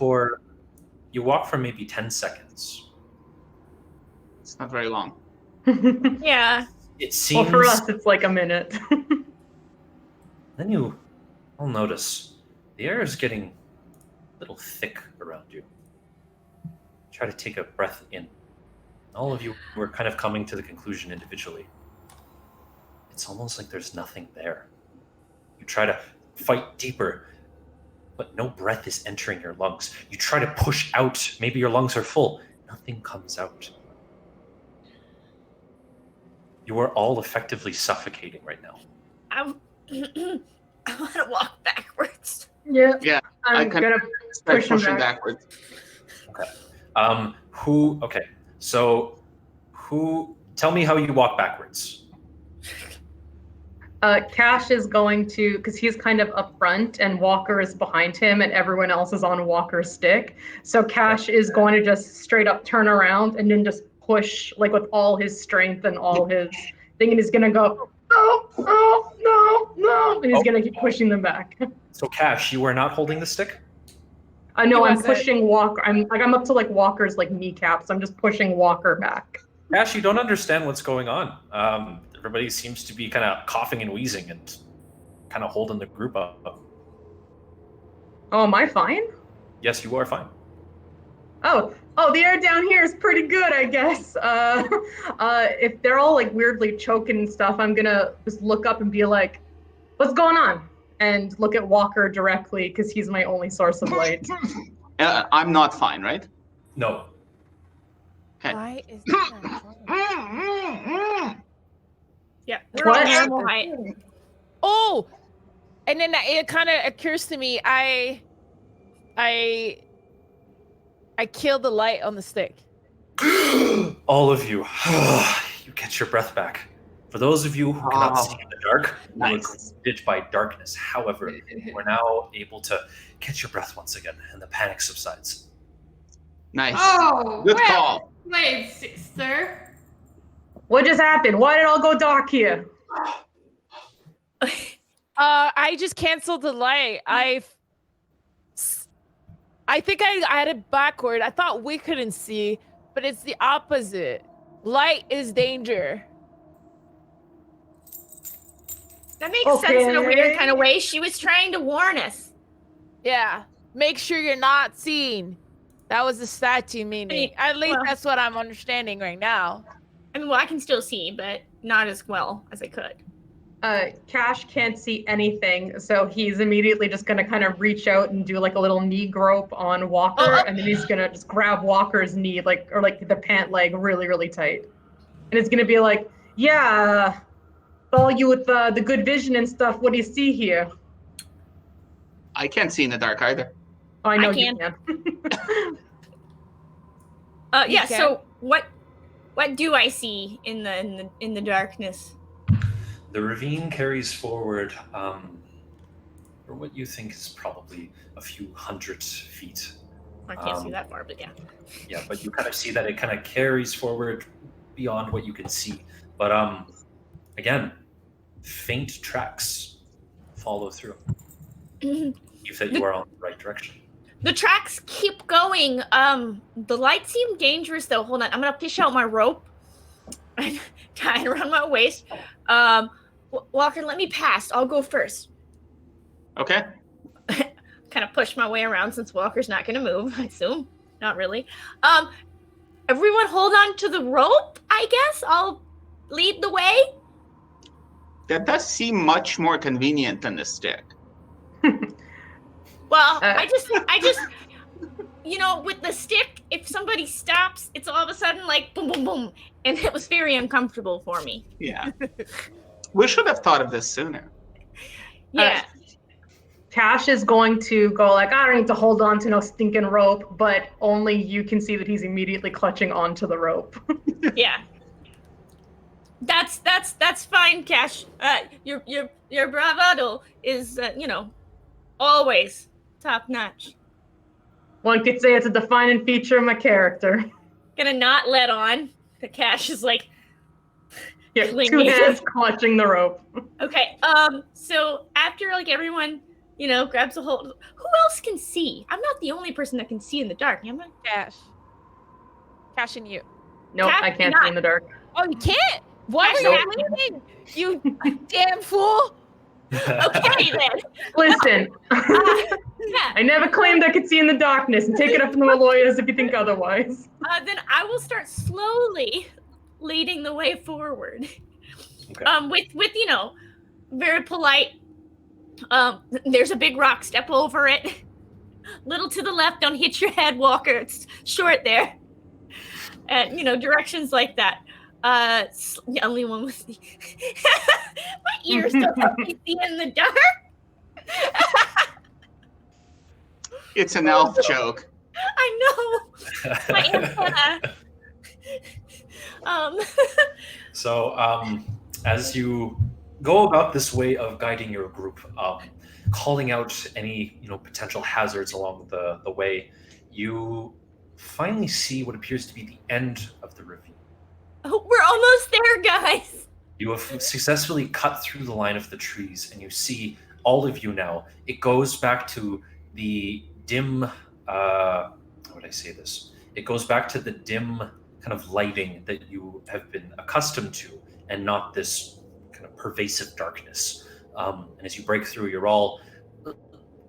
Speaker 7: for maybe 10 seconds.
Speaker 6: It's not very long.
Speaker 5: Yeah.
Speaker 7: It seems.
Speaker 4: Well, for us, it's like a minute.
Speaker 7: Then you'll notice the air is getting a little thick around you. Try to take a breath in. All of you were kind of coming to the conclusion individually. It's almost like there's nothing there. You try to fight deeper, but no breath is entering your lungs. You try to push out. Maybe your lungs are full. Nothing comes out. You are all effectively suffocating right now.
Speaker 5: I want to walk backwards.
Speaker 4: Yeah.
Speaker 6: Yeah.
Speaker 4: I'm gonna push him
Speaker 6: pushing
Speaker 4: back.
Speaker 6: backwards.
Speaker 7: Okay. Tell me how you walk backwards.
Speaker 4: Cash is going to, because he's kind of up front and Walker is behind him and everyone else is on Walker's stick. So Cash is going to just straight up turn around and then just push with all his strength and all his thing, and he's going to go, no, and he's going to keep pushing them back.
Speaker 7: So Cash, you are not holding the stick?
Speaker 4: I know, I'm pushing Walker. I'm up to Walker's kneecaps. I'm just pushing Walker back.
Speaker 7: Cash, you don't understand what's going on. Everybody seems to be kind of coughing and wheezing and kind of holding the group up.
Speaker 4: Oh, am I fine?
Speaker 7: Yes, you are fine.
Speaker 4: Oh, the air down here is pretty good, I guess. If they're all weirdly choking and stuff, I'm gonna just look up and be like, "What's going on?" and look at Walker directly because he's my only source of light.
Speaker 6: I'm not fine, right?
Speaker 7: No.
Speaker 6: Okay.
Speaker 3: Why is that?
Speaker 5: Yeah, we're all
Speaker 4: What?
Speaker 5: normal height.
Speaker 3: Oh, and then it kind of occurs to me, I killed the light on the stick.
Speaker 7: All of you, you catch your breath back. For those of you who cannot see in the dark, you were
Speaker 6: Nice.
Speaker 7: greeted by darkness. However, we're now able to catch your breath once again, and the panic subsides.
Speaker 6: Nice.
Speaker 2: Oh,
Speaker 6: Good
Speaker 2: well
Speaker 6: call.
Speaker 2: played, sister.
Speaker 4: What just happened? Why did it all go dark here?
Speaker 3: I just canceled the light. I think I had it backward. I thought we couldn't see, but it's the opposite. Light is danger.
Speaker 5: That makes sense in a weird
Speaker 4: Okay.
Speaker 5: kind of way. She was trying to warn us.
Speaker 3: Yeah. Make sure you're not seen. That was the statue meaning. At least
Speaker 5: well-
Speaker 3: that's what I'm understanding right now.
Speaker 5: I mean, well, I can still see, but not as well as I could.
Speaker 4: Cash can't see anything, so he's immediately just gonna kind of reach out and do like a little knee grope on Walker, and then he's gonna just grab Walker's knee, or the pant leg really, really tight. And it's gonna be like, yeah, all you with the good vision and stuff, what do you see here?
Speaker 6: I can't see in the dark either.
Speaker 4: Oh, I know
Speaker 5: I
Speaker 4: you
Speaker 5: can.
Speaker 4: can.
Speaker 5: Yeah.
Speaker 3: Okay.
Speaker 5: So what do I see in the darkness?
Speaker 7: The ravine carries forward, for what you think is probably a few hundred feet.
Speaker 5: I can't see that far, but yeah.
Speaker 7: Yeah, but you kind of see that it kind of carries forward beyond what you can see. But again, faint tracks follow through. You said you are on the right direction.
Speaker 5: The tracks keep going. The lights seem dangerous though. Hold on, I'm gonna fish out my rope and tie it around my waist. Walker, let me pass. I'll go first.
Speaker 6: Okay.
Speaker 5: Kind of push my way around since Walker's not gonna move. I assume not really. Everyone, hold on to the rope. I guess I'll lead the way.
Speaker 6: That does seem much more convenient than the stick.
Speaker 5: Well, I just, with the stick, if somebody stops, it's all of a sudden like boom, boom, boom. And it was very uncomfortable for me.
Speaker 6: Yeah. We should have thought of this sooner.
Speaker 5: Yeah.
Speaker 4: Cash is going to go like, I don't need to hold on to no stinking rope, but only you can see that he's immediately clutching onto the rope.
Speaker 5: Yeah. That's fine, Cash. Your bravado is, always top notch.
Speaker 4: One could say it's a defining feature of my character.
Speaker 5: Gonna not let on. The Cash is like,
Speaker 4: Yeah,
Speaker 5: Clingy.
Speaker 4: 2 hands clutching the rope.
Speaker 5: okay. So after like everyone, grabs a hold, who else can see? I'm not the only person that can see in the dark, am I?
Speaker 3: Cash and you.
Speaker 4: Nope,
Speaker 5: Cash
Speaker 4: I can't
Speaker 5: cannot.
Speaker 4: see in the dark.
Speaker 3: Oh, you can't? Why
Speaker 5: Cash
Speaker 3: were you
Speaker 5: cannot.
Speaker 3: leaving? You damn fool.
Speaker 5: Okay then.
Speaker 4: Listen,
Speaker 5: Yeah.
Speaker 4: I never claimed I could see in the darkness, and take it up from the lawyers if you think otherwise.
Speaker 5: Then I will start slowly leading the way forward.
Speaker 7: Okay.
Speaker 5: With very polite. There's a big rock. Step over it. Little to the left. Don't hit your head, Walker. It's short there. And directions like that. The only one with the my ears don't help me see in the dark.
Speaker 6: It's an elf joke.
Speaker 5: I know. My antenna.
Speaker 7: So, as you go about this way of guiding your group, calling out any potential hazards along the way, you finally see what appears to be the end of the ravine.
Speaker 5: Oh, we're almost there, guys.
Speaker 7: You have successfully cut through the line of the trees, and you see all of you now. It goes back to the dim. How would I say this? It goes back to the dim kind of lighting that you have been accustomed to, and not this kind of pervasive darkness. And as you break through, you're all,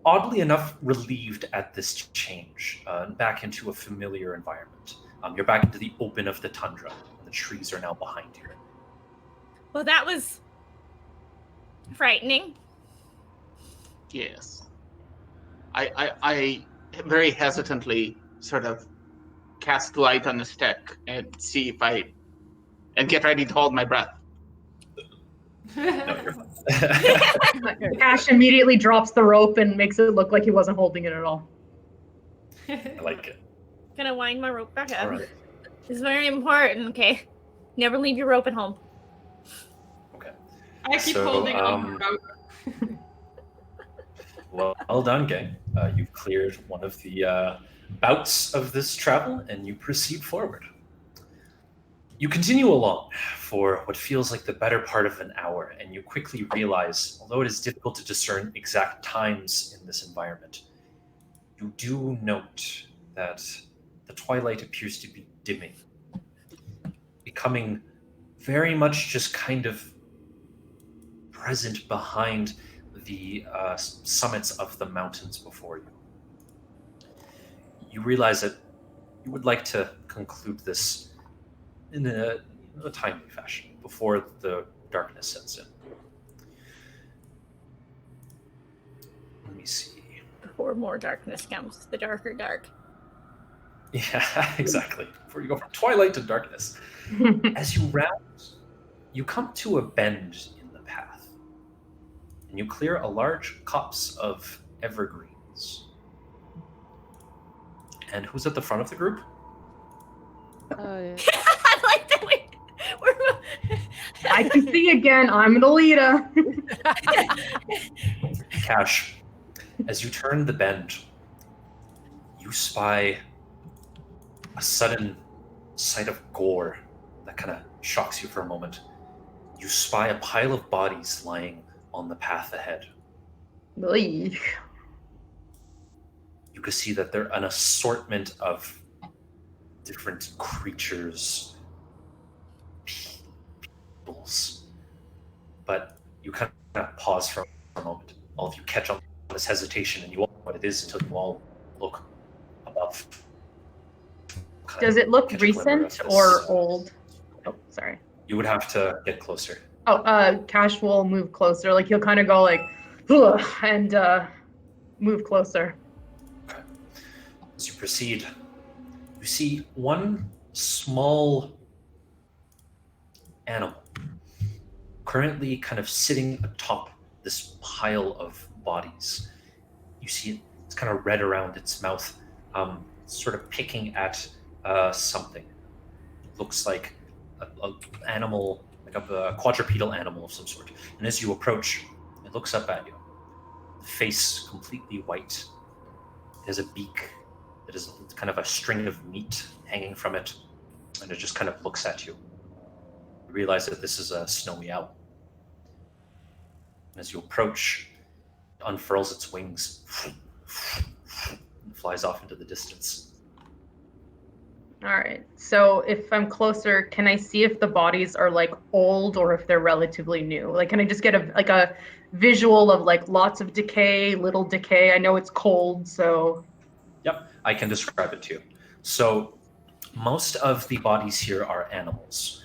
Speaker 7: oddly enough, relieved at this change, back into a familiar environment. You're back into the open of the tundra. The trees are now behind you.
Speaker 5: Well, that was frightening.
Speaker 6: Yes. I very hesitantly sort of cast light on the stick and see if and get ready to hold my breath.
Speaker 7: No, you're fine.
Speaker 4: Ash immediately drops the rope and makes it look like he wasn't holding it at all.
Speaker 7: I like it.
Speaker 5: Gonna wind my rope back up.
Speaker 7: All right.
Speaker 5: It's very important, okay? Never leave your rope at home.
Speaker 7: Okay.
Speaker 2: I keep
Speaker 7: So,
Speaker 2: holding on the rope.
Speaker 7: Well done, gang. You've cleared one of the bouts of this travel, and you proceed forward. You continue along for what feels like the better part of an hour, and you quickly realize, although it is difficult to discern exact times in this environment, you do note that the twilight appears to be dimming, becoming very much just kind of present behind the summits of the mountains before you. You realize that you would like to conclude this in a timely fashion before the darkness sets in. Let me see.
Speaker 5: Before more darkness comes, the darker dark.
Speaker 7: Yeah, exactly. Before you go from twilight to darkness. As you round, you come to a bend in the path, and you clear a large copse of evergreens. And who's at the front of the group?
Speaker 3: Yeah.
Speaker 5: I like that we're
Speaker 4: I can see again. I'm the leader.
Speaker 7: Cash. As you turn the bend, you spy a sudden sight of gore that kind of shocks you for a moment. You spy a pile of bodies lying on the path ahead.
Speaker 4: Oy.
Speaker 7: You can see that they're an assortment of different creatures, peoples. But you kind of pause for a moment. All of you catch on this hesitation, and you all know what it is until you all look above.
Speaker 4: Does it look
Speaker 7: Catch a glimmer
Speaker 4: recent
Speaker 7: of this.
Speaker 4: or old? Oh, sorry.
Speaker 7: You would have to get closer.
Speaker 4: Oh, Cash will move closer. Like he'll kind of go like, "Ugh," and move closer.
Speaker 7: As you proceed, you see one small animal currently kind of sitting atop this pile of bodies. You see it's kind of red around its mouth, sort of picking at something. Looks like a animal, like a quadrupedal animal of some sort. And as you approach, it looks up at you. The face completely white. It has a beak. It is kind of a string of meat hanging from it, and it just kind of looks at you. You realize that this is a snowy owl. And as you approach, it unfurls its wings and flies off into the distance.
Speaker 4: All right. So if I'm closer, can I see if the bodies are like old or if they're relatively new? Like, can I just get a visual of like lots of decay, little decay? I know it's cold, so.
Speaker 7: Yep, I can describe it to you. So most of the bodies here are animals.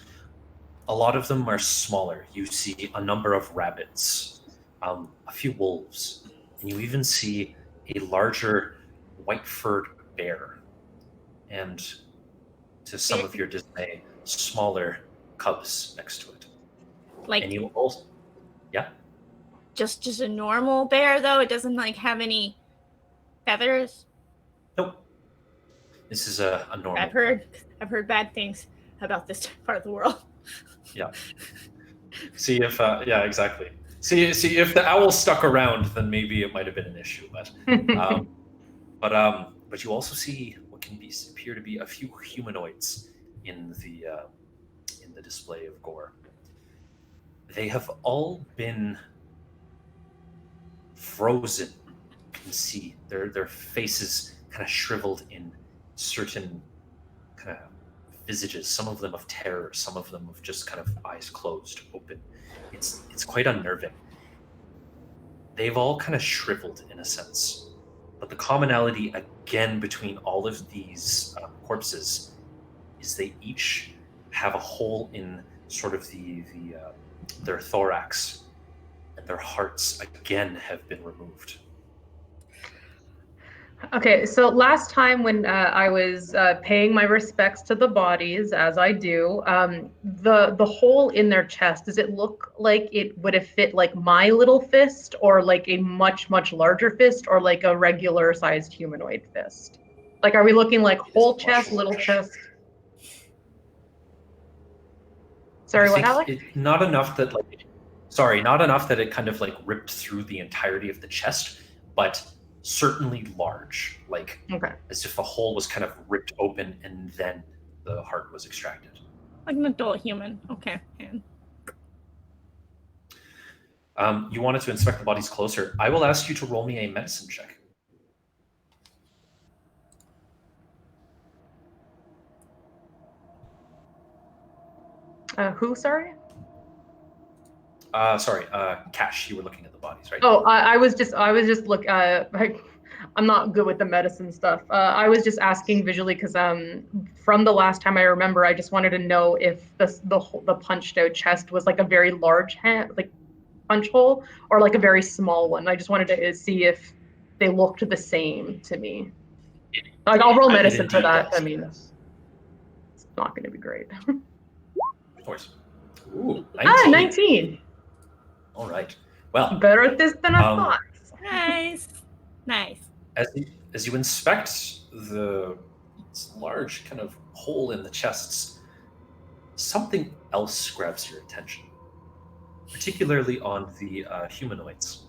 Speaker 7: A lot of them are smaller. You see a number of rabbits, a few wolves, and you even see a larger white-furred bear. And to some of your dismay, smaller cubs next to it.
Speaker 5: like
Speaker 7: And you also, yeah?
Speaker 5: just a normal bear though. It doesn't like have any feathers.
Speaker 7: Nope. This is a normal.
Speaker 5: I've heard bad things about this part of the world.
Speaker 7: Yeah. See if yeah, exactly. See if the owl stuck around, then maybe it might have been an issue. But you also see what can appear to be a few humanoids in the display of gore. They have all been frozen. You can see their faces kind of shriveled in certain kind of visages, some of them of terror, some of them of just kind of eyes closed, open. It's quite unnerving. They've all kind of shriveled in a sense. But the commonality, again, between all of these corpses is they each have a hole in sort of their thorax, and their hearts, again, have been removed.
Speaker 4: Okay, so last time when I was paying my respects to the bodies, as I do, the hole in their chest, does it look like it would have fit like my little fist, or like a much larger fist, or like a regular sized humanoid fist? Like, are we looking like whole chest, little chest? Sorry, what, Alex?
Speaker 7: Not enough that not enough that it kind of like ripped through the entirety of the chest, but certainly large, like
Speaker 4: Okay.
Speaker 7: as if a hole was kind of ripped open and then the heart was extracted.
Speaker 5: Like an adult human. Okay.
Speaker 7: You wanted to inspect the bodies closer. I will ask you to roll me a medicine check.
Speaker 4: Who, sorry?
Speaker 7: Sorry, Cash, you were looking at the bodies, right?
Speaker 4: Oh, I was just look. I'm not good with the medicine stuff. I was just asking visually because from the last time I remember, I just wanted to know if the punched out chest was like a very large hand, like punch hole, or like a very small one. I just wanted to see if they looked the same to me. Like, I'll roll medicine for that. I mean, it's not going to be great.
Speaker 7: Of course. Ooh, 19.
Speaker 4: 19.
Speaker 7: All right. Well,
Speaker 4: better at this than I thought.
Speaker 5: Nice.
Speaker 7: As you inspect the large kind of hole in the chests, something else grabs your attention, particularly on the humanoids.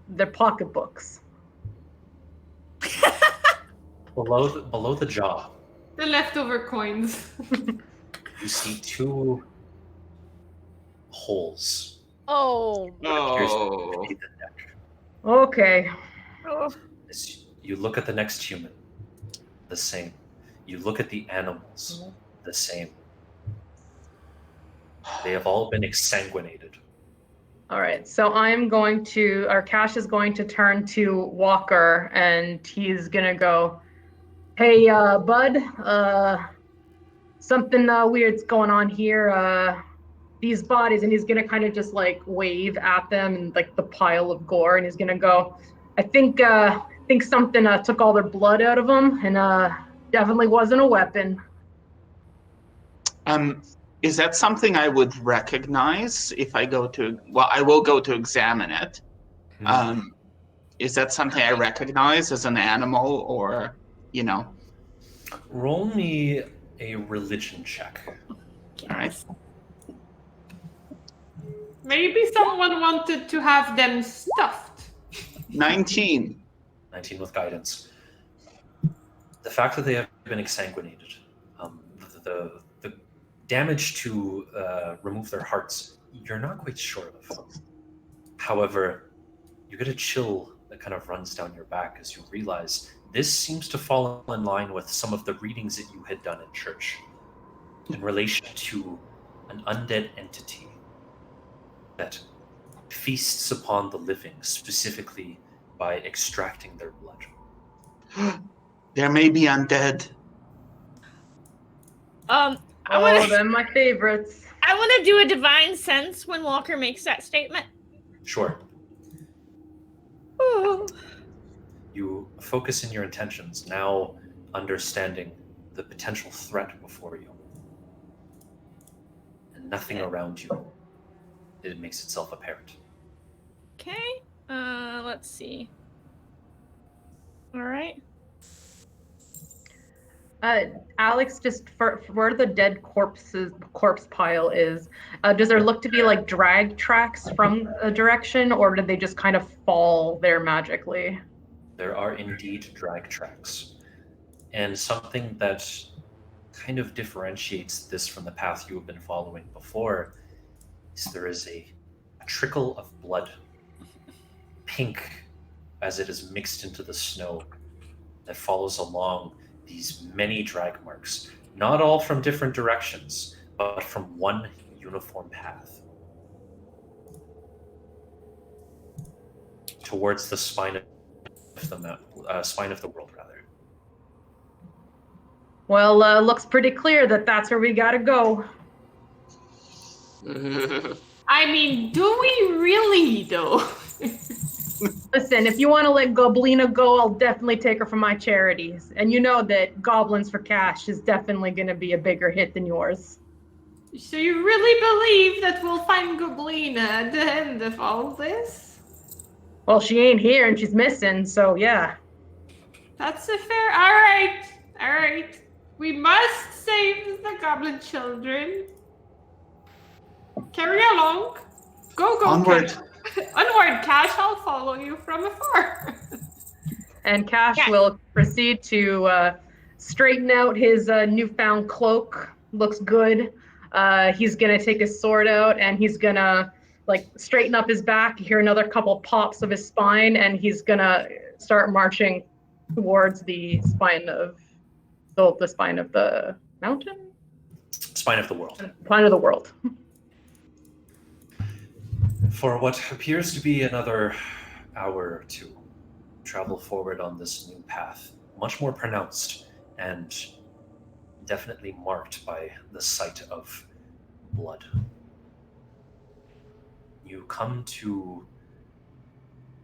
Speaker 4: Their pocketbooks.
Speaker 7: Below the jaw,
Speaker 2: The leftover coins.
Speaker 7: you see two holes.
Speaker 3: Oh.
Speaker 6: Oh.
Speaker 7: Beneath the neck.
Speaker 4: Okay.
Speaker 7: As you look at the next human, the same. You look at the animals, the same. They have all been exsanguinated.
Speaker 4: All right, so Cash is going to turn to Walker, and he's gonna go, "Hey, bud, something weird's going on here. These bodies," and he's gonna kind of just like wave at them and like the pile of gore, and he's gonna go, "I think something took all their blood out of them, and definitely wasn't a weapon."
Speaker 6: Is that something I would recognize if I go to? Well, I will go to examine it. Is that something I recognize as an animal, or, you know?
Speaker 7: Roll me a religion check.
Speaker 6: All right.
Speaker 2: Maybe someone wanted to have them stuffed.
Speaker 6: 19.
Speaker 7: 19 with guidance. The fact that they have been exsanguinated, the damage to remove their hearts, you're not quite sure of. However, you get a chill that kind of runs down your back as you realize this seems to fall in line with some of the readings that you had done in church in relation to an undead entity that feasts upon the living, specifically by extracting their blood.
Speaker 6: There may be undead.
Speaker 4: They're my favorites.
Speaker 5: I want to do a divine sense when Walker makes that statement.
Speaker 7: Sure.
Speaker 5: Ooh.
Speaker 7: You focus in your intentions, now understanding the potential threat before you. And nothing around you, it makes itself apparent.
Speaker 5: Okay. Let's see. All right.
Speaker 4: Alex, just for where the dead corpse pile is, does there look to be like drag tracks from a direction, or did they just kind of fall there magically?
Speaker 7: There are indeed drag tracks. And something that kind of differentiates this from the path you have been following before is there is a trickle of blood, pink as it is mixed into the snow, that follows along these many drag marks, not all from different directions, but from one uniform path towards the spine of the world, rather.
Speaker 4: Well, looks pretty clear that that's where we gotta go.
Speaker 2: I mean, do we really, though?
Speaker 4: Listen, if you want to let Goblina go, I'll definitely take her for my charities. And you know that Goblins for Cash is definitely going to be a bigger hit than yours.
Speaker 2: So you really believe that we'll find Goblina at the end of all this?
Speaker 4: Well, she ain't here and she's missing, so yeah.
Speaker 2: That's a fair. All right. We must save the goblin children. Carry along. Go,
Speaker 6: Onward.
Speaker 2: Cash. Onward, Cash. I'll follow you from afar.
Speaker 4: And Cash will proceed to straighten out his newfound cloak. Looks good. He's gonna take his sword out and he's gonna like straighten up his back. You hear another couple pops of his spine, and he's gonna start marching towards the spine of the mountain.
Speaker 7: Spine of the world.
Speaker 4: Spine of the world.
Speaker 7: For what appears to be another hour or two, travel forward on this new path, much more pronounced and definitely marked by the sight of blood. You come to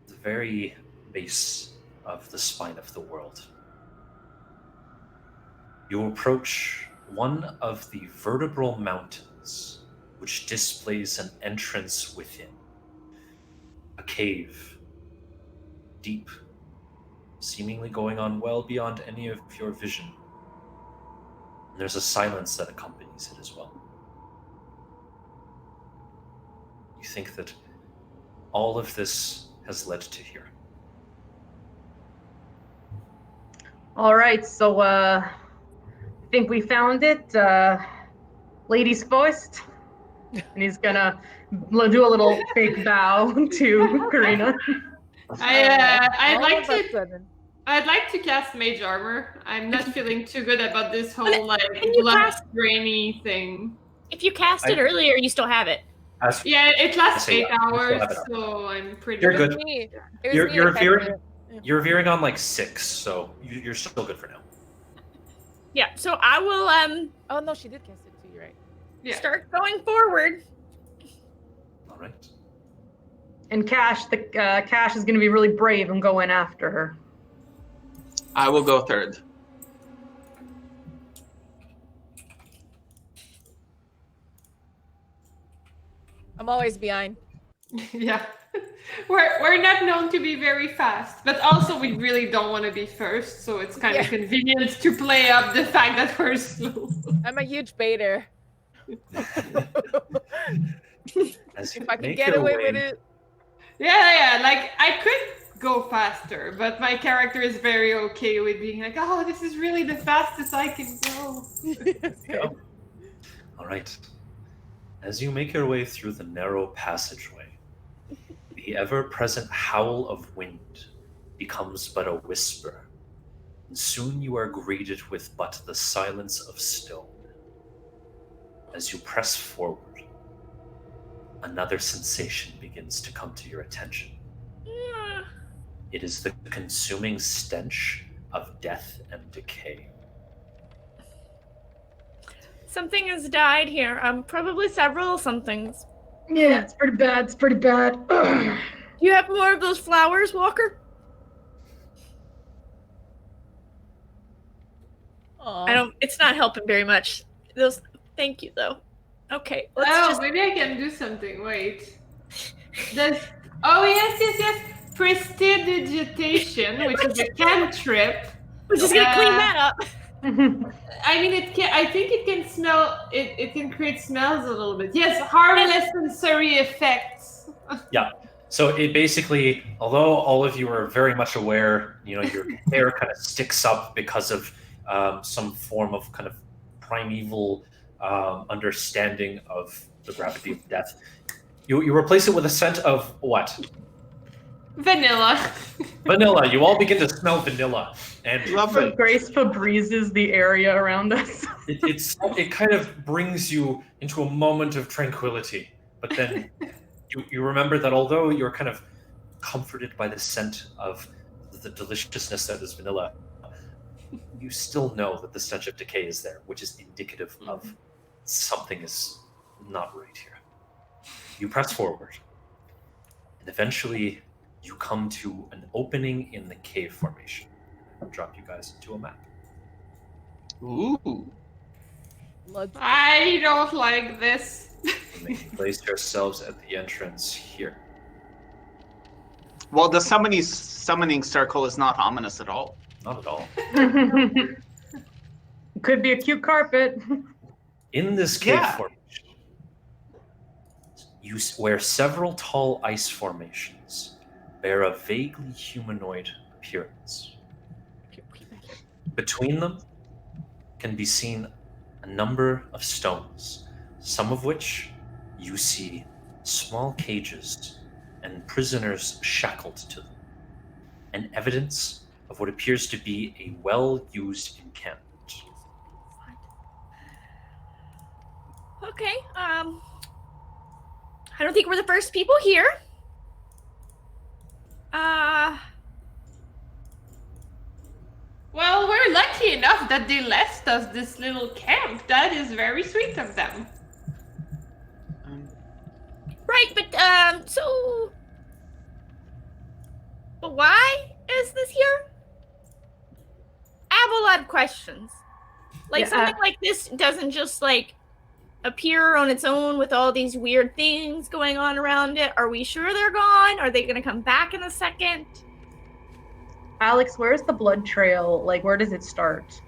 Speaker 7: the very base of the spine of the world. You approach one of the vertebral mountains, which displays an entrance within. A cave, deep, seemingly going on well beyond any of your vision. And there's a silence that accompanies it as well. You think that all of this has led to here.
Speaker 4: All right, so I think we found it. Ladies first. And he's gonna do a little fake bow to Karina.
Speaker 2: I'd like to cast Mage Armor. I'm not feeling too good about this whole like
Speaker 5: you
Speaker 2: blood
Speaker 5: cast-
Speaker 2: rainy thing.
Speaker 5: If you cast it earlier, you still have it.
Speaker 2: Yeah, it lasts
Speaker 7: I say
Speaker 2: 8
Speaker 7: yeah, you still
Speaker 2: hours,
Speaker 7: have it.
Speaker 2: so I'm pretty
Speaker 7: You're
Speaker 2: good.
Speaker 7: good. You're veering on like 6, so you're still good for now.
Speaker 5: Yeah, so I will
Speaker 3: Oh no, she did cast it too. You're right.
Speaker 2: Yeah.
Speaker 5: start going forward.
Speaker 7: All right.
Speaker 4: And Cash is gonna be really brave and go in after her.
Speaker 6: I will go third.
Speaker 3: I'm always behind.
Speaker 2: Yeah. We're not known to be very fast, but also we really don't want to be first, so it's kind of convenient to play up the fact that we're slow.
Speaker 3: I'm a huge baiter.
Speaker 7: As you
Speaker 3: If I can
Speaker 7: make
Speaker 3: get
Speaker 7: your
Speaker 3: away
Speaker 7: way-
Speaker 3: with it.
Speaker 2: Yeah, like I could go faster, but my character is very okay with being like, oh, this is really the fastest I can go.
Speaker 7: Go. All right. As you make your way through the narrow passageway, the ever-present howl of wind becomes but a whisper, and soon you are greeted with but the silence of stone. As you press forward, another sensation begins to come to your attention. It is the consuming stench of death and decay.
Speaker 5: Something has died here. Probably several somethings.
Speaker 4: Yeah, it's pretty bad. It's pretty bad.
Speaker 5: Do you have more of those flowers, Walker? I don't. It's not helping very much. Those. Thank you, though. Okay.
Speaker 2: Maybe I can do something. Wait. Yes. Prestidigitation, which is a cantrip.
Speaker 5: We're just gonna clean that up.
Speaker 2: I mean, it can. I think it can smell. It can create smells a little bit. Yes, harmless sensory effects.
Speaker 7: Yeah. So it basically, although all of you are very much aware, your hair kind of sticks up because of some form of kind of primeval understanding of the gravity of death. You replace it with a scent of what?
Speaker 2: Vanilla.
Speaker 7: Vanilla. You all begin to smell vanilla, and
Speaker 6: Lovely.
Speaker 4: Grace Febrezes the area around us.
Speaker 7: it kind of brings you into a moment of tranquility. But then you remember that although you're kind of comforted by the scent of the deliciousness that is vanilla, you still know that the stench of decay is there, which is indicative of something is not right here. You press forward, and eventually you come to an opening in the cave formation. I'll drop you guys into a map.
Speaker 6: Ooh.
Speaker 3: Let's
Speaker 2: I don't like this.
Speaker 7: You may place yourselves at the entrance here.
Speaker 6: Well, the summoning circle is not ominous at all.
Speaker 7: Not at all.
Speaker 4: Could be a cute carpet.
Speaker 7: In this cave
Speaker 6: Yeah.
Speaker 7: formation, where several tall ice formations bear a vaguely humanoid appearance. Between them can be seen a number of stones, some of which you see small cages and prisoners shackled to them, and evidence of what appears to be a well-used encampment.
Speaker 5: Okay. I don't think we're the first people here.
Speaker 2: Well, we're lucky enough that they left us this little camp. That is very sweet of them.
Speaker 5: Right, but so why is this here? I have a lot of questions. Like
Speaker 4: Yeah,
Speaker 5: something like this doesn't just like appear on its own with all these weird things going on around it. Are we sure they're gone? Are they going to come back in a second?
Speaker 4: Alex, where's the blood trail? Like, where does it start?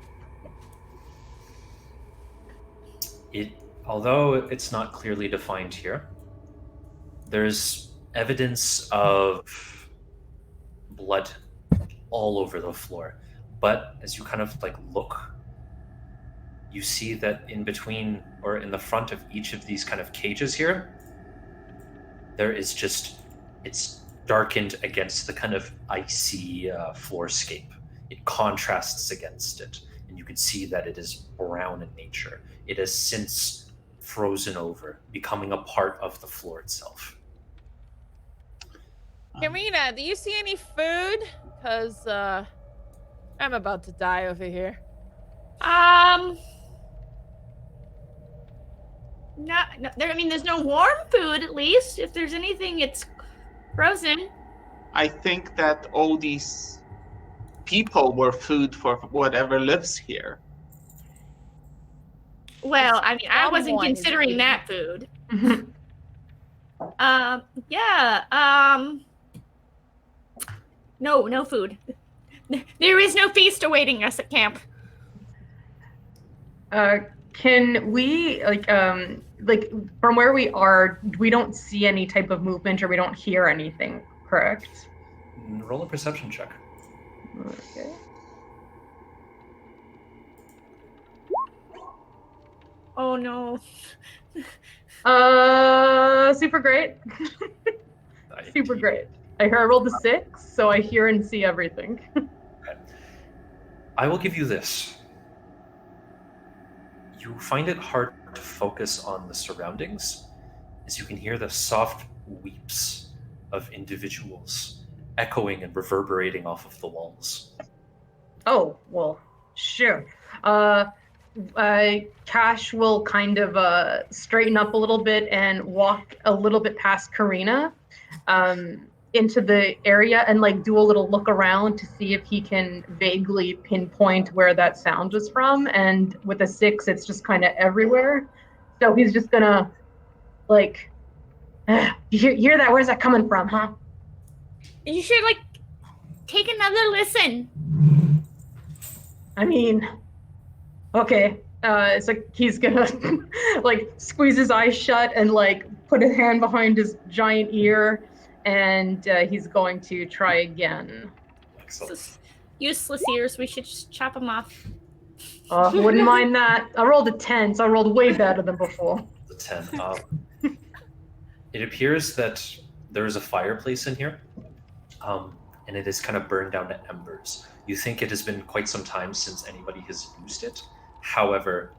Speaker 7: Although it's not clearly defined here, there's evidence of blood all over the floor. But as you kind of like look, you see that in between or in the front of each of these kind of cages here, there is just, it's darkened against the kind of icy floorscape. It contrasts against it, and you can see that it is brown in nature. It has since frozen over, becoming a part of the floor itself.
Speaker 3: Karina, do you see any food? Because I'm about to die over here.
Speaker 5: No, I mean, there's no warm food, at least. If there's anything, it's frozen.
Speaker 6: I think that all these people were food for whatever lives here.
Speaker 5: Well, I mean, I wasn't
Speaker 3: Someone is
Speaker 5: considering
Speaker 3: eating.
Speaker 5: that food. Yeah, no food. There is no feast awaiting us at camp.
Speaker 4: Can we, like from where we are, we don't see any type of movement or we don't hear anything, correct?
Speaker 7: Roll a perception check.
Speaker 4: Okay.
Speaker 5: Oh no.
Speaker 4: Super great. Super great. I rolled a 6, so I hear and see everything.
Speaker 7: I will give you this. You find it hard to focus on the surroundings, as you can hear the soft weeps of individuals echoing and reverberating off of the walls.
Speaker 4: Oh, well, sure. Cash will kind of straighten up a little bit and walk a little bit past Karina into the area and like do a little look around to see if he can vaguely pinpoint where that sound was from. And with a 6, it's just kind of everywhere. So he's just gonna like, you hear that? Where's that coming from, huh?
Speaker 5: You should like take another listen.
Speaker 4: I mean, okay. It's like he's gonna like squeeze his eyes shut and like put a hand behind his giant ear, and he's going to try again.
Speaker 7: Excellent.
Speaker 5: Useless ears. We should just chop them off.
Speaker 4: Wouldn't mind that. I rolled a 10, so I rolled way better than before.
Speaker 7: The 10. It appears that there is a fireplace in here, and it is kind of burned down to embers. You think it has been quite some time since anybody has used it. However,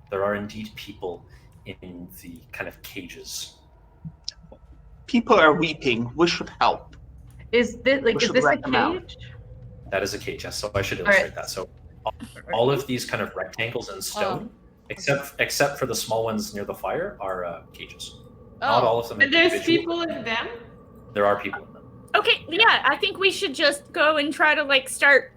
Speaker 7: there are indeed people in the kind of cages.
Speaker 6: People are weeping. We should help.
Speaker 4: Is this
Speaker 6: We should
Speaker 4: a
Speaker 6: write them out.
Speaker 4: cage?
Speaker 7: That is a cage, yes. So I should
Speaker 4: All
Speaker 7: illustrate
Speaker 4: right.
Speaker 7: that. So all of these kind of rectangles in stone, except for the small ones near the fire, are cages. Not all of them.
Speaker 2: But there's
Speaker 7: individual.
Speaker 2: people in them?
Speaker 7: There are people in them.
Speaker 5: Okay, yeah, I think we should just go and try to like start.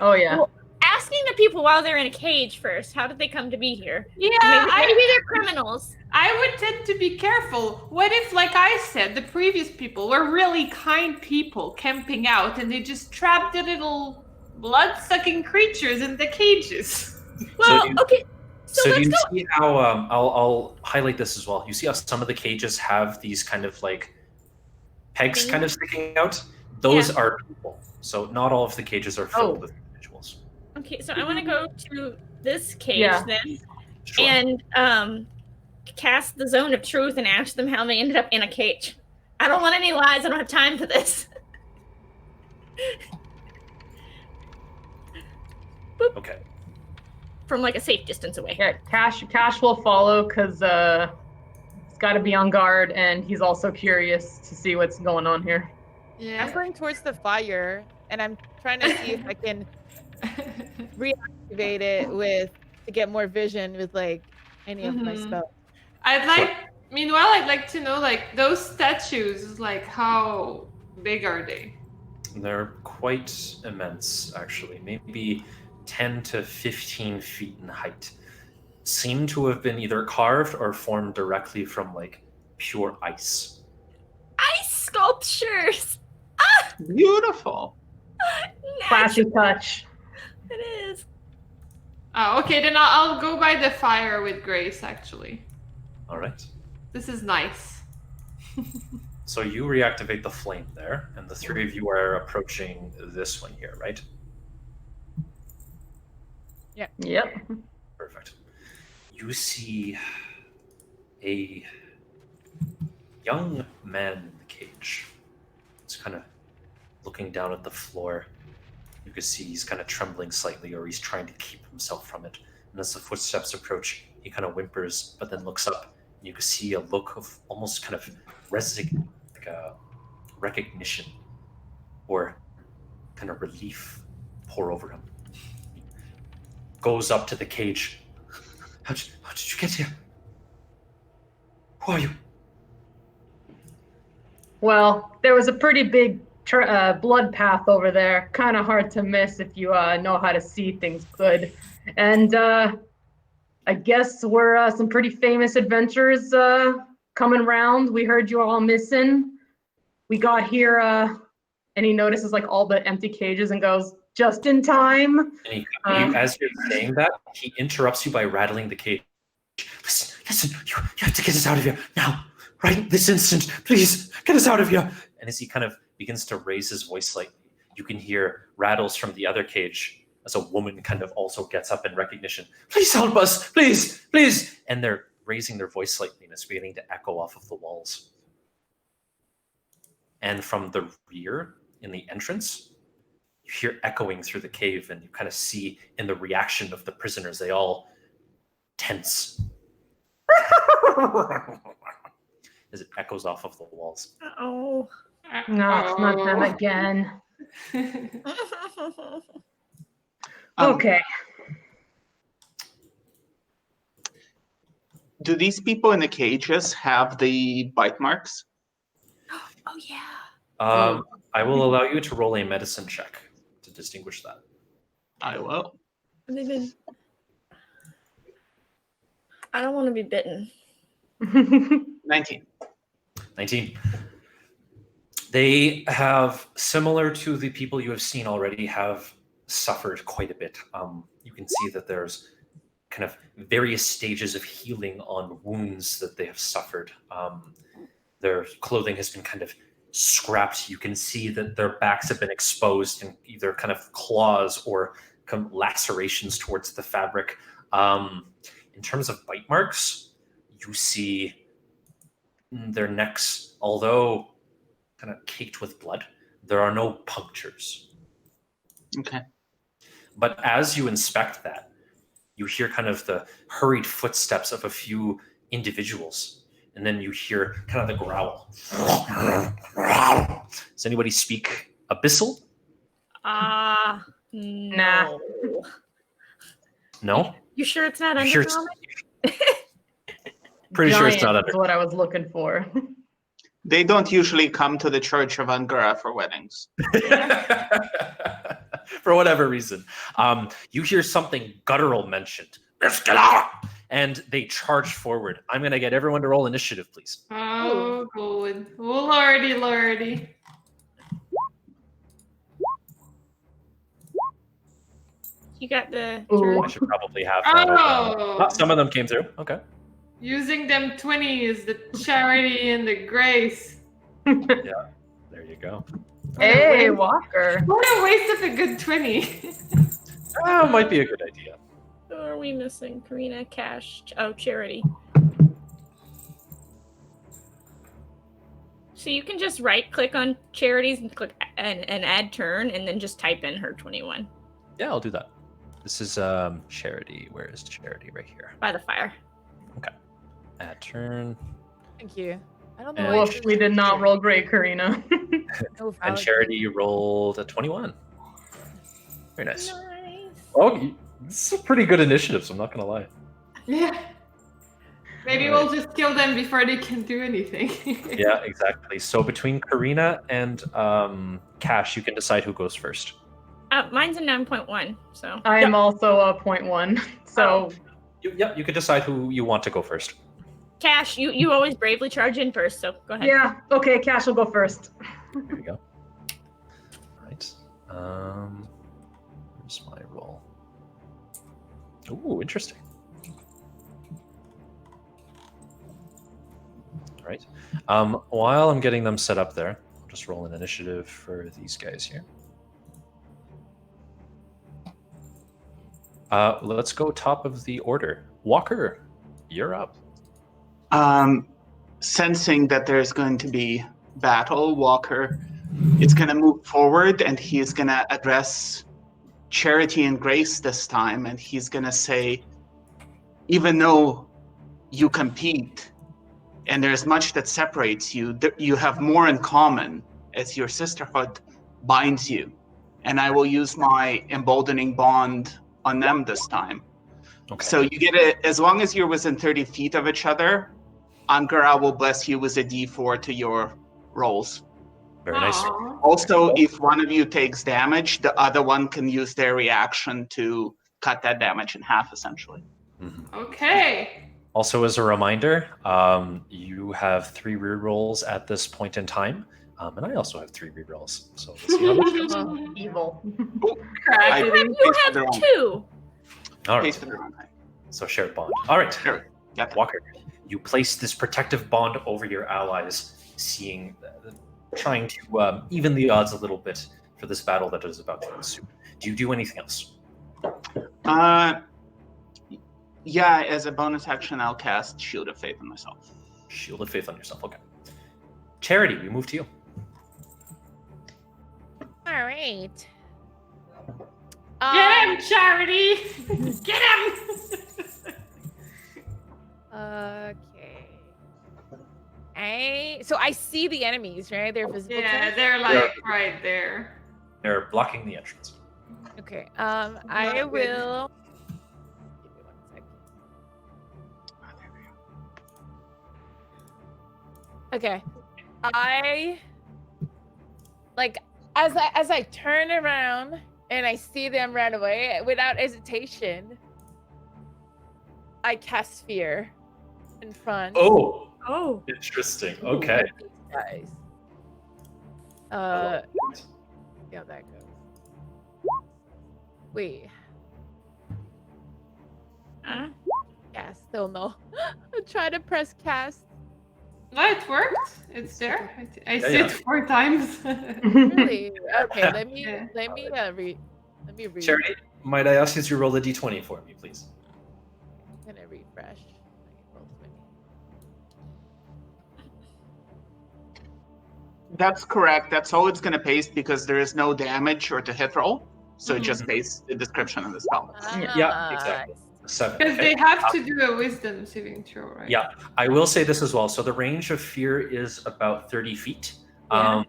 Speaker 4: Oh yeah.
Speaker 5: Well, asking the people while they're in a cage first. How did they come to be here?
Speaker 2: Yeah,
Speaker 5: Maybe they're criminals.
Speaker 2: I would tend to be careful. What if, like I said, the previous people were really kind people camping out and they just trapped the little blood-sucking creatures in the cages?
Speaker 5: Well, okay. So
Speaker 7: do
Speaker 5: let's
Speaker 7: you
Speaker 5: go.
Speaker 7: see how I'll highlight this as well. You see how some of the cages have these kind of like pegs kind of sticking out? Those are people. So not all of the cages are filled with individuals.
Speaker 5: Okay, so I want to go to this cage then,
Speaker 7: Sure.
Speaker 5: and cast the zone of truth and ask them how they ended up in a cage. I don't want any lies. I don't have time for this. Boop.
Speaker 7: Okay.
Speaker 5: From like a safe distance away.
Speaker 4: Yeah, Cash will follow because he's got to be on guard, and he's also curious to see what's going on here.
Speaker 2: Yeah.
Speaker 3: I'm going towards the fire, and I'm trying to see if I can reactivate it to get more vision with like any of my spells.
Speaker 2: Meanwhile, I'd like to know, like, those statues, like, how big are they?
Speaker 7: They're quite immense, actually. Maybe 10 to 15 feet in height. Seem to have been either carved or formed directly from like pure ice.
Speaker 5: Ice sculptures.
Speaker 6: Beautiful.
Speaker 4: Classy touch.
Speaker 5: It is.
Speaker 2: Oh, okay, then I'll go by the fire with Grace, actually.
Speaker 7: All right.
Speaker 2: This is nice.
Speaker 7: So you reactivate the flame there, and the three of you are approaching this one here, right?
Speaker 3: Yeah.
Speaker 4: Yep.
Speaker 7: Perfect. You see a young man in the cage. He's kind of looking down at the floor. You can see he's kind of trembling slightly, or he's trying to keep himself from it. And as the footsteps approach, he kind of whimpers, but then looks up. And you can see a look of almost kind of like a recognition or kind of relief pour over him. He goes up to the cage. How did you get here? Who are you?
Speaker 4: Well, there was a pretty big blood path over there. Kind of hard to miss if you know how to see things good. And I guess we're some pretty famous adventurers coming round. We heard you all missing. We got here, and he notices like all the empty cages and goes, just in time.
Speaker 7: And as you're saying that, he interrupts you by rattling the cage. Listen, you have to get us out of here now, right this instant. Please, get us out of here. And as he kind of begins to raise his voice slightly, you can hear rattles from the other cage as a woman kind of also gets up in recognition. Please help us, please, please. And they're raising their voice slightly, and it's beginning to echo off of the walls. And from the rear, in the entrance, you hear echoing through the cave, and you kind of see in the reaction of the prisoners, they all tense. As it echoes off of the walls.
Speaker 5: Oh.
Speaker 4: No, it's not them again. Okay.
Speaker 6: Do these people in the cages have the bite marks?
Speaker 5: Oh yeah.
Speaker 7: I will allow you to roll a medicine check to distinguish that.
Speaker 6: I will.
Speaker 5: I don't want to be bitten.
Speaker 6: 19.
Speaker 7: 19. They have, similar to the people you have seen already, have suffered quite a bit. You can see that there's kind of various stages of healing on wounds that they have suffered. Their clothing has been kind of scrapped. You can see that their backs have been exposed in either kind of claws or kind of lacerations towards the fabric. In terms of bite marks, you see their necks, although kind of caked with blood, there are no punctures.
Speaker 6: Okay.
Speaker 7: But as you inspect that, you hear kind of the hurried footsteps of a few individuals, and then you hear kind of the growl. Does anybody speak Abyssal?
Speaker 5: Nah.
Speaker 7: No?
Speaker 5: You sure it's not
Speaker 7: Sure
Speaker 5: underground?
Speaker 7: Pretty sure it's not
Speaker 4: Giant
Speaker 7: under.
Speaker 4: is what I was looking for.
Speaker 6: They don't usually come to the Church of Angara for weddings.
Speaker 7: For whatever reason. You hear something guttural mentioned. Let's get out! And they charge forward. I'm going to get everyone to roll initiative, please.
Speaker 2: Oh, good. Oh, lordy, lordy.
Speaker 5: You got the
Speaker 4: Ooh.
Speaker 5: turn.
Speaker 7: I should probably have that open.
Speaker 2: Oh,
Speaker 7: Some of them came through. Okay.
Speaker 2: using them 20s, the charity and the grace.
Speaker 7: There you go.
Speaker 4: Hey, Walker.
Speaker 2: What a waste of a good 20.
Speaker 7: Might be a good idea.
Speaker 5: Who are we missing? Karina, Cash. Oh, Charity. So you can just right-click on Charities and click and add turn, and then just type in her 21
Speaker 7: Yeah, I'll do that. This is Charity. Where is Charity? Right here.
Speaker 5: by the fire.
Speaker 7: Add turn.
Speaker 3: Thank you. I don't know.
Speaker 7: And
Speaker 3: why
Speaker 4: Woof, we did not roll great, Karina.
Speaker 3: No
Speaker 7: And
Speaker 3: valid-
Speaker 7: Charity rolled a 21. Very nice.
Speaker 5: Nice.
Speaker 7: Oh, this is a pretty good initiative, so I'm not going to lie.
Speaker 2: Yeah. Maybe
Speaker 7: Alright.
Speaker 2: we'll just kill them before they can do anything.
Speaker 7: Yeah, exactly. So between Karina and Cash, you can decide who goes first.
Speaker 5: Mine's a 9.1, so.
Speaker 4: I am also a 0.1, so
Speaker 7: You can decide who you want to go first.
Speaker 5: Cash, you always bravely charge in first, so go ahead.
Speaker 4: yeah. Okay, Cash will go first.
Speaker 7: Here we go. All right. Where's my roll? Ooh, interesting. All right. While I'm getting them set up there, I'll just roll an initiative for these guys here. Let's go top of the order. Walker, you're up.
Speaker 6: Sensing that there's going to be battle, Walker is going to move forward and he's going to address Charity and Grace this time. And he's going to say, even though you compete and there's much that separates you, you have more in common as your sisterhood binds you. And I will use my emboldening bond on them this time.
Speaker 7: Okay.
Speaker 6: So you get it, as long as you're within 30 feet of each other, Angara will bless you with a D4 to your rolls.
Speaker 7: Very nice.
Speaker 2: Aw.
Speaker 6: Also, if one of you takes damage, the other one can use their reaction to cut that damage in half, essentially.
Speaker 7: Mhm.
Speaker 2: Okay.
Speaker 7: Also, as a reminder, you have 3 re-rolls at this point in time, and I also have 3 re-rolls. So let's see how this goes.
Speaker 4: Evil.
Speaker 6: I
Speaker 2: Crackety.
Speaker 5: You
Speaker 6: pasted
Speaker 5: have
Speaker 6: the wrong-
Speaker 5: 2.
Speaker 7: All right.
Speaker 6: pasted the wrong thing.
Speaker 7: So shared bond. All right.
Speaker 6: There we got that.
Speaker 7: Walker, you place this protective bond over your allies, seeing, trying to even the odds a little bit for this battle that is about to ensue. Do you do anything else?
Speaker 6: Yeah, as a bonus action, I'll cast Shield of Faith on myself.
Speaker 7: Shield of Faith on yourself. Okay. Charity, we move to you.
Speaker 3: All right.
Speaker 2: Get him, Charity! Get him!
Speaker 3: Okay. So I see the enemies, right? They're visible. to
Speaker 2: Yeah,
Speaker 3: me?
Speaker 2: they're like right there.
Speaker 7: They're blocking the entrance.
Speaker 3: Okay.
Speaker 2: Not
Speaker 3: I
Speaker 2: good.
Speaker 3: will. Give me 1 second. Okay. I like as I turn around and I see them right away, without hesitation, I cast fear in front.
Speaker 7: Oh,
Speaker 5: Oh.
Speaker 7: interesting. Okay.
Speaker 3: of these guys. See how that goes. Wait.
Speaker 5: Huh?
Speaker 3: Cast, still no. I'm trying to press cast.
Speaker 2: No, it worked. It's there. I
Speaker 7: Yeah,
Speaker 2: see
Speaker 7: yeah.
Speaker 2: it 4 times.
Speaker 3: Really? Okay, let me
Speaker 2: Yeah.
Speaker 3: read.
Speaker 7: Charity, might I ask you to roll a d20 for me, please?
Speaker 3: I'm gonna refresh.
Speaker 6: That's correct. That's all it's going to paste because there is no damage or to hit roll. So it
Speaker 2: Mhm.
Speaker 6: just pastes the description of the spell.
Speaker 7: Yeah, exactly. 7.
Speaker 2: Because
Speaker 7: Okay.
Speaker 2: they have to do a wisdom saving throw, right?
Speaker 7: Yeah, I will say this as well. So the range of fear is about 30 feet.
Speaker 3: Yeah.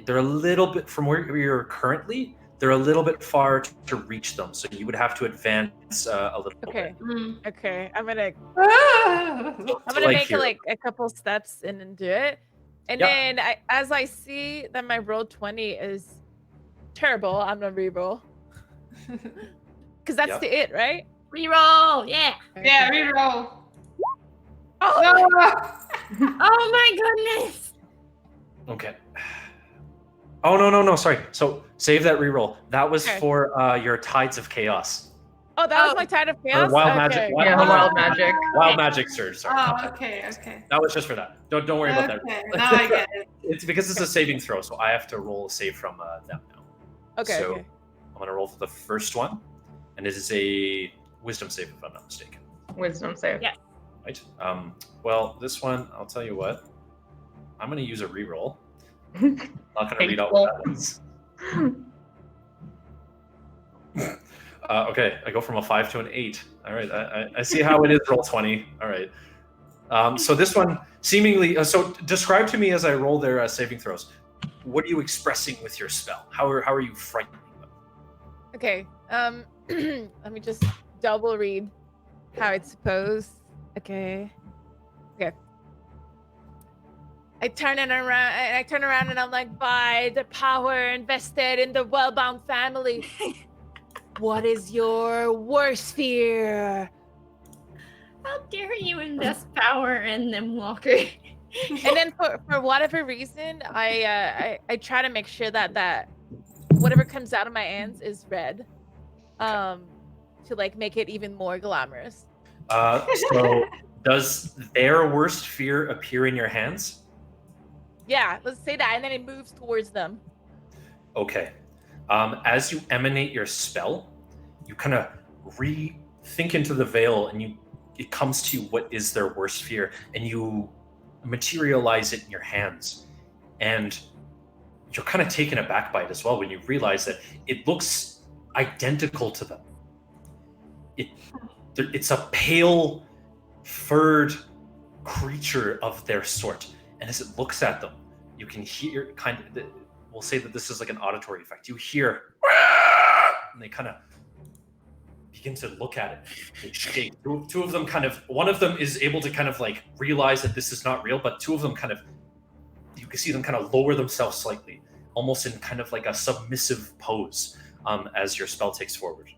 Speaker 7: They're a little bit from where you're currently. They're a little bit far to reach them, so you would have to advance a little
Speaker 3: Okay.
Speaker 7: bit.
Speaker 2: Mm.
Speaker 3: Okay, I'm gonna
Speaker 2: Ah!
Speaker 3: I'm gonna
Speaker 7: like
Speaker 3: make
Speaker 7: here.
Speaker 3: like a couple steps and then do it. And
Speaker 7: Yep.
Speaker 3: then as I see that my roll 20 is terrible, I'm gonna reroll. Because that's
Speaker 7: Yep.
Speaker 3: the it, right?
Speaker 5: Reroll, yeah.
Speaker 2: Yeah, reroll.
Speaker 5: Oh,
Speaker 2: No!
Speaker 5: oh my goodness.
Speaker 7: Okay. Oh no! Sorry. So save that reroll. That was
Speaker 3: Okay.
Speaker 7: for your Tides of Chaos.
Speaker 3: Oh, that was
Speaker 5: Oh.
Speaker 3: my Tide of
Speaker 7: Or
Speaker 3: Chaos?
Speaker 7: wild
Speaker 3: Okay.
Speaker 7: magic.
Speaker 4: Yeah, the wild magic.
Speaker 7: Wild magic surge. Sorry. not
Speaker 2: Oh,
Speaker 7: Tide of
Speaker 2: okay,
Speaker 7: Chaos.
Speaker 2: okay.
Speaker 7: That was just for that. Don't worry about that.
Speaker 2: Okay, now I get it.
Speaker 7: It's because it's a saving throw, so I have to roll a save from them now.
Speaker 3: Okay,
Speaker 7: So
Speaker 3: okay.
Speaker 7: I'm gonna roll for the first one, and it is a wisdom save if I'm not mistaken.
Speaker 4: Wisdom save.
Speaker 5: Yeah.
Speaker 7: Right. Well, this one, I'll tell you what. I'm gonna use a reroll.
Speaker 4: Yeah.
Speaker 7: I'm not gonna read out what that is. Okay, I go from a 5 to an 8. All right, I see how it is. Roll 20. All right. So this one seemingly. So describe to me as I roll their saving throws. What are you expressing with your spell? How are you frightening them?
Speaker 3: Okay. Let me just double read how it's supposed. Okay. I turn around and I'm like, by the power invested in the well-bound family, what is your worst fear?
Speaker 5: How dare you invest power in them, Walker?
Speaker 3: And then for whatever reason, I try to make sure that whatever comes out of my hands is red, to like make it even more glamorous.
Speaker 7: So does their worst fear appear in your hands?
Speaker 3: Yeah, let's say that, and then it moves towards them.
Speaker 7: Okay. As you emanate your spell, you kind of think into the veil, and it comes to you what is their worst fear, and you materialize it in your hands. And you're kind of taken aback by it as well when you realize that it looks identical to them. It's a pale, furred creature of their sort. And as it looks at them, you can hear we'll say that this is like an auditory effect. You hear, and they kind of begin to look at it. They shake. Two of them one of them is able to kind of like realize that this is not real, but two of them you can see them kind of lower themselves slightly, almost in kind of like a submissive pose as your spell takes forward.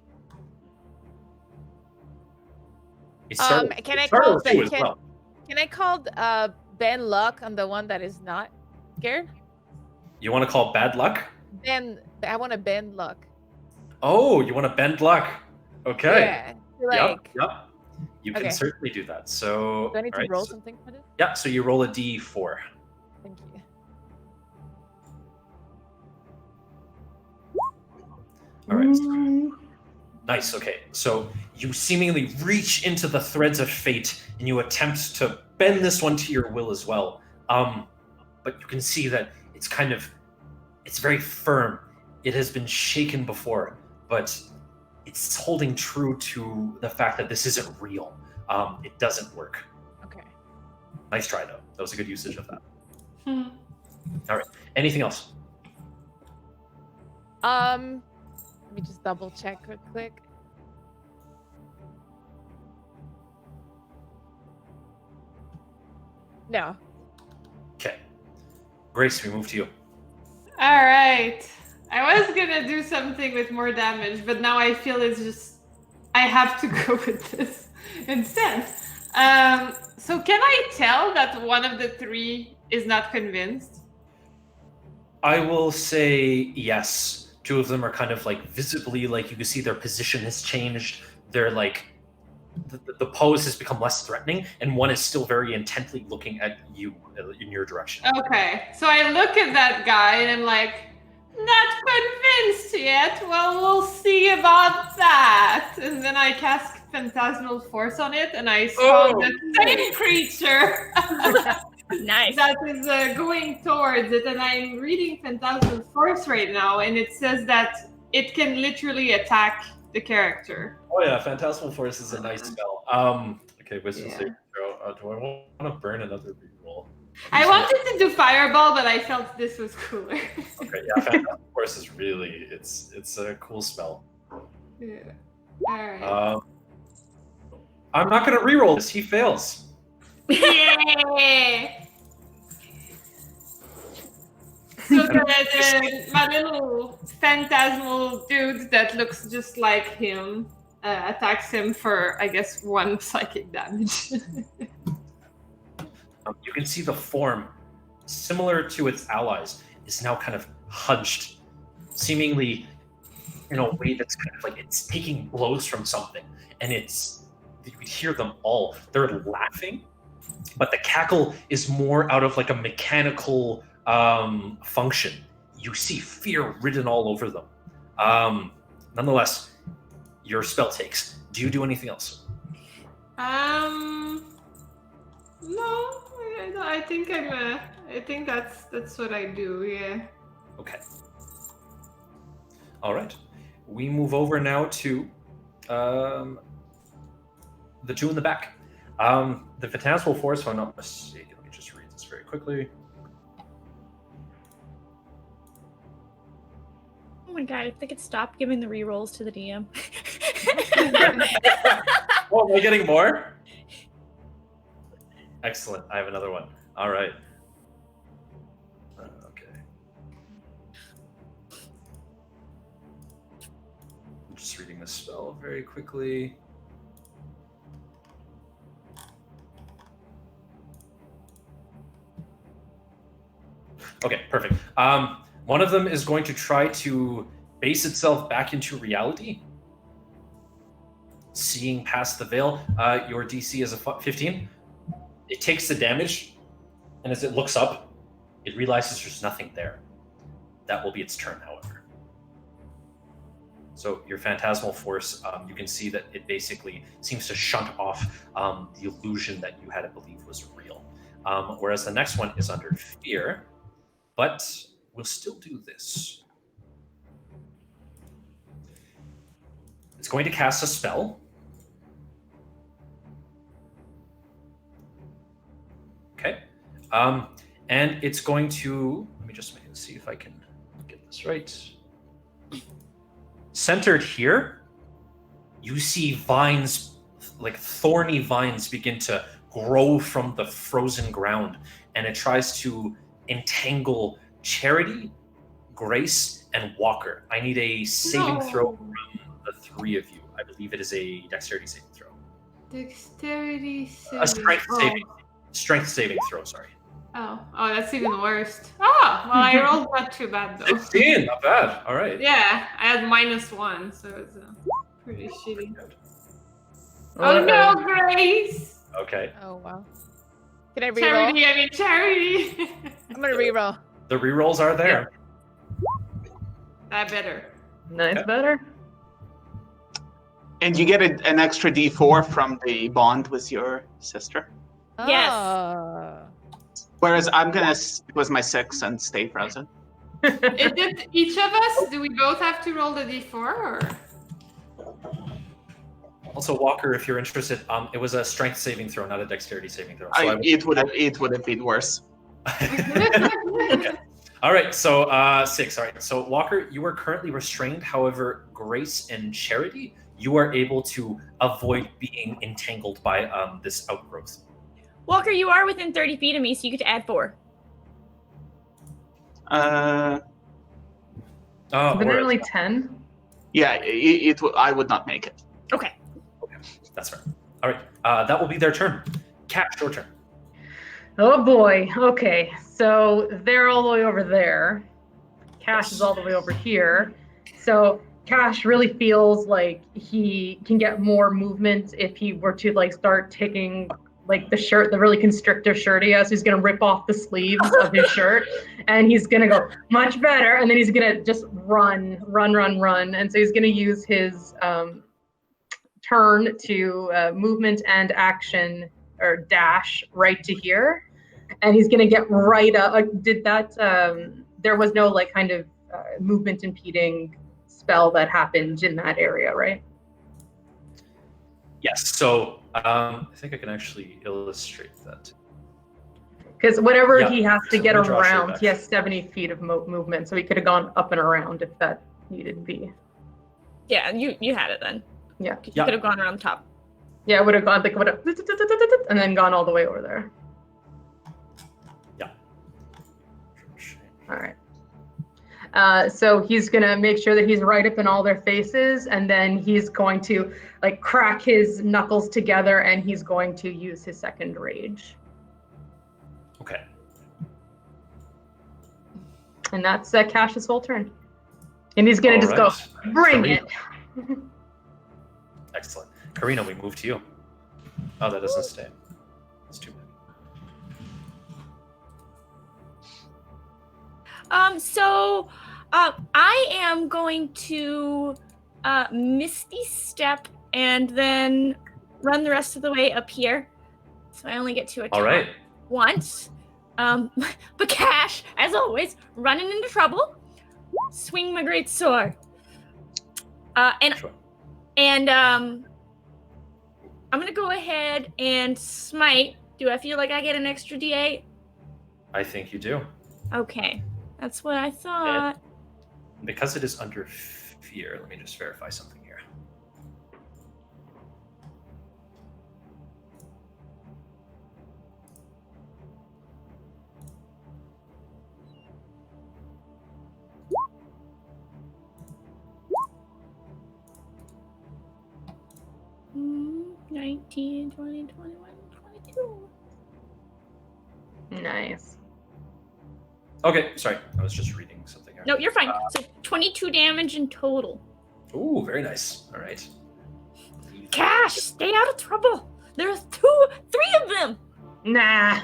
Speaker 3: Can I call Ben Luck on the one that is not scared?
Speaker 7: You want to call bad luck?
Speaker 3: I want to bend luck.
Speaker 7: Oh, you want to bend luck? Okay.
Speaker 3: Yeah. Like,
Speaker 7: Yep. You can
Speaker 3: Okay.
Speaker 7: certainly do that. So
Speaker 3: do I need to
Speaker 7: alright,
Speaker 3: roll
Speaker 7: so-
Speaker 3: something for this?
Speaker 7: Yeah, so you roll a d4.
Speaker 3: Thank you.
Speaker 7: All right. Nice. Okay. So you seemingly reach into the threads of fate and you attempt to bend this one to your will as well. But you can see that it's very firm. It has been shaken before, but it's holding true to the fact that this isn't real. It doesn't work.
Speaker 3: Okay.
Speaker 7: Nice try, though. That was a good usage of that. All right. Anything else?
Speaker 3: Let me just double check real quick. No.
Speaker 7: Okay. Grace, we move to you.
Speaker 2: All right. I was gonna do something with more damage, but now I feel it's just I have to go with this instead. So can I tell that one of the three is not convinced?
Speaker 7: I will say yes. Two of them are kind of like visibly, like you can see their position has changed. They're like, the pose has become less threatening, and one is still very intently looking at you in your direction.
Speaker 2: Okay. So I look at that guy and I'm like, not convinced yet. Well, we'll see about that. And then I cast Phantasmal Force on it, and I spawn the same creature.
Speaker 5: Nice.
Speaker 2: That is going towards it, and I'm reading Phantasmal Force right now, and it says that it can literally attack the character.
Speaker 7: Oh yeah, Phantasmal Force is a nice spell. Okay, wisdom saving throw. Do I want to burn another reroll?
Speaker 2: I wanted to do Fireball, but I felt this was cooler.
Speaker 7: Okay, yeah, Phantasmal Force is really it's a cool spell.
Speaker 2: Yeah. All right.
Speaker 7: I'm not gonna reroll this. He fails.
Speaker 2: Yay! So my little phantasmal dude that looks just like him attacks him for, I guess, 1 psychic damage.
Speaker 7: You can see the form, similar to its allies, is now kind of hunched, seemingly in a way that's kind of like it's taking blows from something. And you could hear them all. They're laughing, but the cackle is more out of like a mechanical function. You see fear written all over them. Nonetheless, your spell takes. Do you do anything else?
Speaker 2: No, I think I think that's what I do. Yeah.
Speaker 7: Okay. All right. We move over now to the two in the back. The Phantasmal Force, if I'm not mistaken, let me just read this very quickly.
Speaker 5: Oh my god, if they could stop giving the rerolls to the DM.
Speaker 7: Oh, am I getting more? Excellent. I have another one. All right. Okay. I'm just reading this spell very quickly. Okay, perfect. One of them is going to try to base itself back into reality. Seeing past the veil, your DC is a 15. It takes the damage, and as it looks up, it realizes there's nothing there. That will be its turn, however. So your Phantasmal Force, you can see that it basically seems to shunt off the illusion that you had to believe was real. Whereas the next one is under fear, but we'll still do this. It's going to cast a spell. Okay. And it's going to, let me just see if I can get this right. Centered here, you see vines, like thorny vines, begin to grow from the frozen ground, and it tries to entangle Charity, Grace, and Walker. I need a saving throw from the three of you. I believe it is a dexterity saving throw.
Speaker 2: Dexterity saving.
Speaker 7: A strength saving throw, sorry.
Speaker 2: Oh, that's even worse. Oh, well, I rolled not too bad, though.
Speaker 7: 16, not bad. All right.
Speaker 2: Yeah, I had -1, so it's pretty shitty.
Speaker 4: Oh,
Speaker 2: Oh, no, Grace!
Speaker 7: Okay.
Speaker 3: Oh, wow. Can I reroll?
Speaker 2: Charity.
Speaker 3: I'm going to reroll.
Speaker 7: The rerolls are there.
Speaker 2: That better.
Speaker 4: Nice,
Speaker 7: Okay.
Speaker 4: better.
Speaker 6: And you get an extra D4 from the bond with your sister.
Speaker 5: Yes.
Speaker 3: Oh.
Speaker 6: Whereas I'm gonna stick with my 6 and stay present.
Speaker 2: Is it each of us? Do we both have to roll the D4, or?
Speaker 7: Also, Walker, if you're interested, it was a strength saving throw, not a dexterity saving throw. So
Speaker 6: It would have been worse.
Speaker 7: Okay. All right, so 6. All right, so Walker, you are currently restrained. However, Grace and Charity, you are able to avoid being entangled by this outgrowth.
Speaker 5: Walker, you are within 30 feet of me, so you get to add 4.
Speaker 4: Isn't it only 10?
Speaker 6: Yeah, I would not make it.
Speaker 5: Okay.
Speaker 7: That's right. All right, that will be their turn. Cat, your turn.
Speaker 4: Oh boy. Okay. So they're all the way over there. Cash is all the way over here. So Cash really feels like he can get more movement if he were to like start taking like the shirt, the really constrictive shirt he has. He's gonna rip off the sleeves of his shirt, and he's gonna go much better. And then he's gonna just run. And so he's gonna use his turn to movement and action or dash right to here, and he's gonna get right up. Did that? There was no like kind of movement impeding spell that happened in that area, right?
Speaker 7: Yes. So I think I can actually illustrate that.
Speaker 4: Because whatever
Speaker 7: Yeah.
Speaker 4: he has to
Speaker 7: So
Speaker 4: get
Speaker 7: let me draw a shape
Speaker 4: around,
Speaker 7: back.
Speaker 4: he has 70 feet of movement, so he could have gone up and around if that needed be.
Speaker 5: Yeah, you had it then.
Speaker 4: Yeah.
Speaker 5: You
Speaker 7: Yeah.
Speaker 5: could have gone around the top.
Speaker 4: Yeah, would have gone like would have and then gone all the way over there.
Speaker 7: Yeah.
Speaker 4: All right. So he's gonna make sure that he's right up in all their faces, and then he's going to like crack his knuckles together, and he's going to use his second rage.
Speaker 7: Okay.
Speaker 4: And that's Cash's whole turn. And he's gonna
Speaker 7: All
Speaker 4: just
Speaker 7: right.
Speaker 4: go, bring
Speaker 7: Karina.
Speaker 4: it.
Speaker 7: Excellent. Karina, we move to you. Oh, that doesn't stay. That's too bad.
Speaker 5: I am going to Misty Step and then run the rest of the way up here. So I only get to attack
Speaker 7: All right.
Speaker 5: once. But Cash, as always, running into trouble. Swing my great sword.
Speaker 7: Sure.
Speaker 5: I'm gonna go ahead and smite. Do I feel like I get an extra D8?
Speaker 7: I think you do.
Speaker 5: Okay, that's what I thought.
Speaker 7: Because it is under fear, let me just verify something here.
Speaker 5: Mm, 19, 20, 21, 22.
Speaker 4: Nice.
Speaker 7: Okay, sorry. I was just reading something here.
Speaker 5: No, you're fine. So 22 damage in total.
Speaker 7: Ooh, very nice. All right.
Speaker 5: Cash, stay out of trouble. There's 3 of them.
Speaker 4: Nah.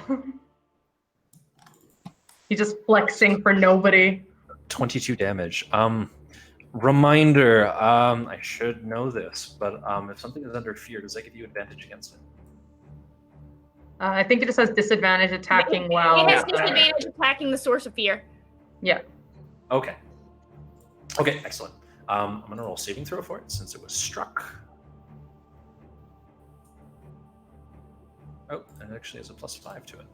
Speaker 4: He's just flexing for nobody.
Speaker 7: 22 damage. Reminder, I should know this, but if something is under fear, does that give you advantage against it?
Speaker 4: I think it just has disadvantage attacking while.
Speaker 5: It has disadvantage attacking the source of fear.
Speaker 4: Yeah.
Speaker 7: Okay. Okay, excellent. I'm going to roll saving throw for it since it was struck. Oh, and it actually has a +5 to it.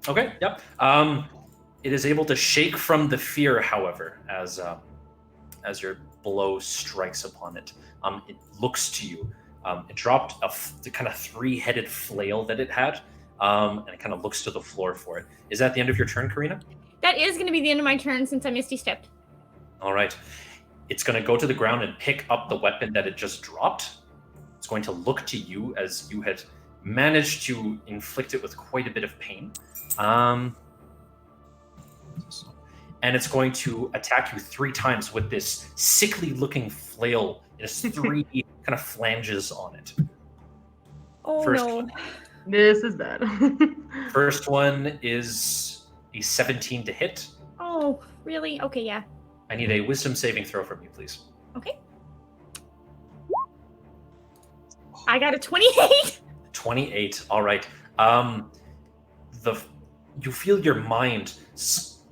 Speaker 7: Okay, yep. It is able to shake from the fear, however, as your blow strikes upon it. It looks to you. It dropped the kind of 3-headed flail that it had, and it kind of looks to the floor for it. Is that the end of your turn, Karina?
Speaker 5: That is going to be the end of my turn since I Misty Stepped.
Speaker 7: All right. It's going to go to the ground and pick up the weapon that it just dropped. It's going to look to you as you had managed to inflict it with quite a bit of pain. And it's going to attack you 3 times with this sickly-looking flail. It has 3 kind of flanges on it.
Speaker 5: Oh,
Speaker 7: First
Speaker 5: no.
Speaker 7: one.
Speaker 4: This is bad.
Speaker 7: First one is a 17 to hit.
Speaker 5: Oh, really? Okay, yeah.
Speaker 7: I need a wisdom saving throw from you, please.
Speaker 5: Okay. I got a 28.
Speaker 7: 28. All right. You feel your mind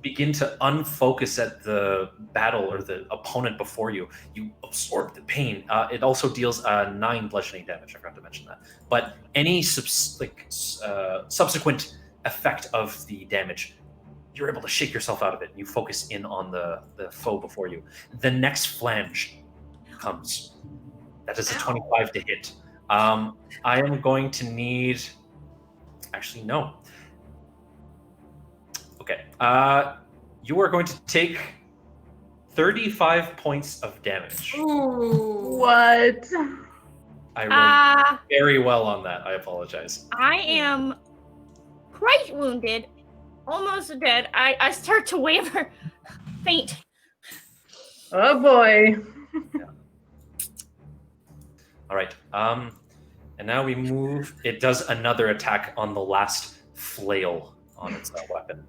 Speaker 7: begin to unfocus at the battle or the opponent before you. You absorb the pain. It also deals 9 bludgeoning damage. I forgot to mention that. But any subsequent effect of the damage, you're able to shake yourself out of it. And you focus in on the foe before you. The next flange comes. That is a 25 to hit. I am going to need... Actually, no. Okay. You are going to take 35 points of damage.
Speaker 2: Ooh.
Speaker 4: What?
Speaker 7: I rolled very well on that. I apologize.
Speaker 5: I am quite wounded, almost dead. I start to waver, faint.
Speaker 4: Oh boy.
Speaker 7: Yeah. All right. And now we move. It does another attack on the last flail on its weapon,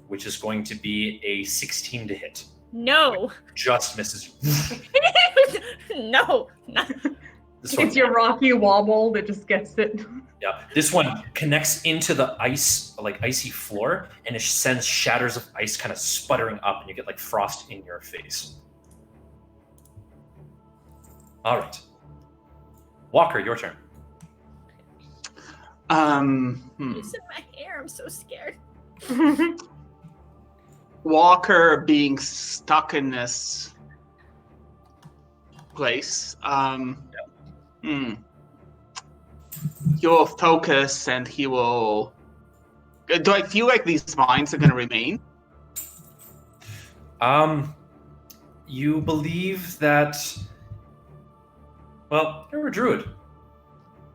Speaker 7: which is going to be a 16 to hit.
Speaker 5: No.
Speaker 7: Just misses you.
Speaker 5: No.
Speaker 4: It's your Rocky wobble that just gets it.
Speaker 7: Yeah, this one connects into the ice, like icy floor, and it sends shatters of ice kind of sputtering up, and you get like frost in your face. All right. Walker, your turn.
Speaker 5: It's in my hair. I'm so scared.
Speaker 6: Walker being stuck in this place. He will focus and he will Do I feel like these vines are going to remain?
Speaker 7: You believe that... Well, you're a druid.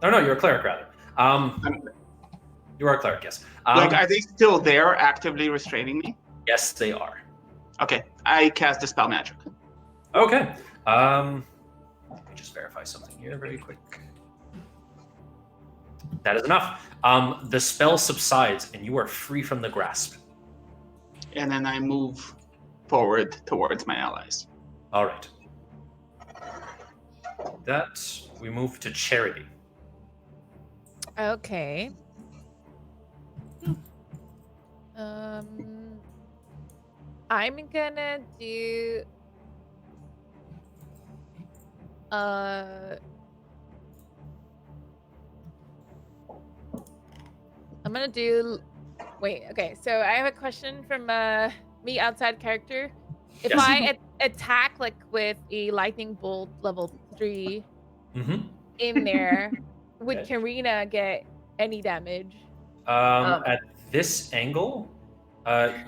Speaker 7: Oh, no, you're a cleric, rather. You are a cleric, yes.
Speaker 6: Are they still there, actively restraining me?
Speaker 7: Yes, they are.
Speaker 6: Okay, I cast Dispel Magic.
Speaker 7: Okay. Let me just verify something here very quick. That is enough. The spell subsides, and you are free from the grasp.
Speaker 6: And then I move forward towards my allies.
Speaker 7: All right. That, we move to Charity.
Speaker 3: Okay. I'm gonna do wait, okay, so I have a question from me outside character. If
Speaker 7: Yes.
Speaker 3: I attack like with a lightning bolt level 3 in there, would
Speaker 7: Okay.
Speaker 3: Karina get any damage?
Speaker 7: At this angle,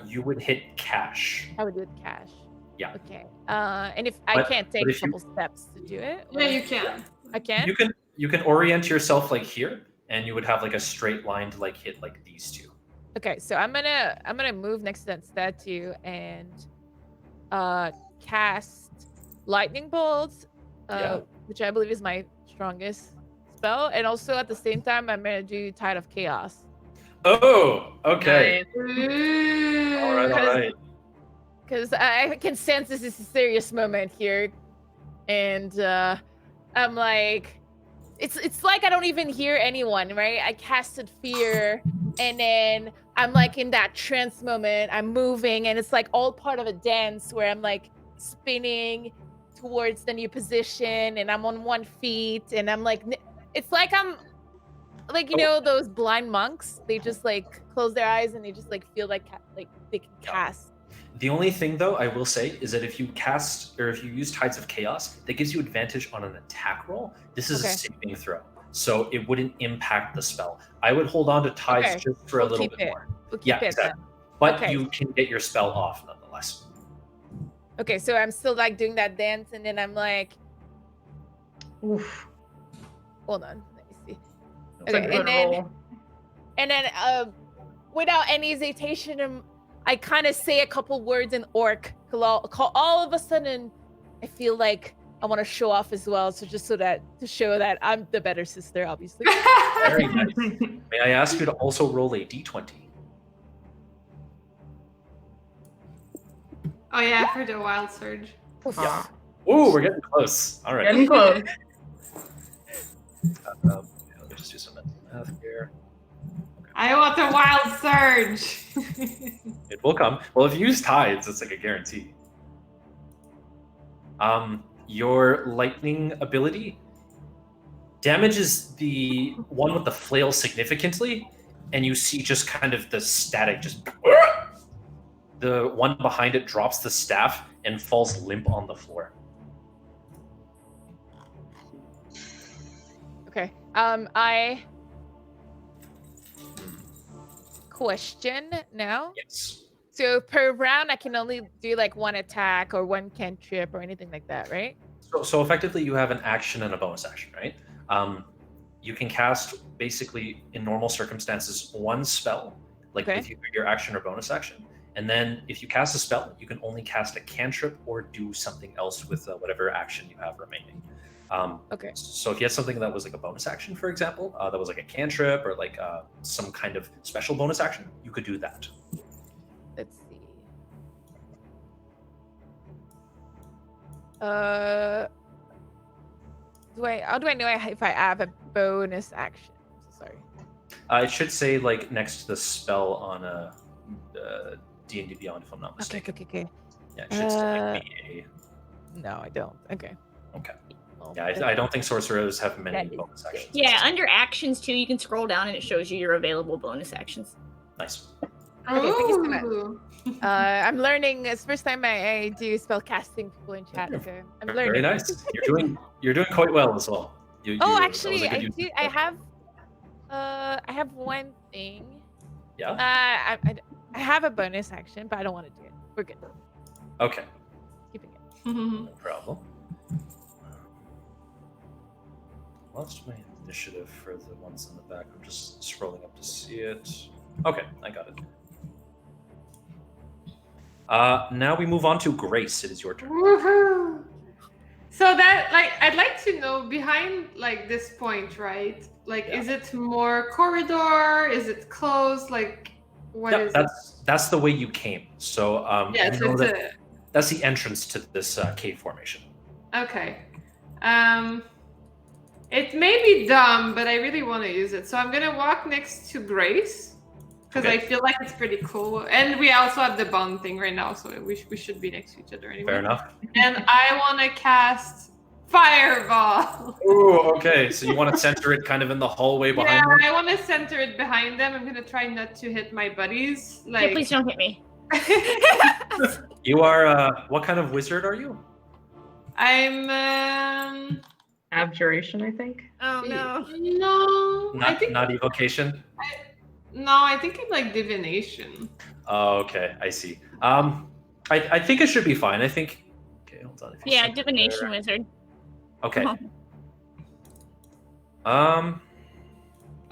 Speaker 7: you would hit Cash.
Speaker 3: I would do it cash.
Speaker 7: Yeah.
Speaker 3: Okay. And if I can't take
Speaker 7: but
Speaker 3: a
Speaker 7: if you-
Speaker 3: couple steps to do it?
Speaker 2: Yeah,
Speaker 3: or-
Speaker 2: you can.
Speaker 3: I can?
Speaker 7: You can orient yourself like here, and you would have like a straight line to like hit like these two.
Speaker 3: Okay, so I'm gonna move next to that statue and cast lightning bolts,
Speaker 7: Yeah.
Speaker 3: which I believe is my strongest spell, and also at the same time I'm gonna do Tide of Chaos.
Speaker 7: Oh, okay.
Speaker 2: Ooh.
Speaker 7: All right.
Speaker 3: Because I can sense this is a serious moment here, and I'm like, it's like I don't even hear anyone, right? I casted fear, and then I'm like in that trance moment. I'm moving, and it's like all part of a dance where I'm like spinning towards the new position, and I'm on 1 feet, and I'm like, it's like I'm like, you know, those blind monks. They just like close their eyes and they just like feel like they can cast.
Speaker 7: The only thing, though, I will say is that if you cast or if you use Tides of Chaos, that gives you advantage on an attack roll. This is a saving throw, so it wouldn't impact the spell. I would hold on to Tides just for a little bit more.
Speaker 3: We'll keep
Speaker 7: Yeah,
Speaker 3: it
Speaker 7: exactly.
Speaker 3: then.
Speaker 7: But
Speaker 3: Okay.
Speaker 7: you can get your spell off nonetheless.
Speaker 3: Okay, so I'm still like doing that dance, and then I'm like,
Speaker 4: Oof.
Speaker 3: hold on, let me see.
Speaker 4: It's a
Speaker 3: Okay,
Speaker 4: good roll.
Speaker 3: and then without any hesitation, I kind of say a couple words in Orc. All of a sudden, I feel like I want to show off as well. So just to show that I'm the better sister, obviously.
Speaker 7: Very nice. May I ask you to also roll a d20?
Speaker 2: Oh yeah, for the wild surge.
Speaker 7: Yeah. Ooh, we're getting close. All right.
Speaker 4: Getting close.
Speaker 7: Let me just do some math here.
Speaker 2: I want the wild surge.
Speaker 7: It will come. Well, if you use Tides, it's like a guarantee. Your lightning ability damages the one with the flail significantly, and you see just kind of the static just... The one behind it drops the staff and falls limp on the floor.
Speaker 3: Okay. I question now.
Speaker 7: Yes.
Speaker 3: So per round, I can only do like 1 attack or 1 cantrip or anything like that, right?
Speaker 7: So effectively, you have an action and a bonus action, right? You can cast, basically, in normal circumstances, 1 spell, like with either your action or bonus action. And then if you cast a spell, you can only cast a cantrip or do something else with whatever action you have remaining.
Speaker 3: Okay.
Speaker 7: So if you had something that was like a bonus action, for example, that was like a cantrip or like some kind of special bonus action, you could do that.
Speaker 3: Let's see. How do I know if I have a bonus action? Sorry.
Speaker 7: It should say like next to the spell on a D&D Beyond, if I'm not mistaken.
Speaker 3: Okay.
Speaker 7: Yeah, it should still be a...
Speaker 3: No, I don't. Okay. Well,
Speaker 7: Yeah, I don't think sorcerers have many bonus actions.
Speaker 5: Yeah, under actions too, you can scroll down and it shows you your available bonus actions.
Speaker 7: Nice.
Speaker 3: Okay, thank you so much.
Speaker 2: Ooh.
Speaker 3: I'm learning. It's the first time I do spell casting people in chat, so I'm learning.
Speaker 7: Very nice. You're doing quite well as well.
Speaker 3: Oh,
Speaker 7: that was
Speaker 3: actually,
Speaker 7: a good
Speaker 3: I
Speaker 7: use
Speaker 3: do.
Speaker 7: of
Speaker 3: I
Speaker 7: that.
Speaker 3: have one thing.
Speaker 7: Yeah.
Speaker 3: I have a bonus action, but I don't want to do it. We're good.
Speaker 7: Okay.
Speaker 3: Keeping it.
Speaker 7: No problem. Lost my initiative for the ones in the back. I'm just scrolling up to see it. Okay, I got it. Now we move on to Grace. It is your turn.
Speaker 2: Woohoo! So that, like, I'd like to know behind, like, this point, right? Like,
Speaker 7: Yeah.
Speaker 2: is it more corridor? Is it closed? Like, what is it?
Speaker 7: That's the way you came. So
Speaker 2: Yeah,
Speaker 7: you
Speaker 2: so
Speaker 7: know
Speaker 2: it's
Speaker 7: that that's the entrance to this cave formation.
Speaker 2: okay. It may be dumb, but I really want to use it. So I'm gonna walk next to Grace because
Speaker 7: Okay.
Speaker 2: I feel like it's pretty cool. And we also have the bond thing right now, so we should be next to each other anyway.
Speaker 7: Fair enough.
Speaker 2: And I want to cast Fireball.
Speaker 7: Ooh, okay. So you want to center it kind of in the hallway behind
Speaker 2: Yeah,
Speaker 7: them?
Speaker 2: I want to center it behind them. I'm gonna try not to hit my buddies.
Speaker 5: Yeah,
Speaker 2: Like,
Speaker 5: please don't hit me.
Speaker 7: You are, what kind of wizard are you?
Speaker 2: I'm
Speaker 4: Abjuration, I think.
Speaker 5: Oh no.
Speaker 2: no, I think
Speaker 7: Not evocation?
Speaker 2: I think I'm like divination.
Speaker 7: Oh, okay. I see. I think it should be fine. I think. Okay, hold on. If you
Speaker 5: Yeah,
Speaker 7: center
Speaker 5: divination
Speaker 7: there-
Speaker 5: wizard.
Speaker 7: Okay.
Speaker 2: Am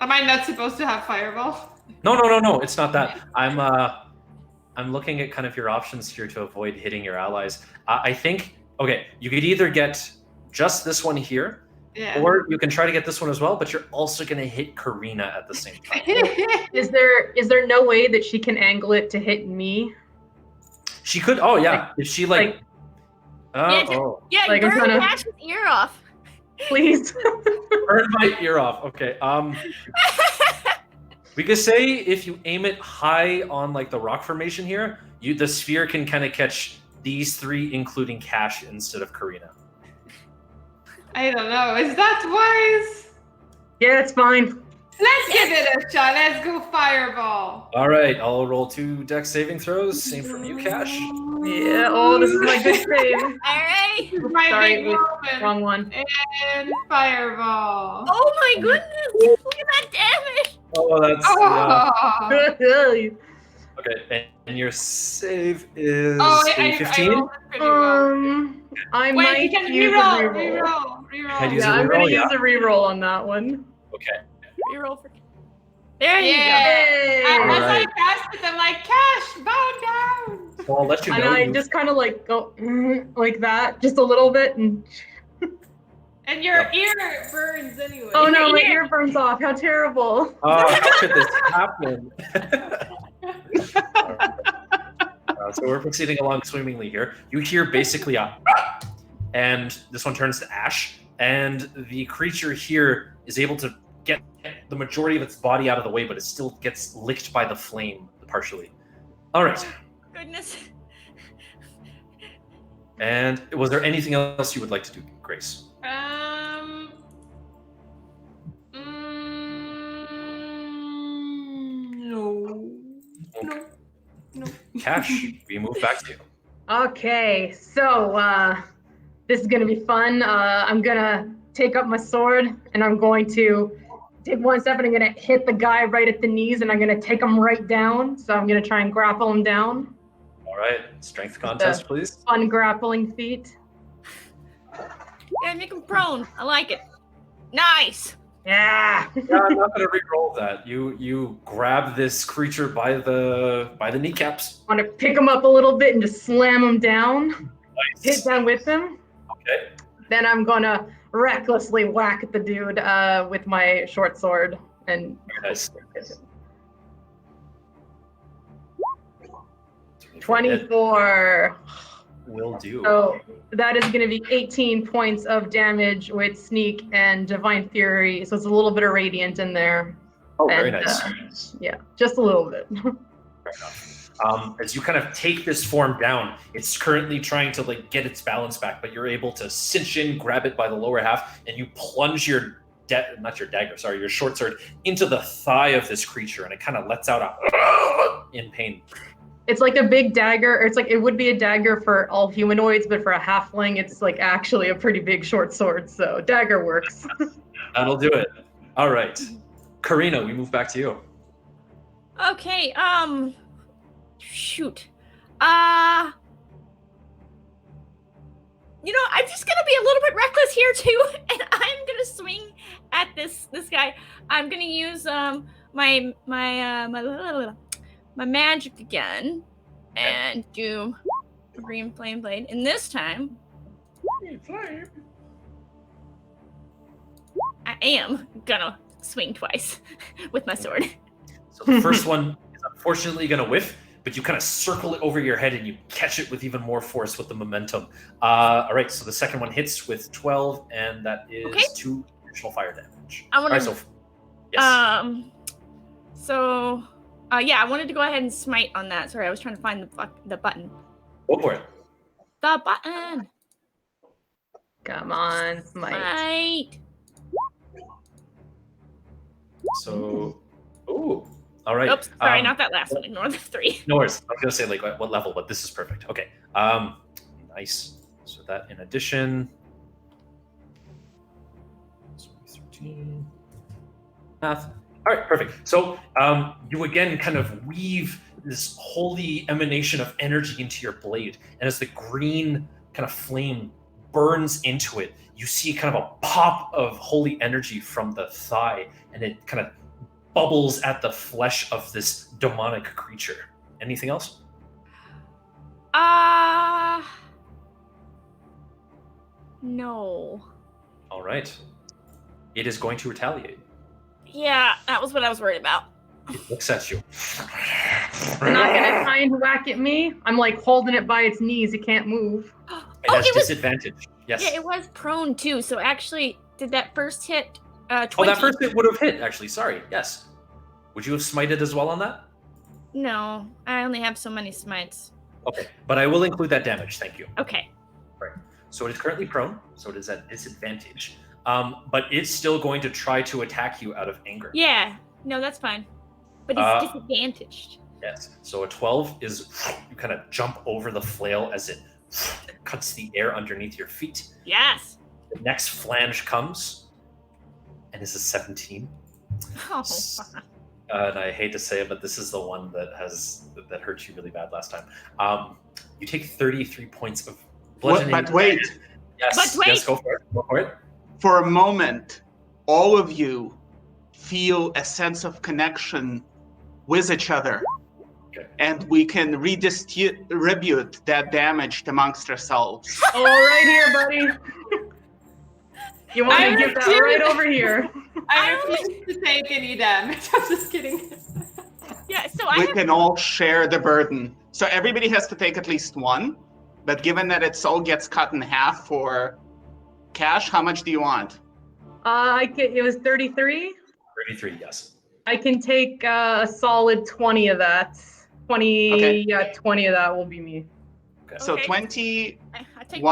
Speaker 2: I not supposed to have Fireball?
Speaker 7: No. It's not that. I'm looking at kind of your options here to avoid hitting your allies. I think. Okay, you could either get just this one here,
Speaker 2: Yeah.
Speaker 7: or you can try to get this one as well, but you're also going to hit Karina at the same time.
Speaker 4: Is there no way that she can angle it to hit me?
Speaker 7: She could. Oh yeah, if she like.
Speaker 5: Yeah, Yeah,
Speaker 4: Like, I'm
Speaker 5: burn
Speaker 4: trying to-
Speaker 5: Ash's ear off.
Speaker 4: Please.
Speaker 7: Burn my ear off. Okay. We could say if you aim it high on like the rock formation here, the sphere can kind of catch these three, including Cash, instead of Karina.
Speaker 2: I don't know. Is that wise?
Speaker 4: Yeah, it's fine.
Speaker 2: Let's give it a shot. Let's go Fireball.
Speaker 7: All right, I'll roll 2 dex saving throws. Same from you, Cash.
Speaker 4: Yeah. Oh, this is my good save.
Speaker 5: All right.
Speaker 2: My
Speaker 4: Sorry,
Speaker 2: big
Speaker 4: wait,
Speaker 2: moment.
Speaker 4: Wrong one.
Speaker 2: And Fireball.
Speaker 5: Oh my goodness! Look at that damage.
Speaker 7: Oh, that's
Speaker 2: Oh,
Speaker 7: okay. And your save is
Speaker 2: oh
Speaker 7: a
Speaker 2: I
Speaker 7: 15.
Speaker 2: rolled it pretty well.
Speaker 4: I
Speaker 2: Wait,
Speaker 4: might
Speaker 2: you can
Speaker 4: use
Speaker 2: reroll,
Speaker 4: a reroll.
Speaker 2: reroll.
Speaker 7: Use a
Speaker 4: Yeah, I'm
Speaker 7: reroll,
Speaker 4: gonna
Speaker 7: yeah.
Speaker 4: use a reroll on that one.
Speaker 7: Okay.
Speaker 5: Reroll for. There you
Speaker 2: Yeah.
Speaker 4: Yay!
Speaker 2: As I
Speaker 7: Alright.
Speaker 2: cast it, I'm like, Cash, bow down.
Speaker 7: So I'll let you
Speaker 4: And
Speaker 7: know.
Speaker 4: I just kind of like go like that, just a little bit, and
Speaker 2: And your ear burns anyway.
Speaker 4: oh no, my
Speaker 5: ear.
Speaker 4: ear burns off. How terrible!
Speaker 7: How could this happen? So we're proceeding along swimmingly here. You hear basically a and this one turns to ash, and the creature here is able to get the majority of its body out of the way, but it still gets licked by the flame partially. All right.
Speaker 5: Goodness.
Speaker 7: And was there anything else you would like to do, Grace?
Speaker 2: No.
Speaker 7: Okay.
Speaker 2: No.
Speaker 7: Cash, we move back to you.
Speaker 4: Okay, so this is gonna be fun. I'm gonna take up my sword and I'm going to take one step and I'm gonna hit the guy right at the knees and I'm gonna take him right down. So I'm gonna try and grapple him down.
Speaker 7: All right, strength contest, please.
Speaker 4: Fun grappling feat.
Speaker 5: Yeah, make him prone. I like it. Nice.
Speaker 4: Yeah.
Speaker 7: Yeah, I'm not gonna re-roll that. You grab this creature by the kneecaps.
Speaker 4: I want to pick him up a little bit and just slam him down.
Speaker 7: Nice.
Speaker 4: Hit down with him.
Speaker 7: Okay.
Speaker 4: Then I'm gonna recklessly whack at the dude with my short sword and.
Speaker 7: Nice.
Speaker 4: 24.
Speaker 7: Will do.
Speaker 4: So that is going to be 18 points of damage with sneak and divine fury. So it's a little bit of radiant in there.
Speaker 7: Oh, very
Speaker 4: And,
Speaker 7: nice.
Speaker 4: Yeah, just a little bit.
Speaker 7: Fair enough. As you kind of take this form down, it's currently trying to like get its balance back, but you're able to cinch in, grab it by the lower half, and you plunge your your short sword into the thigh of this creature, and it kind of lets out a in pain.
Speaker 4: It's like a big dagger, or it's like it would be a dagger for all humanoids, but for a halfling, it's like actually a pretty big short sword. So dagger works.
Speaker 7: That'll do it. All right, Karina, we move back to you.
Speaker 5: Okay, shoot. I'm just gonna be a little bit reckless here too, and I'm gonna swing at this guy. I'm gonna use my magic again, and do green flame blade. And this time, I am gonna swing twice with my sword.
Speaker 7: So the first one is unfortunately going to whiff, but you kind of circle it over your head and you catch it with even more force with the momentum. All right, so the second one hits with 12, and that is 2 additional fire damage.
Speaker 5: I want to.
Speaker 7: Right, so, yes.
Speaker 5: I wanted to go ahead and smite on that. Sorry, I was trying to find the button.
Speaker 7: Go for it.
Speaker 5: The button.
Speaker 4: Come on, smite.
Speaker 7: So, all right.
Speaker 5: Oops, sorry, not that last one. Ignore the 3.
Speaker 7: No worries. I was going to say, like, what level, but this is perfect. Okay. Nice. So that in addition... 13... Math. All right, perfect. So you again kind of weave this holy emanation of energy into your blade, and as the green kind of flame burns into it, you see kind of a pop of holy energy from the thigh, and it kind of bubbles at the flesh of this demonic creature. Anything else?
Speaker 5: No.
Speaker 7: All right. It is going to retaliate.
Speaker 5: Yeah, that was what I was worried about.
Speaker 7: It looks at you.
Speaker 4: You're not gonna try and whack at me? I'm like holding it by its knees. It can't move.
Speaker 7: It has disadvantage. Yes.
Speaker 5: Yeah, it was prone too. So actually, did that first hit 20?
Speaker 7: Oh, that first hit would have hit, actually. Sorry. Yes. Would you have smited as well on that?
Speaker 5: No, I only have so many smites.
Speaker 7: Okay, but I will include that damage. Thank you.
Speaker 5: Okay.
Speaker 7: Right. So it is currently prone, so it is at disadvantage. But it's still going to try to attack you out of anger.
Speaker 5: Yeah. No, that's fine. But it's disadvantaged.
Speaker 7: Yes. So a 12 is you kind of jump over the flail as it cuts the air underneath your feet.
Speaker 5: Yes.
Speaker 7: The next flange comes, and is a 17.
Speaker 5: Oh.
Speaker 7: And I hate to say it, but this is the one that hurt you really bad last time. You take 33 points of bludgeoning.
Speaker 6: But wait.
Speaker 7: Yes.
Speaker 5: But wait.
Speaker 7: Yes, go for it. Go for it.
Speaker 6: For a moment, all of you feel a sense of connection with each other.
Speaker 7: Okay.
Speaker 6: And we can redistribute that damage amongst ourselves.
Speaker 4: Oh, right here, buddy. You want to get that right over here.
Speaker 2: I refuse to take any damage. I'm just kidding.
Speaker 5: Yeah, so
Speaker 6: We can all share the burden. So everybody has to take at least one. But given that it all gets cut in half for Cash, how much do you want?
Speaker 4: It was 33.
Speaker 7: 33, yes.
Speaker 4: I can take a solid 20 of that. 20,
Speaker 6: Okay.
Speaker 4: Yeah, 20 of that will be me.
Speaker 7: Okay.
Speaker 6: So
Speaker 5: Okay.
Speaker 6: 20,
Speaker 5: I take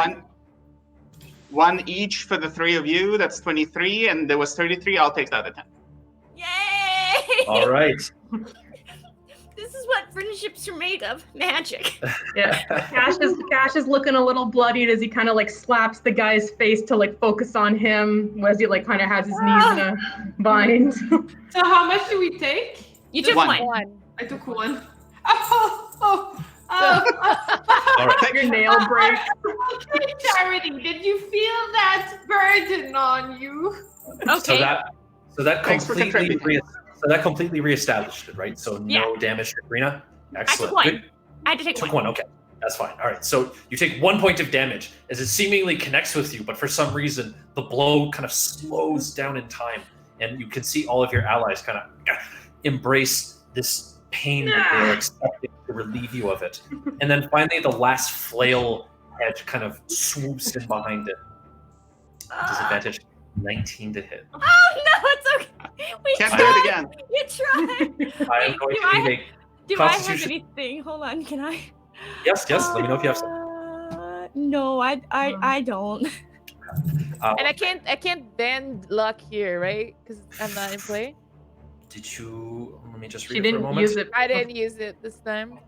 Speaker 6: one each for the 3 of you. That's 23, and there was 33. I'll take the other 10.
Speaker 5: Yay!
Speaker 7: All right.
Speaker 5: This is what friendships are made of. Magic.
Speaker 4: Yeah. Cash is looking a little bloodied as he kind of like slaps the guy's face to like focus on him as he like kind of has his knees in a bind.
Speaker 2: So how much do we take?
Speaker 5: You took
Speaker 6: One.
Speaker 5: one.
Speaker 2: I took one. Oh.
Speaker 7: All right.
Speaker 4: Your nail breaks.
Speaker 2: Okay, Charity, did you feel that burden on you?
Speaker 5: Okay.
Speaker 7: So that
Speaker 6: Thanks for contributing.
Speaker 7: completely reestablished it, right? So no damage to Karina. Excellent.
Speaker 5: one.
Speaker 7: Good.
Speaker 5: I had to take
Speaker 7: Took
Speaker 5: one.
Speaker 7: one. Okay, that's fine. All right. So you take 1 point of damage as it seemingly connects with you, but for some reason the blow kind of slows down in time, and you can see all of your allies kind of embrace this pain that they are expecting to relieve you of it. And then finally, the last flail edge kind of swoops in behind it. Disadvantage 19 to hit.
Speaker 5: Oh no, it's okay. We
Speaker 6: Can't
Speaker 5: tried.
Speaker 6: do it again.
Speaker 5: You tried.
Speaker 7: I am going to need a
Speaker 5: Do I have
Speaker 7: Constitution.
Speaker 5: anything? Hold on, can I?
Speaker 7: yes. Let me know if you have some.
Speaker 5: No, I don't.
Speaker 3: And I can't bend luck here, right? Because I'm not in play.
Speaker 7: Did you? Let me just
Speaker 4: She
Speaker 7: read it for a
Speaker 4: didn't
Speaker 7: moment.
Speaker 4: use it.
Speaker 3: I didn't use it this time.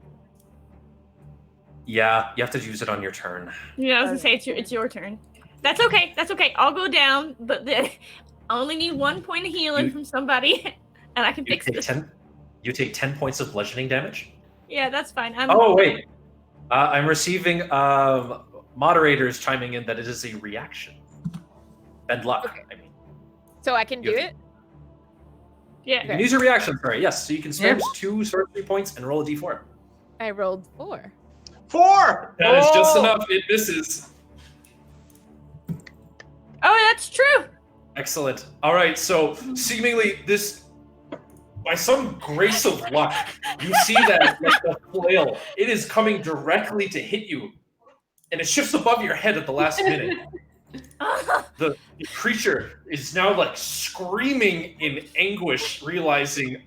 Speaker 7: Yeah, you have to use it on your turn.
Speaker 5: Yeah, I was gonna say it's your turn. That's okay. That's okay. I'll go down, but I only need 1 point of healing
Speaker 7: You-
Speaker 5: from somebody, and I can
Speaker 7: You
Speaker 5: fix
Speaker 7: take
Speaker 5: this.
Speaker 7: 10. You take 10 points of bludgeoning damage.
Speaker 5: Yeah, that's fine.
Speaker 7: Oh, wait. I'm receiving moderators chiming in that it is a reaction. Bend luck,
Speaker 3: Okay.
Speaker 7: I mean.
Speaker 3: So I can do
Speaker 7: You
Speaker 3: it?
Speaker 5: Yeah.
Speaker 7: You can use your reaction, sorry. Yes, so you can spend 2 sorcery points and roll a d4.
Speaker 3: I rolled 4.
Speaker 6: 4!
Speaker 7: That is just enough. It misses.
Speaker 5: Oh, that's true.
Speaker 7: Excellent. All right, so seemingly this, by some grace of luck, you see that like the flail, it is coming directly to hit you, and it shifts above your head at the last minute. The creature is now like screaming in anguish, realizing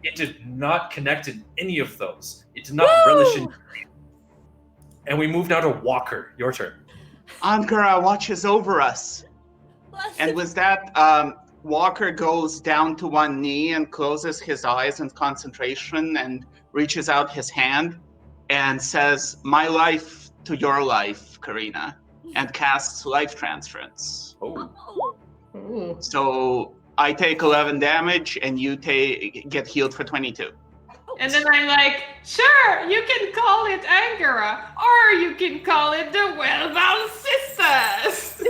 Speaker 7: it did not connect in any of those. It did not relish in. And we move now to Walker. Your turn.
Speaker 6: Angara watches over us. And with that, Walker goes down to one knee and closes his eyes in concentration and reaches out his hand and says, "My life to your life, Karina," and casts life transference.
Speaker 7: Oh.
Speaker 4: Ooh.
Speaker 6: So I take 11 damage and you get healed for 22.
Speaker 2: And then I'm like, sure, you can call it Angara, or you can call it the Well-Bound Sisters.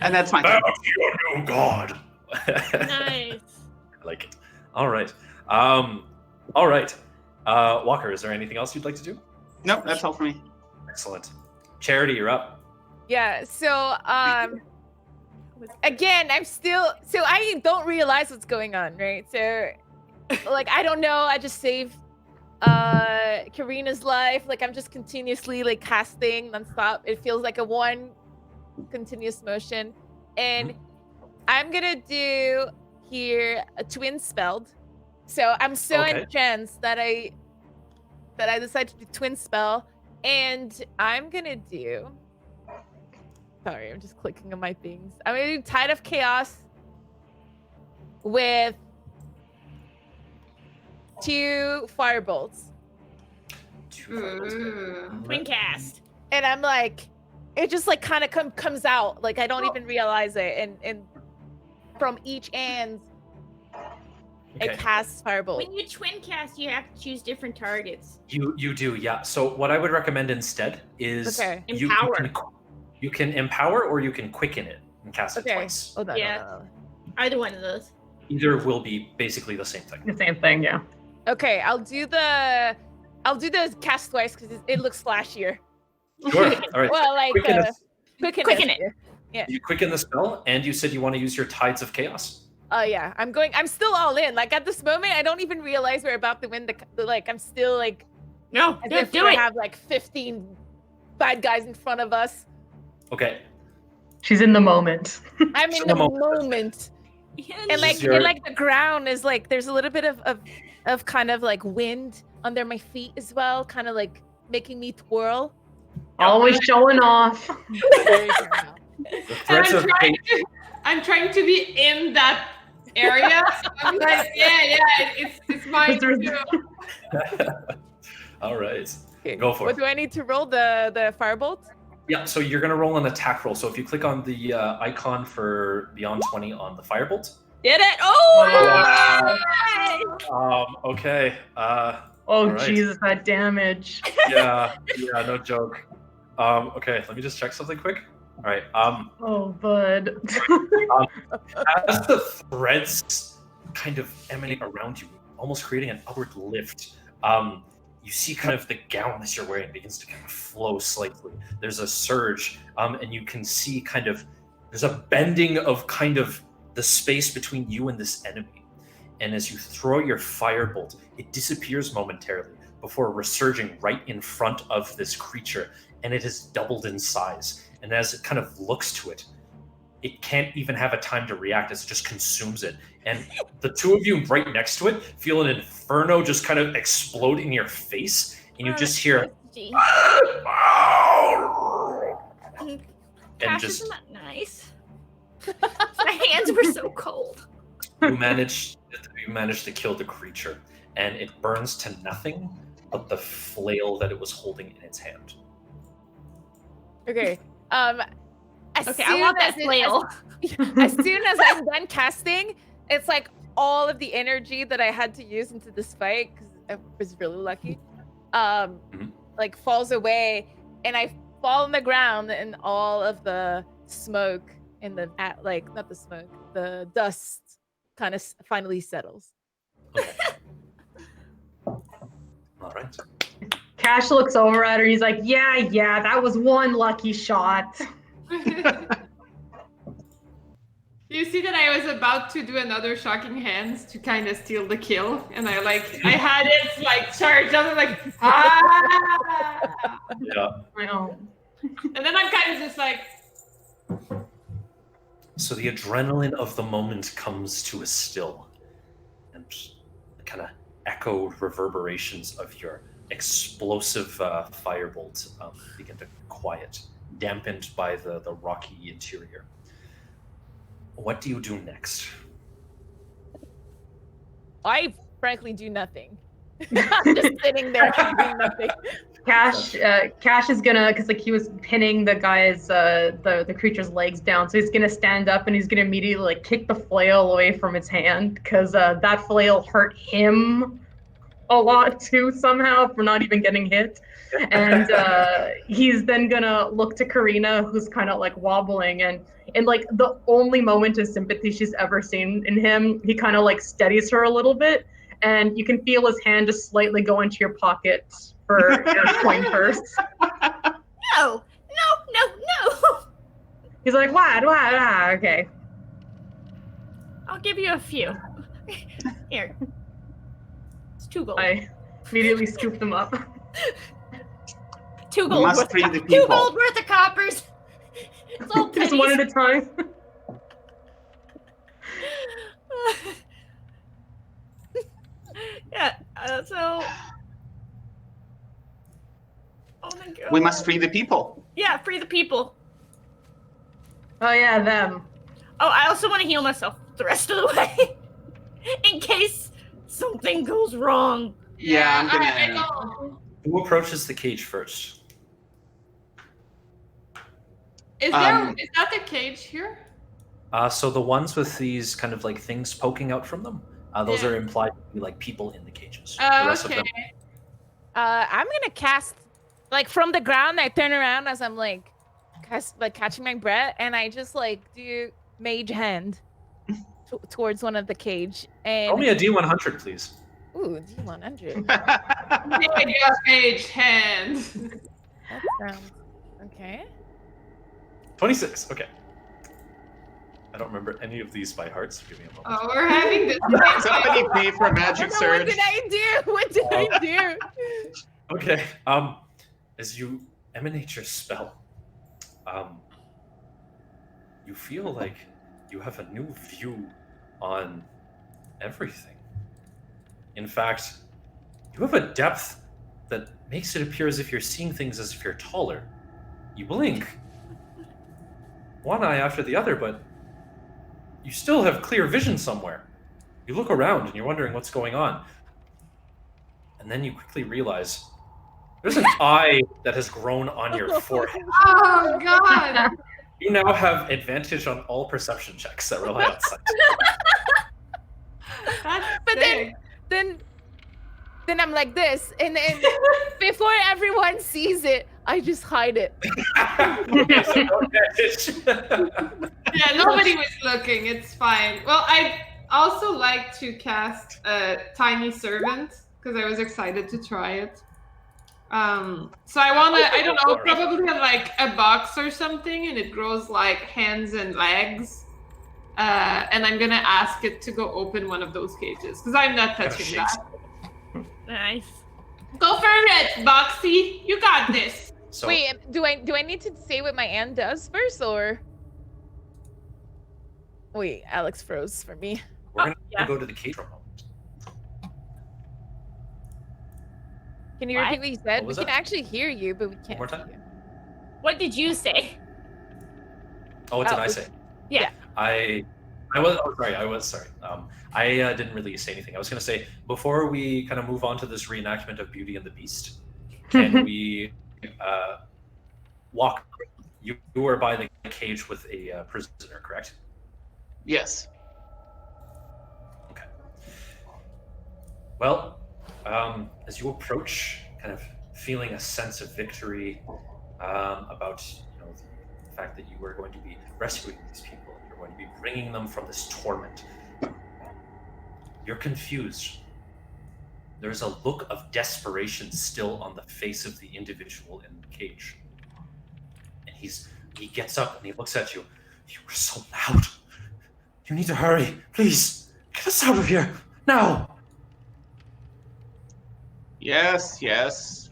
Speaker 6: And that's my turn.
Speaker 7: Your new god.
Speaker 5: Nice.
Speaker 7: I like it. All right. All right. Walker, is there anything else you'd like to do?
Speaker 6: Nope, that's all for me.
Speaker 7: Excellent. Charity, you're up.
Speaker 3: Yeah, so again, so I don't realize what's going on, right? So like I don't know, I just saved Karina's life. Like I'm just continuously like casting nonstop. It feels like a one continuous motion. And I'm gonna do here a twin spelled. So I'm so entranced that I decided to do twin spell, and I'm gonna do. Sorry, I'm just clicking on my things. I'm gonna do Tide of Chaos with 2 firebolts.
Speaker 7: 2 firebolts.
Speaker 5: Twin cast.
Speaker 3: And I'm like, it just like kind of comes out. Like I don't even realize it. And from each end, it casts firebolt.
Speaker 5: When you twin cast, you have to choose different targets.
Speaker 7: You do, yeah. So what I would recommend instead is
Speaker 5: Empower.
Speaker 7: You can empower or you can quicken it and cast it twice.
Speaker 3: Hold on,
Speaker 5: Yeah. Either one of those.
Speaker 7: Either will be basically the same thing.
Speaker 4: The same thing, yeah.
Speaker 3: Okay, I'll do the cast twice because it looks flashier.
Speaker 7: Sure. All right.
Speaker 3: Well, like
Speaker 5: Quicken it.
Speaker 3: Yeah.
Speaker 7: You quicken the spell, and you said you want to use your Tides of Chaos.
Speaker 3: Oh yeah, I'm still all in. Like at this moment, I don't even realize we're about to win the like. I'm still like,
Speaker 5: No,
Speaker 3: as if
Speaker 5: do
Speaker 3: we
Speaker 5: it.
Speaker 3: have like 15 bad guys in front of us.
Speaker 7: Okay.
Speaker 4: She's in the moment.
Speaker 3: I'm in the moment. And like, the ground is like, there's a little bit of kind of like wind under my feet as well, kind of like making me twirl.
Speaker 4: Always showing off.
Speaker 7: The threats of
Speaker 2: I'm trying to be in that area. So I'm like, it's mine too.
Speaker 7: All right.
Speaker 3: Okay.
Speaker 7: Go for
Speaker 3: What
Speaker 7: it.
Speaker 3: do I need to roll? The firebolt?
Speaker 7: Yeah, so you're going to roll an attack roll. So if you click on the icon for Beyond 20 on the Firebolt.
Speaker 5: Did it? Oh!
Speaker 7: Okay.
Speaker 4: Oh,
Speaker 7: right.
Speaker 4: Jesus, that damage.
Speaker 7: Yeah, no joke. Okay, let me just check something quick. All right.
Speaker 4: Oh, bud.
Speaker 7: As the threads kind of emanate around you, almost creating an upward lift, you see kind of the gown that you're wearing begins to kind of flow slightly. There's a surge, and you can see kind of, there's a bending of kind of the space between you and this enemy. And as you throw your firebolt, it disappears momentarily before resurging right in front of this creature, and it has doubled in size. And as it kind of looks to it, it can't even have a time to react as it just consumes it. And the two of you right next to it feel an inferno just kind of explode in your face, and you just hear and
Speaker 5: Cash,
Speaker 7: just
Speaker 5: isn't that nice? My hands were so cold.
Speaker 7: you manage to kill the creature, and it burns to nothing but the flail that it was holding in its hand.
Speaker 3: Okay.
Speaker 5: Okay, I want that flail.
Speaker 3: as soon as I'm done casting, it's like all of the energy that I had to use into this fight, because I was really lucky, like falls away, and I fall on the ground, and all of the smoke and the not the smoke, the dust kind of finally settles.
Speaker 7: Okay. All right.
Speaker 4: Cash looks over at her. He's like, yeah, that was one lucky shot.
Speaker 2: You see that I was about to do another shocking hands to kind of steal the kill, and I had it like charged up, and like
Speaker 7: Yeah.
Speaker 2: and then I'm kind of just like.
Speaker 7: So the adrenaline of the moment comes to a still, and the kind of echoed reverberations of your explosive firebolt begin to quiet, dampened by the rocky interior. What do you do next?
Speaker 3: I frankly do nothing. I'm just sitting there doing nothing.
Speaker 4: Cash is gonna, because like he was pinning the guy's the creature's legs down, so he's gonna stand up and he's gonna immediately like kick the flail away from its hand, because that flail hurt him a lot too somehow for not even getting hit. And he's then gonna look to Karina, who's kind of like wobbling, and in like the only moment of sympathy she's ever seen in him, he kind of like steadies her a little bit, and you can feel his hand just slightly go into your pocket for your coin purse.
Speaker 5: No.
Speaker 4: He's like, what? Okay.
Speaker 5: I'll give you a few. Here. It's 2 gold.
Speaker 4: I immediately scoop them up.
Speaker 5: 2
Speaker 6: We
Speaker 5: gold.
Speaker 6: must free the
Speaker 5: 2
Speaker 6: people.
Speaker 5: gold worth of coppers. It's all
Speaker 4: Just
Speaker 5: pennies.
Speaker 4: one at a time.
Speaker 5: Yeah. So. Oh my god.
Speaker 6: We must free the people.
Speaker 5: Yeah, free the people.
Speaker 4: Oh yeah, them.
Speaker 5: Oh, I also want to heal myself the rest of the way, in case something goes wrong.
Speaker 6: Yeah, I'm gonna.
Speaker 2: I know.
Speaker 7: Who approaches the cage first?
Speaker 2: Is that the cage here?
Speaker 7: So the ones with these kind of like things poking out from them, those
Speaker 2: Yeah.
Speaker 7: are implied to be like people in the cages.
Speaker 2: Oh,
Speaker 7: The rest of
Speaker 2: okay.
Speaker 7: them-
Speaker 3: I'm gonna cast, like from the ground. I turn around as I'm like catching my breath, and I just like do mage hand towards one of the cage. And
Speaker 7: Roll me a D100, please.
Speaker 3: ooh, D100.
Speaker 2: Mega mage hand.
Speaker 3: That sounds okay.
Speaker 7: 26. Okay. I don't remember any of these by heart, so give me a moment.
Speaker 2: Oh, we're having this.
Speaker 6: Somebody pay for a magic
Speaker 3: What
Speaker 6: surge.
Speaker 3: did I do? What did I do?
Speaker 7: Okay. As you emanate your spell, you feel like you have a new view on everything. In fact, you have a depth that makes it appear as if you're seeing things as if you're taller. You blink one eye after the other, but you still have clear vision somewhere. You look around and you're wondering what's going on. And then you quickly realize there's an eye that has grown on your forehead.
Speaker 2: Oh god.
Speaker 7: You now have advantage on all perception checks that rely on sight.
Speaker 2: That's
Speaker 3: But
Speaker 2: sick.
Speaker 3: then I'm like this, and then before everyone sees it, I just hide it.
Speaker 7: Okay, so no advantage.
Speaker 2: Yeah, nobody was looking. It's fine. Well, I also like to cast a tiny servant because I was excited to try it. So I don't know, probably like a box or something, and it grows like hands and legs. And I'm gonna ask it to go open one of those cages because I'm not touching that.
Speaker 5: Nice.
Speaker 2: Go for it, Boxy. You got this.
Speaker 7: So,
Speaker 3: Wait, do I need to say what my aunt does first, or? Wait, Alex froze for me.
Speaker 7: we're going to
Speaker 5: yeah.
Speaker 7: go to the cage for a moment.
Speaker 3: Can you
Speaker 5: What?
Speaker 3: repeat what you said?
Speaker 7: What was
Speaker 3: We can
Speaker 7: that?
Speaker 3: actually hear you, but we can't
Speaker 7: more
Speaker 3: see
Speaker 7: time?
Speaker 3: you.
Speaker 5: What did you say?
Speaker 7: Oh, what did
Speaker 3: Oh,
Speaker 7: I say?
Speaker 5: Yeah.
Speaker 7: I was sorry. I didn't really say anything. I was going to say, before we kind of move on to this reenactment of Beauty and the Beast, can we walk? You were by the cage with a prisoner, correct?
Speaker 6: Yes.
Speaker 7: Okay. Well, as you approach, kind of feeling a sense of victory about the fact that you are going to be rescuing these people, you're going to be bringing them from this torment. You're confused. There's a look of desperation still on the face of the individual in the cage. And he gets up and he looks at you. You were so loud. You need to hurry. Please, get us out of here. Now.
Speaker 6: Yes,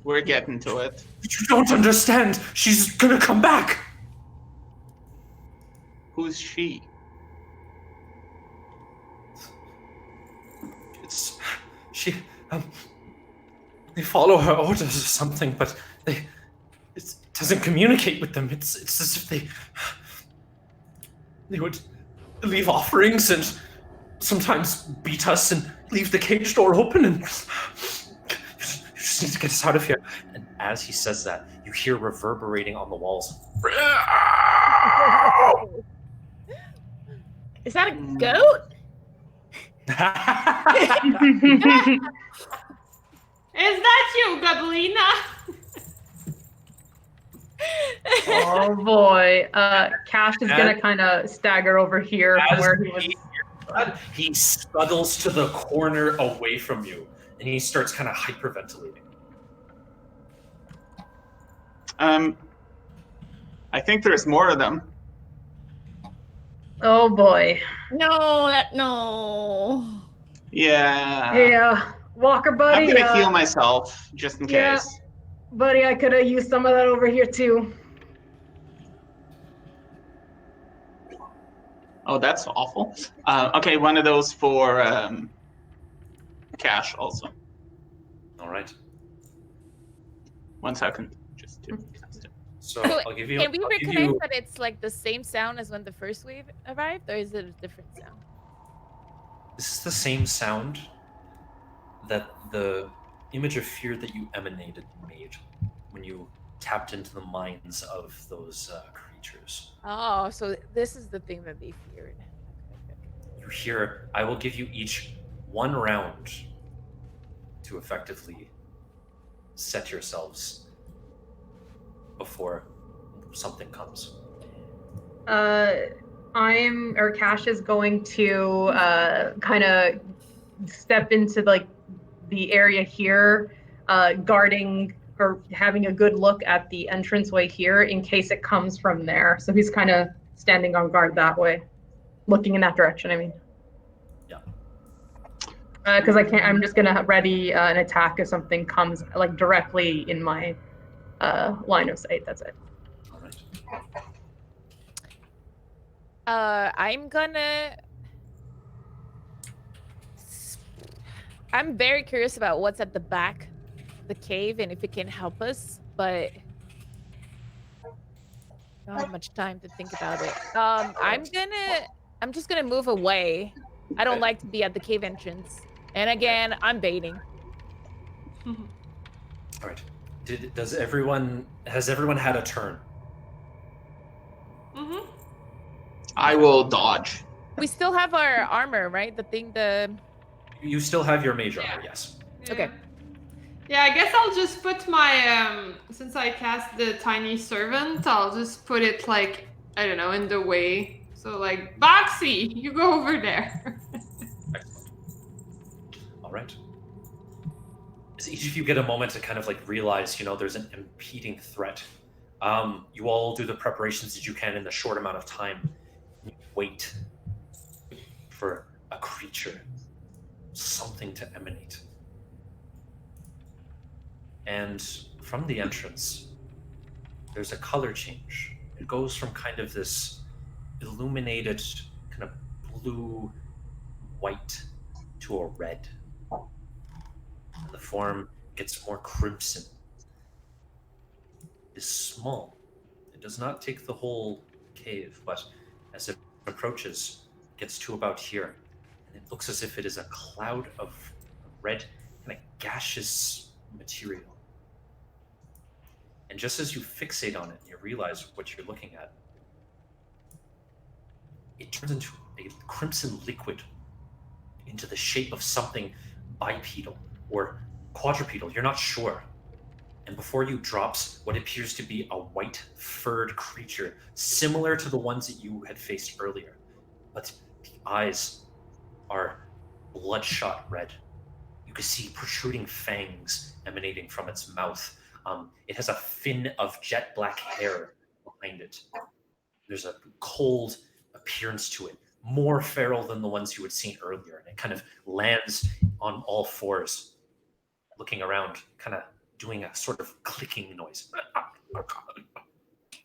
Speaker 6: we're getting to it.
Speaker 7: But you don't understand. She's gonna come back.
Speaker 6: Who's she?
Speaker 7: She, they follow her orders or something, but it doesn't communicate with them. It's as if they would leave offerings and sometimes beat us and leave the cage door open and you just need to get us out of here. And as he says that, you hear reverberating on the walls.
Speaker 5: Is that a goat?
Speaker 2: Is that you, Gabelina?
Speaker 4: Oh boy. Cash is gonna kind of stagger over here from where he was.
Speaker 7: He scuttles to the corner away from you, and he starts kind of hyperventilating.
Speaker 6: I think there's more of them.
Speaker 4: Oh boy.
Speaker 5: No.
Speaker 6: Yeah.
Speaker 4: Yeah. Walker, buddy.
Speaker 6: I'm gonna heal myself, just in
Speaker 4: yeah.
Speaker 6: case.
Speaker 4: Buddy, I could have used some of that over here too.
Speaker 6: Oh, that's awful. Okay, one of those for Cash also.
Speaker 7: All right.
Speaker 6: 1 second, just to test it.
Speaker 7: So
Speaker 3: So
Speaker 7: I'll give you.
Speaker 3: can we
Speaker 7: I'll give
Speaker 3: recognize
Speaker 7: you-
Speaker 3: that it's like the same sound as when the first wave arrived, or is it a different sound?
Speaker 7: This is the same sound that the image of fear that you emanated made when you tapped into the minds of those creatures.
Speaker 3: Oh, so this is the thing that they feared.
Speaker 7: You hear, I will give you each 1 round to effectively set yourselves before something comes.
Speaker 4: Cash is going to kind of step into like the area here, guarding or having a good look at the entranceway here in case it comes from there. So he's kind of standing on guard that way, looking in that direction. I mean,
Speaker 7: Yeah.
Speaker 4: Because I'm just gonna ready an attack if something comes like directly in my line of sight. That's it.
Speaker 7: All right.
Speaker 3: I'm very curious about what's at the back of the cave and if it can help us, but I don't have much time to think about it. I'm just gonna move away. I don't like to be at the cave entrance. And again, I'm baiting.
Speaker 7: All right. Has everyone had a turn?
Speaker 2: Mm-hmm.
Speaker 6: I will dodge.
Speaker 3: We still have our armor, right?
Speaker 7: You still have your mage armor, yes.
Speaker 3: Okay.
Speaker 2: Yeah, I guess I'll just put my since I cast the tiny servant, I'll just put it like, I don't know, in the way. So like, Boxy, you go over there.
Speaker 7: All right. As each of you get a moment to kind of like realize, there's an impeding threat. You all do the preparations that you can in the short amount of time. You wait for a creature, something to emanate. And from the entrance, there's a color change. It goes from kind of this illuminated kind of blue white to a red. And the form gets more crimson. It is small. It does not take the whole cave, but as it approaches, it gets to about here. And it looks as if it is a cloud of red kind of gaseous material. And just as you fixate on it, you realize what you're looking at. it turns into a crimson liquid into the shape of something bipedal or quadrupedal. You're not sure. And before you drops what appears to be a white furred creature, similar to the ones that you had faced earlier. But the eyes are bloodshot red. You can see protruding fangs emanating from its mouth. It has a fin of jet black hair behind it. There's a cold appearance to it, more feral than the ones you had seen earlier. And it kind of lands on all fours, looking around, kind of doing a sort of clicking noise.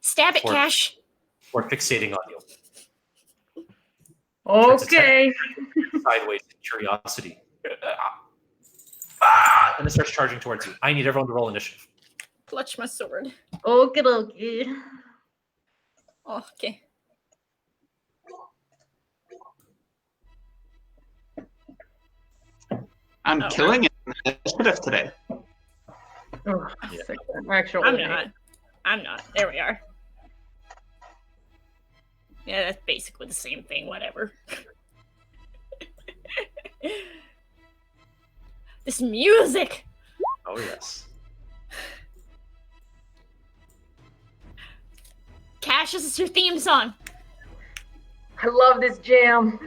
Speaker 5: Stab it, Cash.
Speaker 7: Or fixating on you.
Speaker 4: Okay.
Speaker 7: Sideways in curiosity. And it starts charging towards you. I need everyone to roll initiative.
Speaker 5: Clutch my sword.
Speaker 4: Okie dokie.
Speaker 5: Oh, okay.
Speaker 6: I'm killing it in initiative today.
Speaker 4: Oh,
Speaker 7: Yeah.
Speaker 4: Actually,
Speaker 5: I'm not. There we are. Yeah, that's basically the same thing, whatever. This music!
Speaker 7: Oh, yes.
Speaker 5: Cash, this is your theme song.
Speaker 4: I love this jam.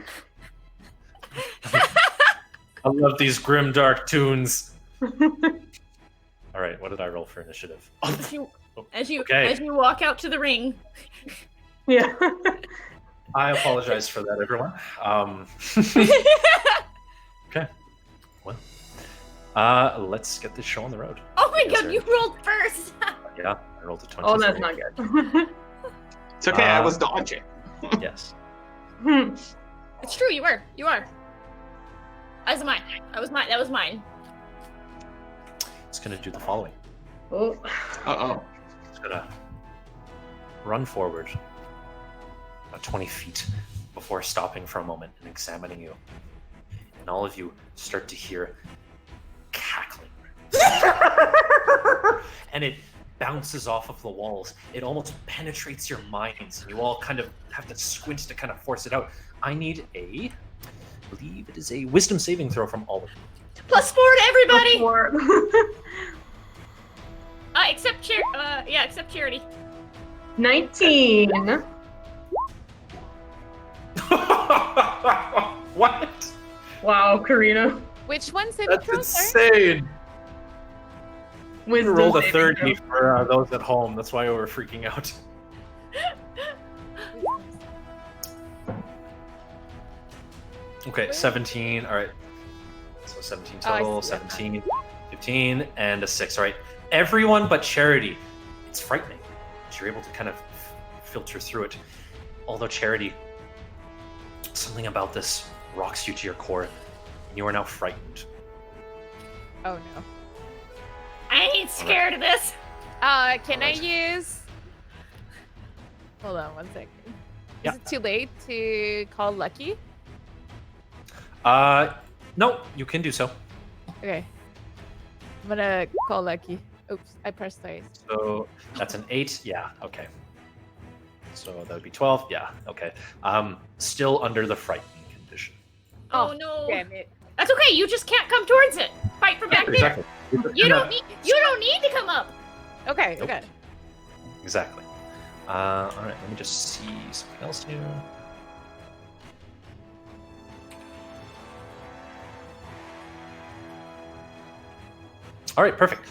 Speaker 7: I love these grim, dark tunes. All right, what did I roll for initiative?
Speaker 5: As you
Speaker 7: Okay.
Speaker 5: walk out to the ring.
Speaker 4: Yeah.
Speaker 7: I apologize for that, everyone. Okay. Well, let's get this show on the road.
Speaker 5: Oh my
Speaker 7: Yes,
Speaker 5: god,
Speaker 7: sir.
Speaker 5: you rolled first!
Speaker 7: Yeah, I rolled a 20.
Speaker 4: Oh, that's not good.
Speaker 6: It's okay, I was dodging.
Speaker 7: Yes.
Speaker 5: It's true, you were. You are. As am I. That was mine.
Speaker 7: It's going to do the following.
Speaker 4: Oh.
Speaker 6: Uh-oh.
Speaker 7: It's going to run forward about 20 feet before stopping for a moment and examining you. And all of you start to hear cackling. And it bounces off of the walls. It almost penetrates your minds, and you all kind of have to squint to kind of force it out. I need I believe it is a wisdom saving throw from all of you.
Speaker 5: +4 to everybody!
Speaker 4: Before.
Speaker 5: Except Charity.
Speaker 4: 19.
Speaker 7: What?
Speaker 4: Wow, Karina.
Speaker 3: Which one saving
Speaker 7: That's
Speaker 3: throw? Sorry?
Speaker 7: insane. We
Speaker 4: Wisdom
Speaker 7: rolled a
Speaker 4: saving
Speaker 7: 30
Speaker 4: throw.
Speaker 7: for those at home. That's why we were freaking out. Okay, 17. All right. So 17
Speaker 3: Oh, I
Speaker 7: total,
Speaker 3: see.
Speaker 7: 17, 15, and a 6. All right. Everyone but Charity. It's frightening. But you're able to kind of filter through it. Although Charity, something about this rocks you to your core. And you are now frightened.
Speaker 3: Oh no.
Speaker 5: I ain't scared of this.
Speaker 3: Can I
Speaker 7: Alright.
Speaker 3: use? Hold on one second.
Speaker 7: Yeah.
Speaker 3: Is it too late to call Lucky?
Speaker 7: No, you can do so.
Speaker 3: Okay. I'm gonna call Lucky. Oops, I pressed twice.
Speaker 7: So that's an 8. Yeah, okay. So that would be 12. Yeah, okay. Still under the frightening condition.
Speaker 5: Oh no.
Speaker 3: Damn it.
Speaker 5: That's okay. You just can't come towards it. Fight from back there.
Speaker 7: Exactly.
Speaker 5: You don't need to come up.
Speaker 3: Okay,
Speaker 7: Nope.
Speaker 3: okay.
Speaker 7: Exactly. All right, let me just see something else here. All right, perfect.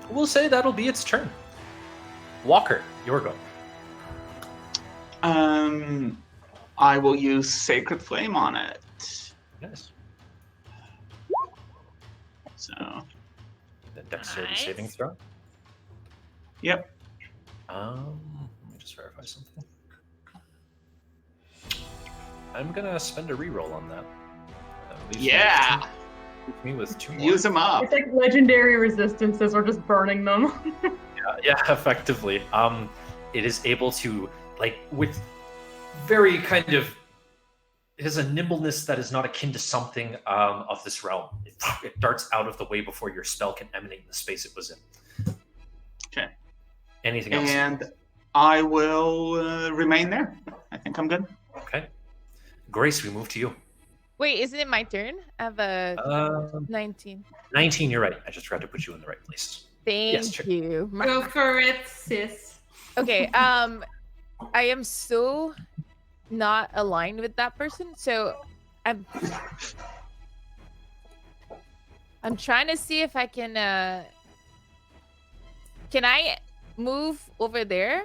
Speaker 7: We'll say that'll be its turn. Walker, your go.
Speaker 6: I will use Sacred Flame on it.
Speaker 7: Yes.
Speaker 6: So,
Speaker 7: The dexterity
Speaker 5: Nice.
Speaker 7: saving throw.
Speaker 6: yep.
Speaker 7: Let me just verify something. I'm gonna spend a reroll on that. That leaves
Speaker 6: Yeah.
Speaker 7: me with 2 more.
Speaker 6: Use them up.
Speaker 4: It's like legendary resistances. We're just burning them.
Speaker 7: Yeah, effectively. It is able to, like, with very kind of, it has a nimbleness that is not akin to something of this realm. It darts out of the way before your spell can emanate in the space it was in.
Speaker 6: Okay.
Speaker 7: Anything else?
Speaker 6: And I will remain there. I think I'm good.
Speaker 7: Okay. Grace, we move to you.
Speaker 3: Wait, isn't it my turn? I have a 19.
Speaker 7: 19, you're right. I just forgot to put you in the right place.
Speaker 3: Thank
Speaker 7: sure.
Speaker 3: you.
Speaker 2: Go for it, sis.
Speaker 3: Okay, I am so not aligned with that person, so I'm trying to see if I can I move over there?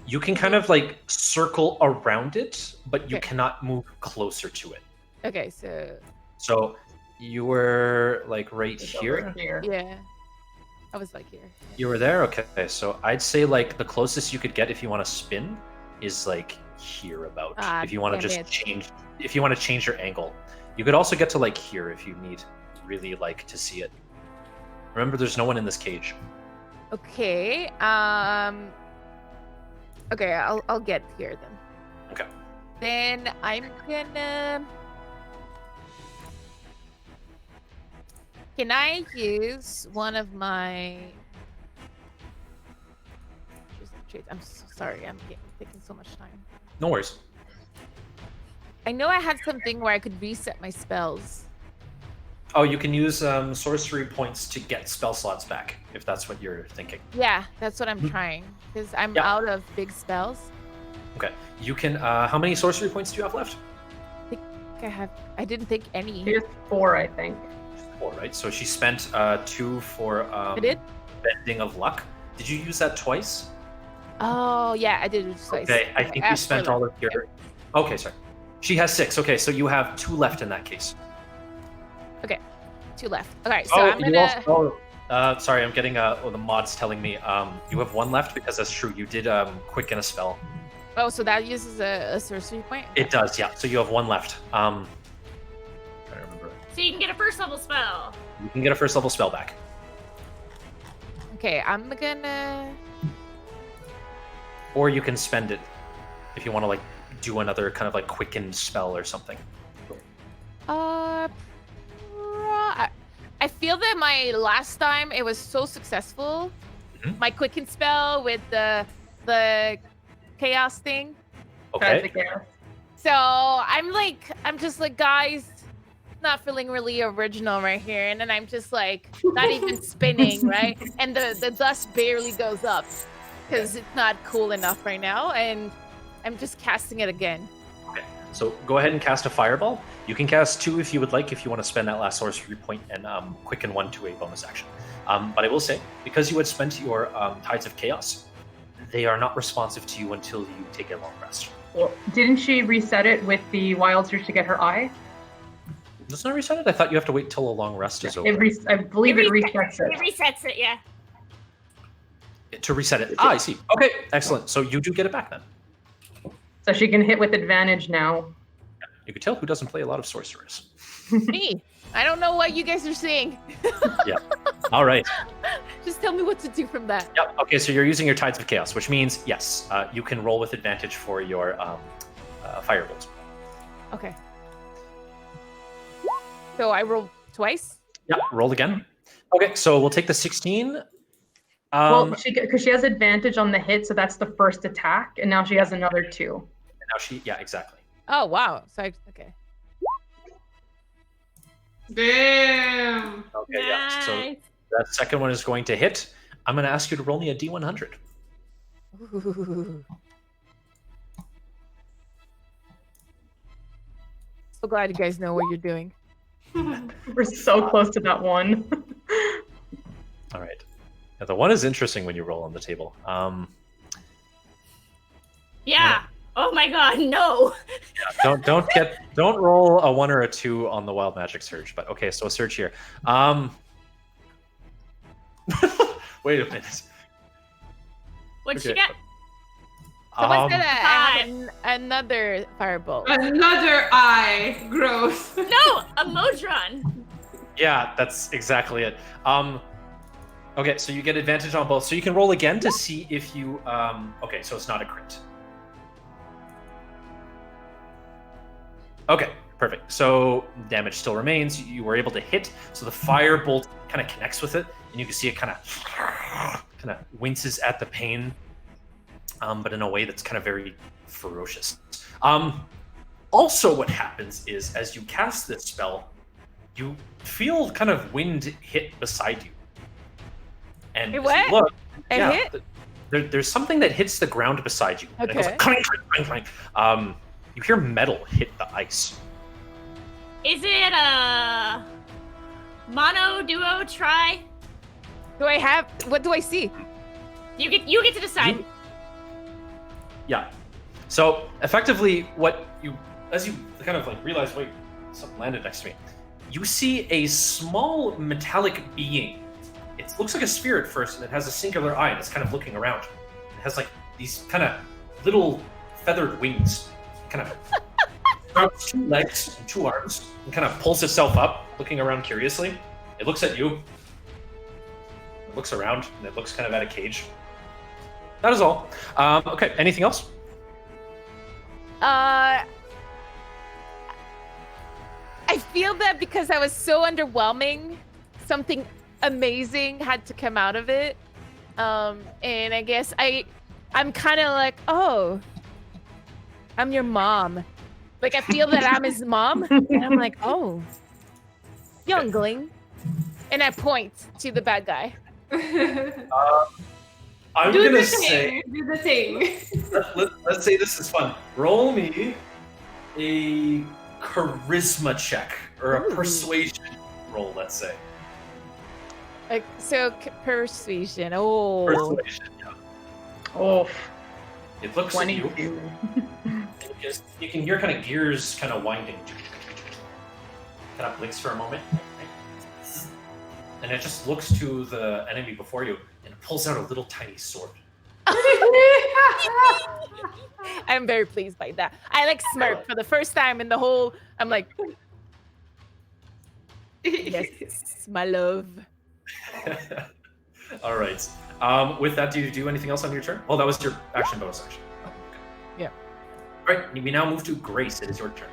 Speaker 7: You can kind of like circle around it, but you
Speaker 3: Okay.
Speaker 7: cannot move closer to it.
Speaker 3: Okay, so
Speaker 7: So you were like right
Speaker 4: It's
Speaker 7: here.
Speaker 4: over here.
Speaker 3: yeah. I was like here.
Speaker 7: You were there? Okay, so I'd say like the closest you could get if you want to spin is like here about.
Speaker 3: Ah,
Speaker 7: if you want to
Speaker 3: damn
Speaker 7: just
Speaker 3: it.
Speaker 7: if you want to change your angle. You could also get to like here if you need really like to see it. Remember, there's no one in this cage.
Speaker 3: Okay. Okay, I'll get here then.
Speaker 7: Okay.
Speaker 3: Then I'm gonna. Can I use one of my? I'm so sorry. I'm taking so much time.
Speaker 7: No worries.
Speaker 3: I know I had something where I could reset my spells.
Speaker 7: Oh, you can use sorcery points to get spell slots back, if that's what you're thinking.
Speaker 3: Yeah, that's what I'm trying because I'm
Speaker 7: Yeah.
Speaker 3: out of big spells.
Speaker 7: Okay. You can. How many sorcery points do you have left?
Speaker 3: I didn't think any.
Speaker 4: She has 4, I think.
Speaker 7: 4, right? So she spent 2 for
Speaker 3: I did?
Speaker 7: bending of luck. Did you use that twice?
Speaker 3: Oh yeah, I did it twice.
Speaker 7: Okay, I think you
Speaker 3: asked for
Speaker 7: spent
Speaker 3: that.
Speaker 7: all of your. Okay, sorry. She has 6. Okay, so you have 2 left in that case.
Speaker 3: 2 left. Okay, so I'm
Speaker 7: you
Speaker 3: gonna.
Speaker 7: also. Sorry, I'm getting the mods telling me you have 1 left because that's true. You did quicken a spell.
Speaker 3: Oh, so that uses a sorcery point.
Speaker 7: It does, yeah. So you have 1 left. I don't remember.
Speaker 5: So you can get a first level spell.
Speaker 7: You can get a first level spell back.
Speaker 3: Okay, I'm gonna.
Speaker 7: Or you can spend it if you want to like do another kind of like quicken spell or something.
Speaker 3: I feel that my last time it was so successful.
Speaker 7: Mhm.
Speaker 3: My quicken spell with the chaos thing.
Speaker 7: Okay.
Speaker 4: That's a guess.
Speaker 3: So I'm just like, guys, not feeling really original right here. And then I'm just like, not even spinning, right? And the dust barely goes up because it's not cool enough right now. And I'm just casting it again.
Speaker 7: So go ahead and cast a fireball. You can cast 2 if you would like, if you want to spend that last sorcery point and quicken 1 to a bonus action. But I will say, because you had spent your Tides of Chaos, they are not responsive to you until you take a long rest.
Speaker 4: Well, didn't she reset it with the Wild Surge to get her eye?
Speaker 7: Does not reset it? I thought you have to wait till a long rest is over.
Speaker 4: I believe it resets
Speaker 5: It
Speaker 4: it.
Speaker 5: resets it, yeah.
Speaker 7: To reset it. I see. Okay, excellent. So you do get it back then.
Speaker 4: So she can hit with advantage now.
Speaker 7: You could tell who doesn't play a lot of sorcerers.
Speaker 3: Me. I don't know what you guys are saying.
Speaker 7: All right.
Speaker 3: Just tell me what to do from that.
Speaker 7: Yep. Okay, so you're using your Tides of Chaos, which means, yes, you can roll with advantage for your firebolt.
Speaker 3: Okay. So I roll twice.
Speaker 7: Yep, roll again. Okay, so we'll take the 16.
Speaker 4: Well,
Speaker 7: And
Speaker 4: because she has advantage on the hit, so that's the first attack, and now she has another 2.
Speaker 7: now yeah, exactly.
Speaker 3: Oh wow. So okay.
Speaker 2: Damn.
Speaker 7: Okay, yeah. So
Speaker 5: Nice.
Speaker 7: that second one is going to hit. I'm going to ask you to roll me a D100.
Speaker 3: Ooh. So glad you guys know what you're doing.
Speaker 4: We're so close to that 1.
Speaker 7: All right. Now, the 1 is interesting when you roll on the table.
Speaker 5: Yeah. Oh my god, no.
Speaker 7: Don't roll a 1 or a 2 on the Wild Magic Surge. But okay, so a Surge here. Wait a minute.
Speaker 5: What'd she
Speaker 7: Okay.
Speaker 5: get?
Speaker 3: Someone said
Speaker 7: Um,
Speaker 3: I have another firebolt.
Speaker 2: Another eye. Gross.
Speaker 5: No, a Modron.
Speaker 7: Yeah, that's exactly it. Okay, so you get advantage on both. So you can roll again to see if you. Okay, so it's not a crit. Okay, perfect. So damage still remains. You were able to hit, so the firebolt kind of connects with it, and you can see it kind of winces at the pain, but in a way that's kind of very ferocious. Also, what happens is, as you cast this spell, you feel kind of wind hit beside you. And
Speaker 3: Wait,
Speaker 7: as
Speaker 3: what?
Speaker 7: you look,
Speaker 3: A hit?
Speaker 7: there's something that hits the ground beside you. And it goes
Speaker 3: Okay.
Speaker 7: like clank, clank, clank, clank. You hear metal hit the ice.
Speaker 5: Is it a mono, duo, tri?
Speaker 3: What do I see?
Speaker 5: You get to decide.
Speaker 7: Yeah. So effectively, as you kind of like realize, wait, something landed next to me. You see a small metallic being. It looks like a sphere at first, and it has a singular eye, and it's kind of looking around. It has like these kind of little feathered wings. Kind of starts 2 legs and 2 arms, and kind of pulls itself up, looking around curiously. It looks at you. It looks around, and it looks kind of at a cage. That is all. Okay, anything else?
Speaker 3: I feel that because I was so underwhelming, something amazing had to come out of it. And I guess I'm kind of like, oh, I'm your mom. Like, I feel that I'm his mom. And I'm like, oh, youngling. And I point to the bad guy.
Speaker 7: I'm
Speaker 2: Do
Speaker 7: gonna
Speaker 2: the
Speaker 7: say,
Speaker 2: thing. Do the thing.
Speaker 7: let's say this is fun. Roll me a charisma check or a persuasion roll. Let's say
Speaker 3: Like, so persuasion. Oh.
Speaker 7: persuasion. Yeah.
Speaker 4: Oh,
Speaker 7: It looks at you.
Speaker 4: 22.
Speaker 7: You can hear kind of gears kind of winding. Kind of blinks for a moment, and it just looks to the enemy before you and pulls out a little tiny sword.
Speaker 3: I'm very pleased by that. I like smirk for the first time in the whole. I'm like, yes, my love.
Speaker 7: All right. With that, do you do anything else on your turn? Well, that was your action bonus action. Okay.
Speaker 3: Yeah.
Speaker 7: All right. We now move to Grace. It is your turn.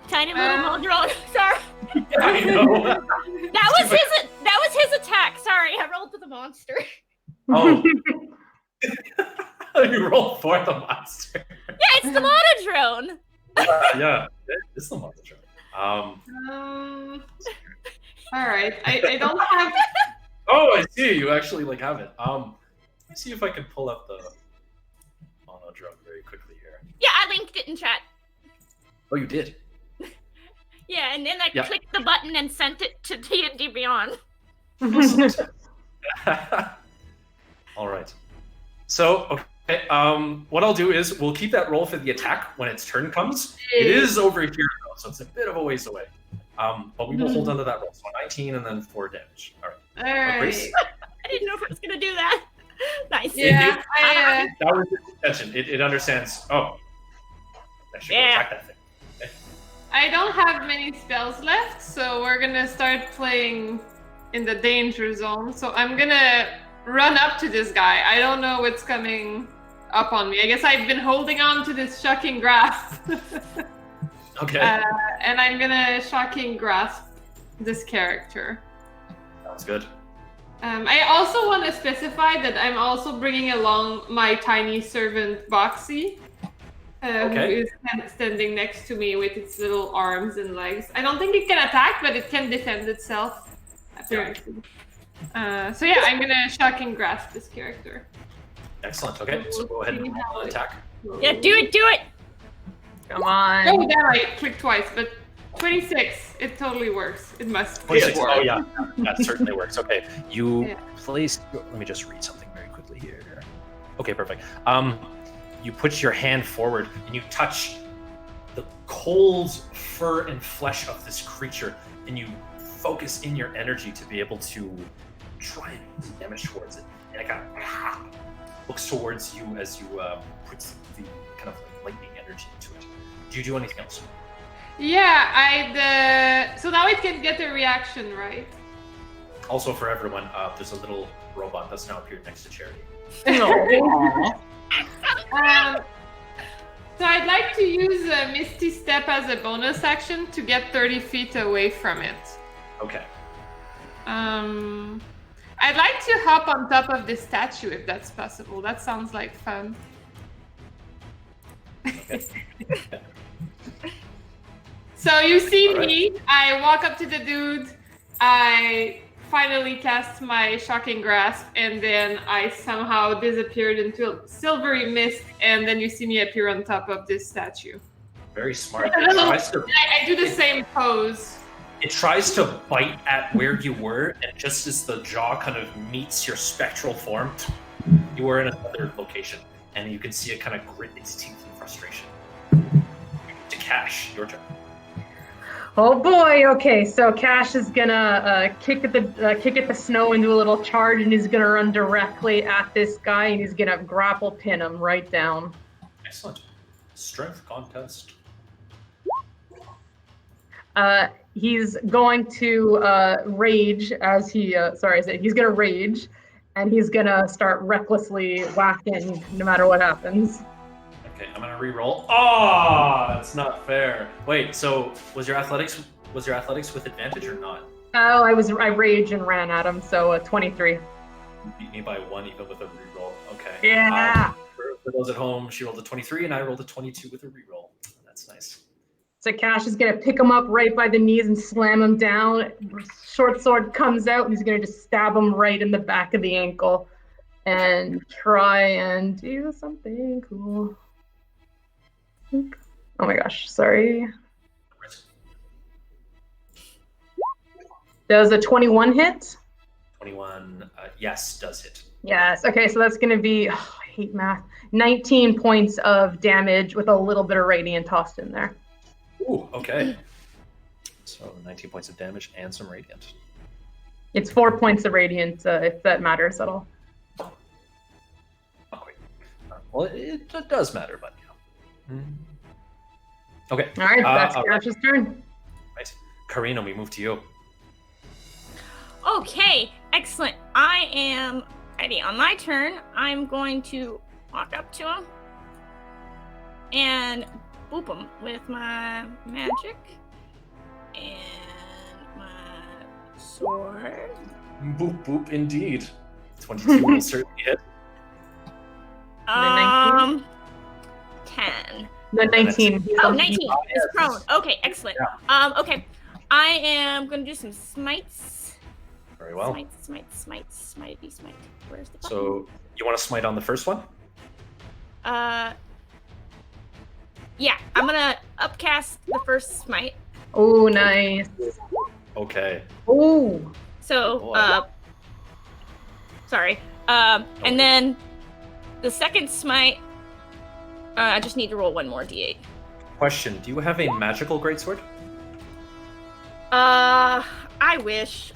Speaker 5: Tiny little Muldrone. Sorry.
Speaker 7: I know.
Speaker 5: That was his attack. Sorry, I rolled to the monster.
Speaker 7: Oh. You roll for the monster.
Speaker 5: Yeah, it's the monodrone.
Speaker 7: Yeah, it's the monster.
Speaker 2: All right. I don't have.
Speaker 7: Oh, I see. You actually like have it. Let me see if I can pull up the mono drug very quickly here.
Speaker 5: Yeah, I linked it in chat.
Speaker 7: Oh, you did.
Speaker 5: Yeah, and then I
Speaker 7: Yeah.
Speaker 5: clicked the button and sent it to D&D Beyond.
Speaker 7: All right. So, okay, what I'll do is we'll keep that roll for the attack when its turn comes. It is over here, though, so it's a bit of a ways away. But we will hold on to that roll. So 19 and then 4 damage. All right.
Speaker 2: All right.
Speaker 7: Grace?
Speaker 5: I didn't know if I was gonna do that. Nice.
Speaker 2: Yeah.
Speaker 7: That was its intention. It understands. Oh, I should go attack that thing.
Speaker 2: I don't have many spells left, so we're gonna start playing in the danger zone. So I'm gonna run up to this guy. I don't know what's coming up on me. I guess I've been holding on to this shocking grasp.
Speaker 7: Okay.
Speaker 2: And I'm gonna shocking grasp this character.
Speaker 7: Sounds good.
Speaker 2: I also want to specify that I'm also bringing along my tiny servant Boxy, who is standing next to me with its little arms and legs. I don't think it can attack, but it can defend itself, apparently. So yeah, I'm gonna shocking grasp this character.
Speaker 7: Excellent. Okay, so go ahead and roll an attack.
Speaker 5: Yeah, do it.
Speaker 4: Come on.
Speaker 2: Oh, damn, I clicked twice, but 26, it totally works. It must.
Speaker 7: 26.
Speaker 2: work.
Speaker 7: Oh yeah, that certainly works. Okay, you
Speaker 2: Yeah.
Speaker 7: place. Let me just read something very quickly here. Okay, perfect. You put your hand forward and you touch the cold fur and flesh of this creature, and you focus in your energy to be able to try and do damage towards it. And it kind of looks towards you as you put the kind of like lightning energy into it. Do you do anything else?
Speaker 2: Yeah, so now it can get a reaction, right?
Speaker 7: Also, for everyone, there's a little robot that's now appeared next to Charity.
Speaker 2: So I'd like to use a Misty Step as a bonus action to get 30 feet away from it.
Speaker 7: Okay.
Speaker 2: I'd like to hop on top of this statue if that's possible. That sounds like fun. So you see
Speaker 7: All right.
Speaker 2: me, I walk up to the dude, I finally cast my shocking grasp, and then I somehow disappeared into a silvery mist, and then you see me appear on top of this statue.
Speaker 7: Very smart.
Speaker 2: I do the same pose.
Speaker 7: It tries to bite at where you were, and just as the jaw kind of meets your spectral form, you were in another location, and you can see it kind of grit its teeth in frustration. To Cash, your turn.
Speaker 4: Oh boy. Okay, so Cash is gonna kick at the snow and do a little charge, and he's gonna run directly at this guy, and he's gonna grapple pin him right down.
Speaker 7: Excellent. Strength contest.
Speaker 4: He's going to rage as he. He's gonna rage, and he's gonna start recklessly whacking no matter what happens.
Speaker 7: Okay, I'm gonna re-roll. Oh, that's not fair. Wait, so was your athletics with advantage or not?
Speaker 4: Oh, I raged and ran at him, so 23.
Speaker 7: You beat me by 1 even with a re-roll. Okay.
Speaker 4: Yeah.
Speaker 7: For those at home, she rolled a 23 and I rolled a 22 with a re-roll. That's nice.
Speaker 4: So Cash is gonna pick him up right by the knees and slam him down. Short sword comes out, and he's gonna just stab him right in the back of the ankle, and try and do something cool. Oh my gosh, sorry. Does a 21 hit?
Speaker 7: 21, yes, does hit.
Speaker 4: Yes. Okay, so that's gonna be, I hate math, 19 points of damage with a little bit of radiant tossed in there.
Speaker 7: Ooh, okay. So 19 points of damage and some radiant.
Speaker 4: It's 4 points of radiant, if that matters at all.
Speaker 7: Not quite. Well, it does matter, but yeah. Okay.
Speaker 4: All right, that's Cash's turn.
Speaker 7: Right. Karina, we move to you.
Speaker 5: Okay, excellent. I am ready. On my turn, I'm going to walk up to him and boop him with my magic and my sword.
Speaker 7: Boop, boop, indeed. 22 will certainly hit.
Speaker 5: 10.
Speaker 4: The 19.
Speaker 5: Oh, 19. It's prone. Okay, excellent.
Speaker 7: Yeah.
Speaker 5: Okay. I am going to do some smites.
Speaker 7: Very well.
Speaker 5: Smite. Where's the button?
Speaker 7: So you want to smite on the first one?
Speaker 5: Yeah, I'm gonna upcast the first smite.
Speaker 4: Oh, nice.
Speaker 7: Okay.
Speaker 4: Oh.
Speaker 5: So, sorry. And then the second smite, I just need to roll one more d8.
Speaker 7: Question, do you have a magical greatsword?
Speaker 5: I wish.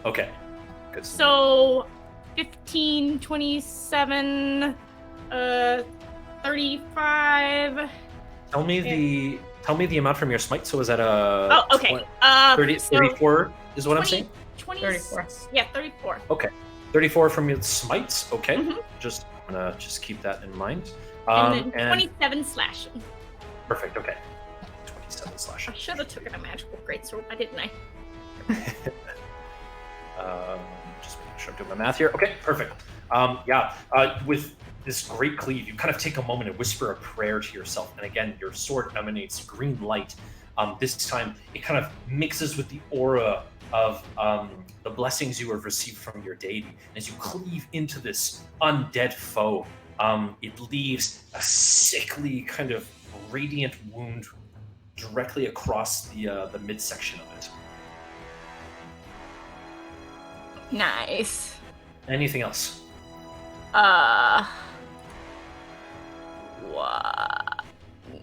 Speaker 7: Okay. Good.
Speaker 5: So, 15, 27, 35.
Speaker 7: Tell me the amount from your smite. So is that a?
Speaker 5: Oh, okay.
Speaker 7: 34 is what
Speaker 5: 20,
Speaker 7: I'm saying.
Speaker 4: 34.
Speaker 5: Yeah, 34.
Speaker 7: Okay. 34 from your smites. Okay.
Speaker 5: Mhm.
Speaker 7: I'm gonna keep that in mind.
Speaker 5: And then 27 slashing.
Speaker 7: Perfect. Okay. 27 slashing.
Speaker 5: I should have taken a magical greatsword, why didn't I?
Speaker 7: Just making sure I'm doing my math here. Okay, perfect. With this great cleave, you kind of take a moment and whisper a prayer to yourself. And again, your sword emanates green light. This time, it kind of mixes with the aura of the blessings you have received from your deity. As you cleave into this undead foe, it leaves a sickly kind of radiant wound directly across the midsection of it.
Speaker 5: Nice.
Speaker 7: Anything else?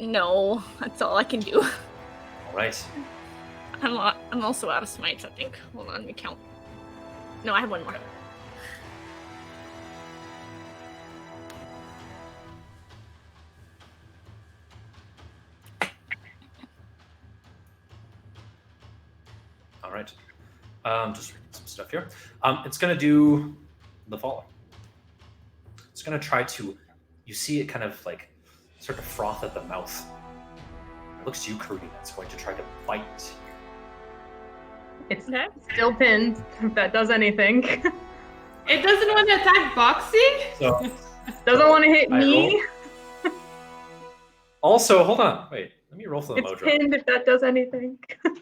Speaker 5: No, that's all I can do.
Speaker 7: All right.
Speaker 5: I'm also out of smites, I think. Hold on, let me count. No, I have one more.
Speaker 7: All right. Just reading some stuff here. It's going to do the following. It's going to try to, you see it kind of like sort of froth at the mouth. It looks to you, Karina. It's going to try to bite.
Speaker 4: It's still pinned, if that does anything.
Speaker 2: It doesn't want to attack boxing?
Speaker 7: So
Speaker 4: Doesn't want to hit
Speaker 7: I
Speaker 4: me.
Speaker 7: Also, hold on. Wait, let me roll for the
Speaker 4: It's
Speaker 7: Modron.
Speaker 4: pinned if that does anything.
Speaker 7: Open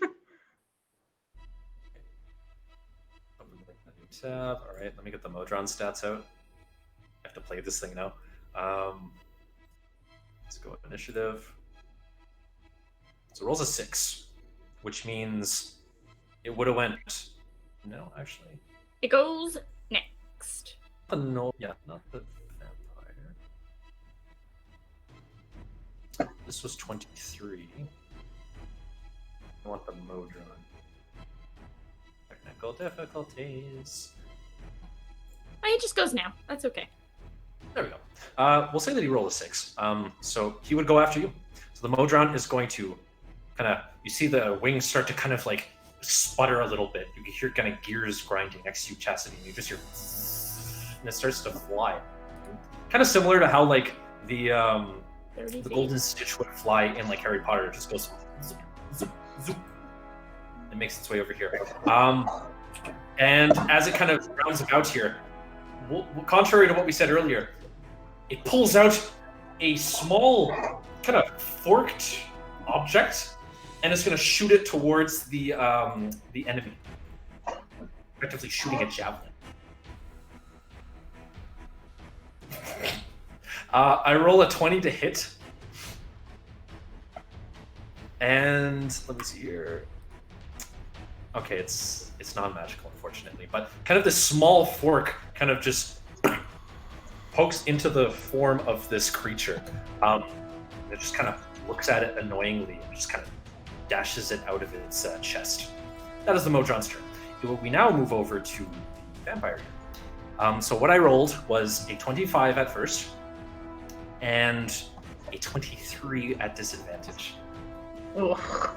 Speaker 7: a new tab. All right, let me get the Modron stats out. I have to play this thing now. Let's go with initiative. So it rolls a 6, which means it would have went. No, actually.
Speaker 5: It goes next.
Speaker 7: Not the vampire. This was 23. I want the Modron. Technical difficulties.
Speaker 5: Oh, it just goes now. That's okay.
Speaker 7: There we go. We'll say that he rolled a 6. So he would go after you. So the Modron is going to kind of, you see the wings start to kind of like sputter a little bit. You can hear kind of gears grinding next to you, Chastity, and you just hear, and it starts to fly. Kind of similar to how like the golden stitch would fly in like Harry Potter. It just goes zoop, zoop, zoop. It makes its way over here. And as it kind of rounds about here, contrary to what we said earlier, it pulls out a small, kind of forked object, and it's going to shoot it towards the enemy, effectively shooting a javelin. I roll a 20 to hit, and let me see here. Okay, it's non-magical, unfortunately, but kind of this small fork kind of just pokes into the form of this creature. It just kind of looks at it annoyingly and just kind of dashes it out of its chest. That is the Modron's turn. We now move over to the vampire here. So what I rolled was a 25 at first and a 23 at disadvantage.
Speaker 4: Ugh.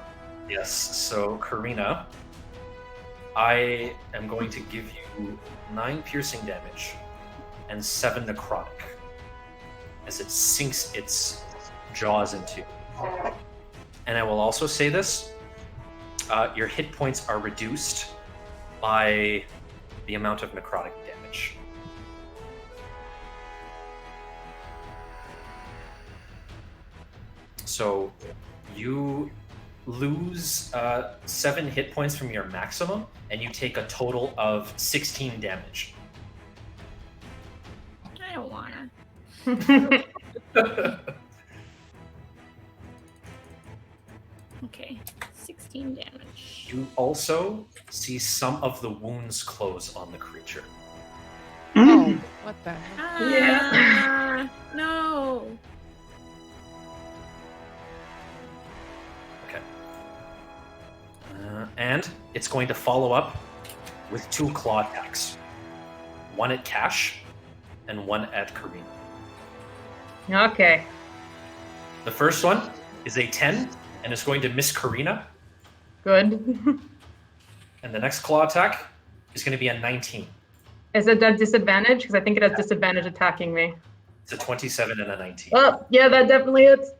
Speaker 7: Yes, so Karina, I am going to give you 9 piercing damage and 7 necrotic as it sinks its jaws into you. And I will also say this, your hit points are reduced by the amount of necrotic damage. So you lose 7 hit points from your maximum, and you take a total of 16 damage.
Speaker 5: I don't wanna. Okay, 16 damage.
Speaker 7: You also see some of the wounds close on the creature.
Speaker 3: Oh, what the heck?
Speaker 4: Yeah.
Speaker 5: No.
Speaker 7: Okay. And it's going to follow up with 2 claw attacks. One at Cash and one at Karina.
Speaker 4: Okay.
Speaker 7: The first one is a 10 and it's going to miss Karina.
Speaker 4: Good.
Speaker 7: And the next claw attack is going to be a 19.
Speaker 4: Is it at disadvantage? Because I think it has disadvantage attacking me.
Speaker 7: It's a 27 and a 19.
Speaker 4: Oh, yeah, that definitely is.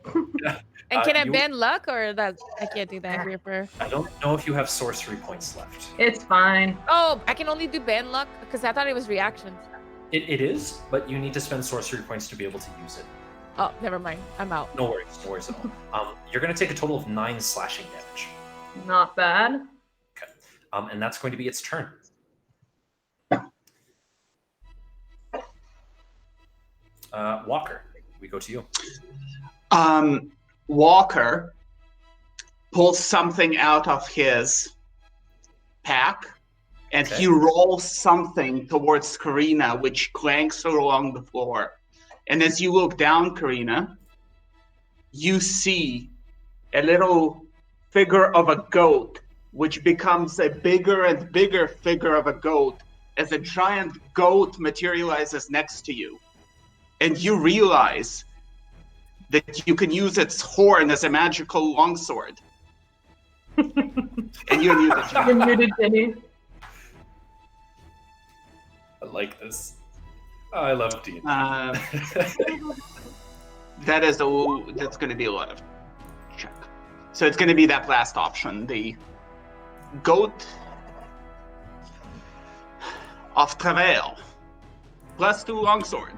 Speaker 3: And can I
Speaker 7: you-
Speaker 3: ban luck, or that I can't do that, Reaper?
Speaker 7: I don't know if you have sorcery points left.
Speaker 4: It's fine.
Speaker 3: Oh, I can only do ban luck because I thought it was reactions.
Speaker 7: It is, but you need to spend sorcery points to be able to use it.
Speaker 3: Oh, never mind. I'm out.
Speaker 7: No worries at all. You're going to take a total of 9 slashing damage.
Speaker 4: Not bad.
Speaker 7: Okay. And that's going to be its turn. Walker, we go to you.
Speaker 6: Walker pulls something out of his pack, and
Speaker 7: Okay.
Speaker 6: he rolls something towards Karina, which clanks along the floor. And as you look down, Karina, you see a little figure of a goat, which becomes a bigger and bigger figure of a goat as a giant goat materializes next to you. And you realize that you can use its horn as a magical longsword. And you use it.
Speaker 4: You're muted, Jenny.
Speaker 7: I like this. I love D&D.
Speaker 6: That's going to be a lot of check. So it's going to be that last option, the goat of travail, +2 longsword.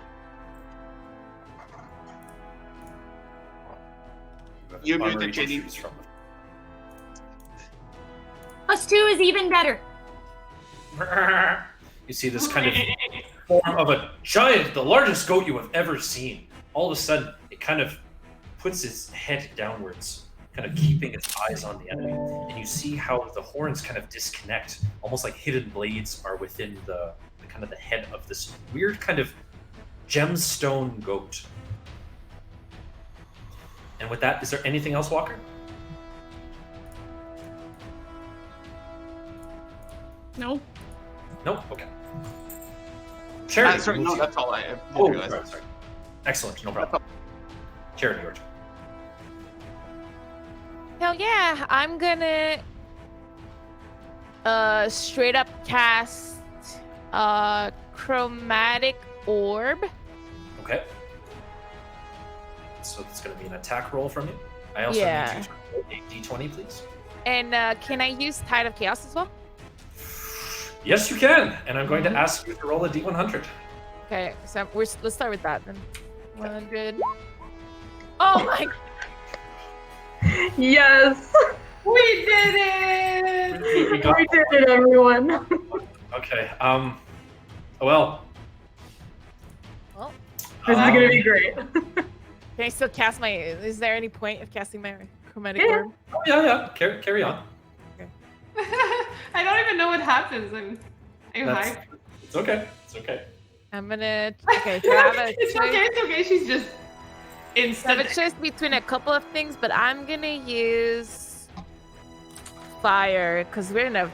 Speaker 6: You
Speaker 7: armor
Speaker 6: muted
Speaker 7: you can
Speaker 6: Jenny.
Speaker 7: choose from.
Speaker 5: +2 is even better.
Speaker 7: You see this kind of form of a giant, the largest goat you have ever seen. All of a sudden, it kind of puts its head downwards, kind of keeping its eyes on the enemy. And you see how the horns kind of disconnect, almost like hidden blades are within the kind of the head of this weird kind of gemstone goat. And with that, is there anything else, Walker?
Speaker 5: No.
Speaker 7: Nope. Okay. Charity.
Speaker 6: Sorry, no, that's all I didn't
Speaker 7: Oh,
Speaker 6: realize.
Speaker 7: sorry. Excellent. No problem. Charity, your turn.
Speaker 3: Hell yeah, I'm gonna straight up cast chromatic orb.
Speaker 7: Okay. So it's going to be an attack roll from you. I also
Speaker 3: Yeah.
Speaker 7: need you to roll a d20, please.
Speaker 3: And can I use Tide of Chaos as well?
Speaker 7: Yes, you can. And I'm going to ask you to roll a d100.
Speaker 3: Okay, so let's start with that then. 100. Oh my!
Speaker 4: Yes,
Speaker 2: We did it!
Speaker 7: We got-
Speaker 4: we did it, everyone.
Speaker 7: Okay. Well.
Speaker 3: Well,
Speaker 4: This is gonna be great.
Speaker 3: can I still cast my? Is there any point of casting my chromatic
Speaker 4: Yeah.
Speaker 3: orb?
Speaker 7: Oh, yeah. Carry on.
Speaker 2: I don't even know what happens. I'm
Speaker 7: That's-
Speaker 2: hyped.
Speaker 7: It's okay. It's okay.
Speaker 3: I'm gonna. Okay, so I have a
Speaker 2: It's
Speaker 3: choice.
Speaker 2: okay, it's okay. She's just
Speaker 3: I have
Speaker 2: instant.
Speaker 3: a choice between a couple of things, but I'm gonna use fire because we're in a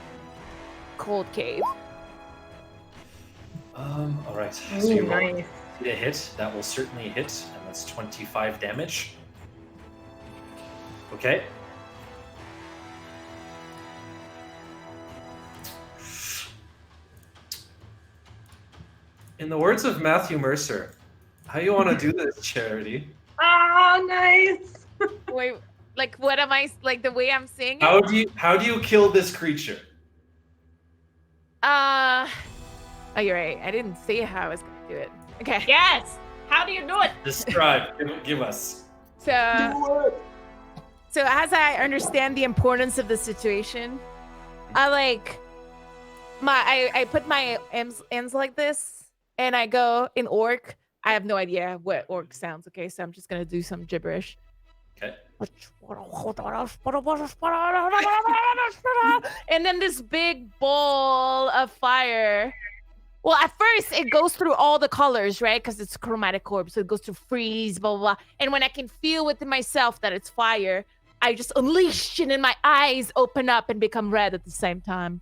Speaker 3: cold cave.
Speaker 7: All right. So
Speaker 4: Ooh,
Speaker 7: you roll
Speaker 4: nice.
Speaker 7: a hit. That will certainly hit, and that's 25 damage. Okay. In the words of Matthew Mercer, how you want to do this, Charity?
Speaker 4: Oh, nice.
Speaker 3: Wait, like what am I like the way I'm saying it?
Speaker 7: How do you kill this creature?
Speaker 3: Oh, you're right. I didn't say how I was gonna do it. Okay.
Speaker 5: Yes. How do you do it?
Speaker 7: Describe. give us.
Speaker 3: So as I understand the importance of the situation, I put my ends like this, and I go in orc. I have no idea what orc sounds. Okay, so I'm just gonna do some gibberish.
Speaker 7: Okay.
Speaker 3: And then this big ball of fire. Well, at first it goes through all the colors, right? Because it's chromatic orb, so it goes to freeze, blah, blah, blah. And when I can feel within myself that it's fire, I just unleash, and then my eyes open up and become red at the same time.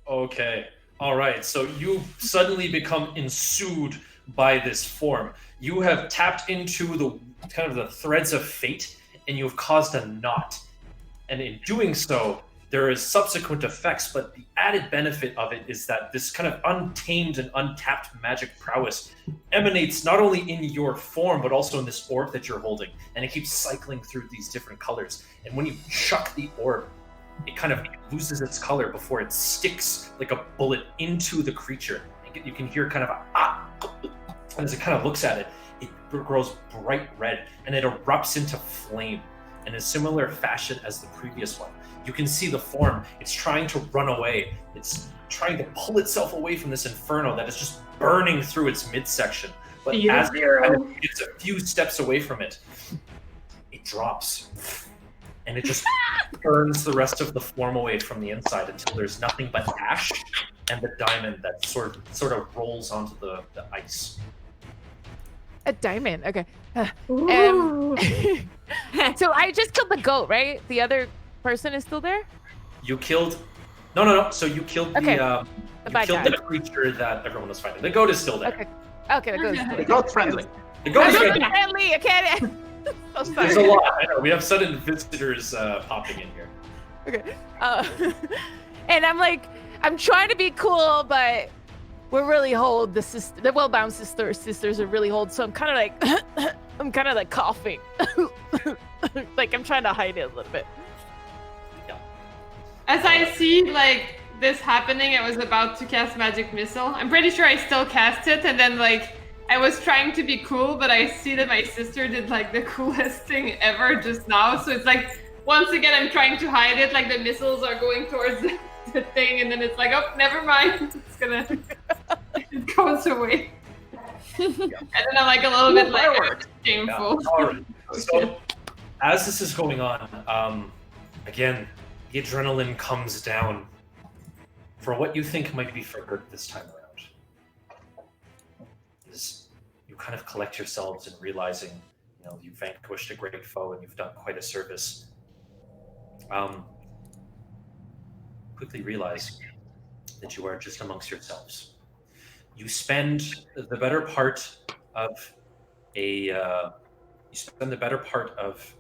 Speaker 7: Okay. All right. So you suddenly become ensued by this form. You have tapped into the kind of the threads of fate, and you have caused a knot. And in doing so, there is subsequent effects, but the added benefit of it is that this kind of untamed and untapped magic prowess emanates not only in your form, but also in this orb that you're holding. And it keeps cycling through these different colors. And when you chuck the orb, it kind of loses its color before it sticks like a bullet into the creature. You can hear kind of a ah, and as it kind of looks at it, it grows bright red and it erupts into flame in a similar fashion as the previous one. You can see the form. It's trying to run away. It's trying to pull itself away from this inferno that is just burning through its midsection. But
Speaker 4: Speed of
Speaker 7: as it
Speaker 4: zero.
Speaker 7: kind of gets a few steps away from it, it drops. And it just burns the rest of the form away from the inside until there's nothing but ash and the diamond that sort of rolls onto the ice.
Speaker 3: A diamond. Okay.
Speaker 5: Ooh.
Speaker 3: So I just killed the goat, right? The other person is still there?
Speaker 7: You killed... No. So you killed
Speaker 3: Okay.
Speaker 7: the
Speaker 3: bad
Speaker 7: killed
Speaker 3: guy.
Speaker 7: the creature that everyone was fighting. The goat is still there.
Speaker 3: Okay. Okay, the goat is still
Speaker 6: The
Speaker 3: there.
Speaker 6: goat's friendly.
Speaker 7: The goat is
Speaker 3: I'm
Speaker 7: friendly.
Speaker 3: not friendly, okay? So sorry.
Speaker 7: There's a lot. I know. We have sudden visitors popping in here.
Speaker 3: Okay. And I'm trying to be cool, but we're really hold the well-bound sisters are really hold. So I'm kind of like coughing, like I'm trying to hide it a little bit.
Speaker 2: As I see like this happening, I was about to cast magic missile. I'm pretty sure I still cast it, and then like I was trying to be cool, but I see that my sister did like the coolest thing ever just now. So it's like, once again, I'm trying to hide it. Like the missiles are going towards the thing, and then it's like, oh, never mind. It's gonna, it goes away. And then I'm like a little bit like shameful.
Speaker 7: Yeah. All right. So as this is going on, again, the adrenaline comes down for what you think might be for Gert this time around. Is you kind of collect yourselves and realizing, you vanquished a great foe and you've done quite a service. Quickly realize that you are just amongst yourselves. You spend the better part of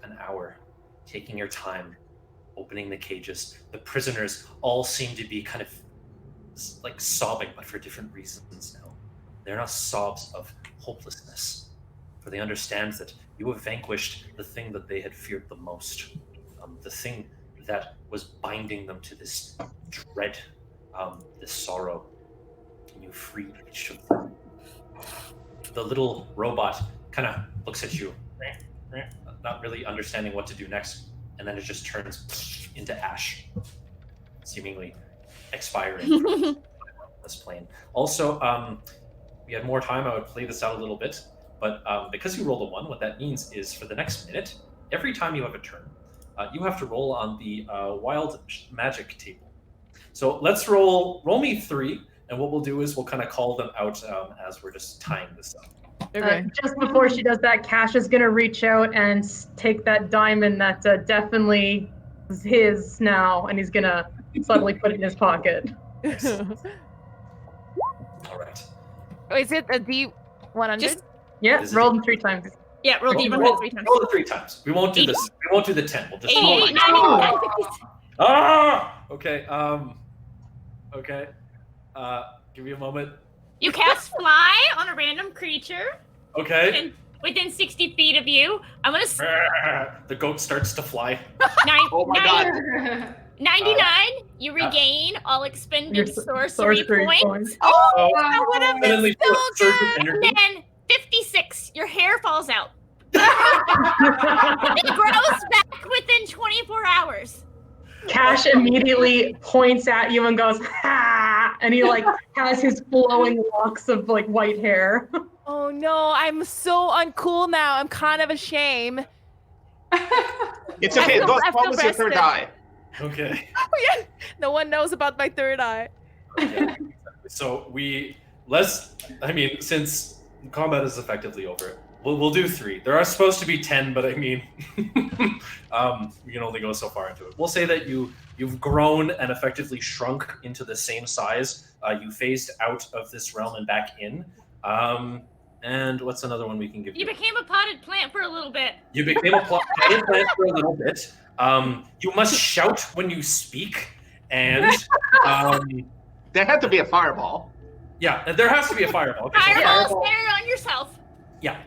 Speaker 7: an hour taking your time, opening the cages. The prisoners all seem to be kind of like sobbing, but for different reasons now. They're not sobs of hopelessness, for they understand that you have vanquished the thing that they had feared the most, the thing that was binding them to this dread, this sorrow, and you freed each of them. The little robot kind of looks at you, not really understanding what to do next, and then it just turns into ash, seemingly expiring from this plane. Also, we had more time, I would play this out a little bit, but because you rolled a 1, what that means is for the next minute, every time you have a turn, you have to roll on the wild magic table. So let's roll me 3, and what we'll do is we'll kind of call them out as we're just tying this up.
Speaker 3: Okay.
Speaker 4: Just before she does that, Cash is going to reach out and take that diamond that definitely is his now, and he's going to suddenly put it in his pocket.
Speaker 7: All right.
Speaker 3: Is it a D100?
Speaker 4: Yeah, roll them 3 times.
Speaker 5: Yeah, roll D100
Speaker 7: roll,
Speaker 5: 3 times.
Speaker 7: roll it 3 times. We won't do this. We won't do the 10. We'll just roll
Speaker 5: 8,
Speaker 7: it.
Speaker 5: 9, 10, 50.
Speaker 7: Okay. Okay. Give me a moment.
Speaker 5: You cast fly on a random creature
Speaker 7: Okay.
Speaker 5: within 60 feet of you. I'm going to...
Speaker 7: The goat starts to fly.
Speaker 6: Oh my god.
Speaker 5: 99, you regain all expended
Speaker 4: Your
Speaker 5: sorcery points.
Speaker 3: Oh, that would have been
Speaker 7: Suddenly,
Speaker 3: so
Speaker 7: surge of
Speaker 3: good.
Speaker 7: energy.
Speaker 5: And then 56, your hair falls out. It grows back within 24 hours.
Speaker 4: Cash immediately points at you and goes, ha! And he like has his flowing locks of like white hair.
Speaker 3: Oh no, I'm so uncool now. I'm kind of ashamed.
Speaker 6: It's okay.
Speaker 3: I
Speaker 6: What
Speaker 3: feel
Speaker 6: was your third
Speaker 3: rested.
Speaker 6: eye?
Speaker 7: Okay.
Speaker 3: Oh yeah, no one knows about my third eye.
Speaker 7: Yeah, exactly. So since combat is effectively over, we'll do 3. There are supposed to be 10, but I mean, we can only go so far into it. We'll say that you've grown and effectively shrunk into the same size. You phased out of this realm and back in. And what's another one we can give you?
Speaker 5: You became a potted plant for a little bit.
Speaker 7: You became a potted plant for a little bit. You must shout when you speak, and
Speaker 6: There had to be a fireball.
Speaker 7: yeah, there has to be a fireball. Okay, so
Speaker 5: Fireball center on yourself.
Speaker 7: yeah.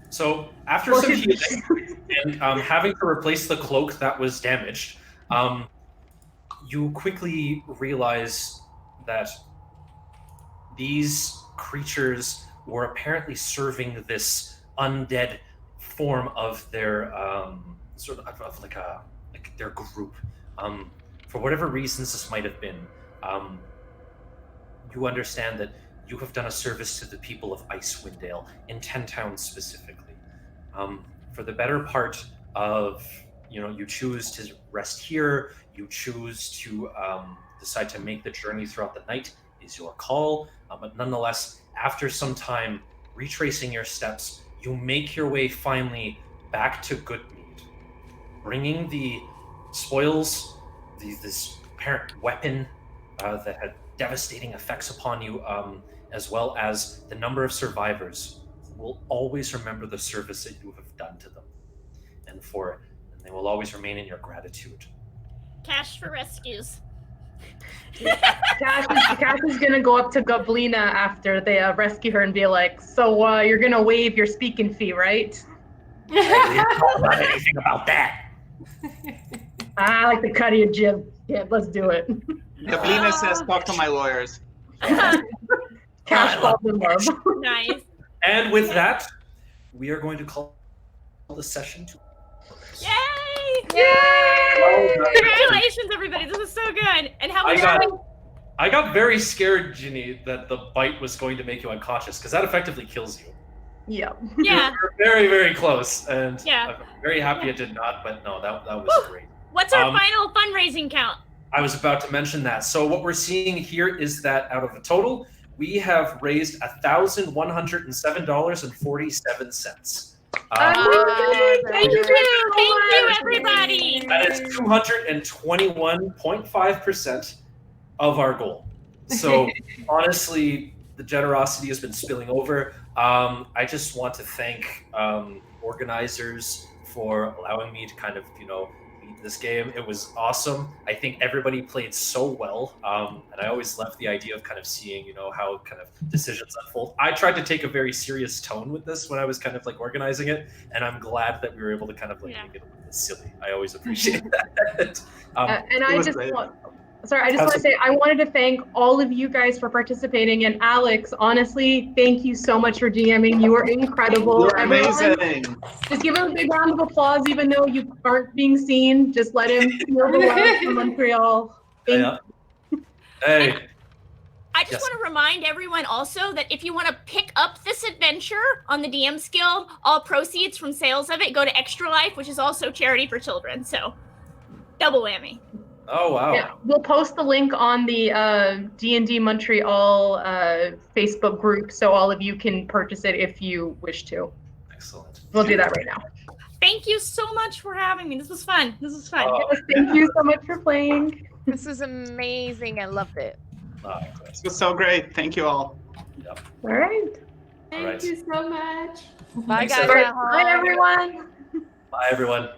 Speaker 7: So after some healing and having to replace the cloak that was damaged, you quickly realize that these creatures were apparently serving this undead form of their sort of like their group. For whatever reasons this might have been, you understand that you have done a service to the people of Icewind Dale, in 10 towns specifically. For the better part of, you choose to rest here, you choose to decide to make the journey throughout the night is your call. But nonetheless, after some time retracing your steps, you make your way finally back to Goodmead, bringing the spoils, this apparent weapon that had devastating effects upon you, as well as the number of survivors who will always remember the service that you have done to them, and they will always remain in your gratitude.
Speaker 5: Cash for rescues.
Speaker 4: Cash is gonna go up to Goblina after they rescue her and be like, so you're gonna waive your speaking fee, right?
Speaker 7: I don't know anything about that.
Speaker 4: I like the cut of your jib. Yeah, let's do it.
Speaker 6: Gablina says, talk to my lawyers.
Speaker 4: Cash falls in love.
Speaker 5: Nice.
Speaker 7: And with that, we are going to call the session to.
Speaker 5: Yay!
Speaker 3: Yay!
Speaker 5: Congratulations, everybody. This is so good. And how was
Speaker 7: I got very scared, Ginny, that the bite was going to make you unconscious, because that effectively kills you.
Speaker 4: Yeah.
Speaker 5: Yeah.
Speaker 7: You're very, very close, and
Speaker 5: Yeah.
Speaker 7: I'm very happy it did not, but no, that was
Speaker 5: Woo.
Speaker 7: great.
Speaker 5: What's our final fundraising count?
Speaker 7: I was about to mention that. So what we're seeing here is that out of the total, we have raised $1,107.47.
Speaker 5: Thank you, everybody.
Speaker 7: That is 221.5% of our goal. So honestly, the generosity has been spilling over. I just want to thank organizers for allowing me to kind of, lead this game. It was awesome. I think everybody played so well. And I always love the idea of kind of seeing, how kind of decisions unfold. I tried to take a very serious tone with this when I was kind of like organizing it. And I'm glad that we were able to kind of like make it a little bit silly. I always appreciate that.
Speaker 4: And I just want to say, I wanted to thank all of you guys for participating. And Alex, honestly, thank you so much for DMing. You were incredible.
Speaker 6: You're amazing.
Speaker 4: Just give him a big round of applause, even though you aren't being seen. Just let him feel the love from Montreal. Thank you.
Speaker 7: Hey.
Speaker 5: I just want to remind everyone also that if you want to pick up this adventure on the DM's Guild, all proceeds from sales of it go to Extra Life, which is also charity for children. So double whammy.
Speaker 7: Oh, wow.
Speaker 4: Yeah, we'll post the link on the D&D Montreal Facebook group, so all of you can purchase it if you wish to.
Speaker 7: Excellent.
Speaker 4: We'll do that right now.
Speaker 5: Thank you so much for having me. This was fun.
Speaker 4: Yes, thank you so much for playing.
Speaker 3: This was amazing. I loved it.
Speaker 6: This was so great. Thank you all.
Speaker 7: Yep.
Speaker 4: All right.
Speaker 2: Thank you so much.
Speaker 3: Bye,
Speaker 7: Thanks,
Speaker 3: guys.
Speaker 7: everyone.
Speaker 4: Bye, everyone.
Speaker 7: Bye, everyone.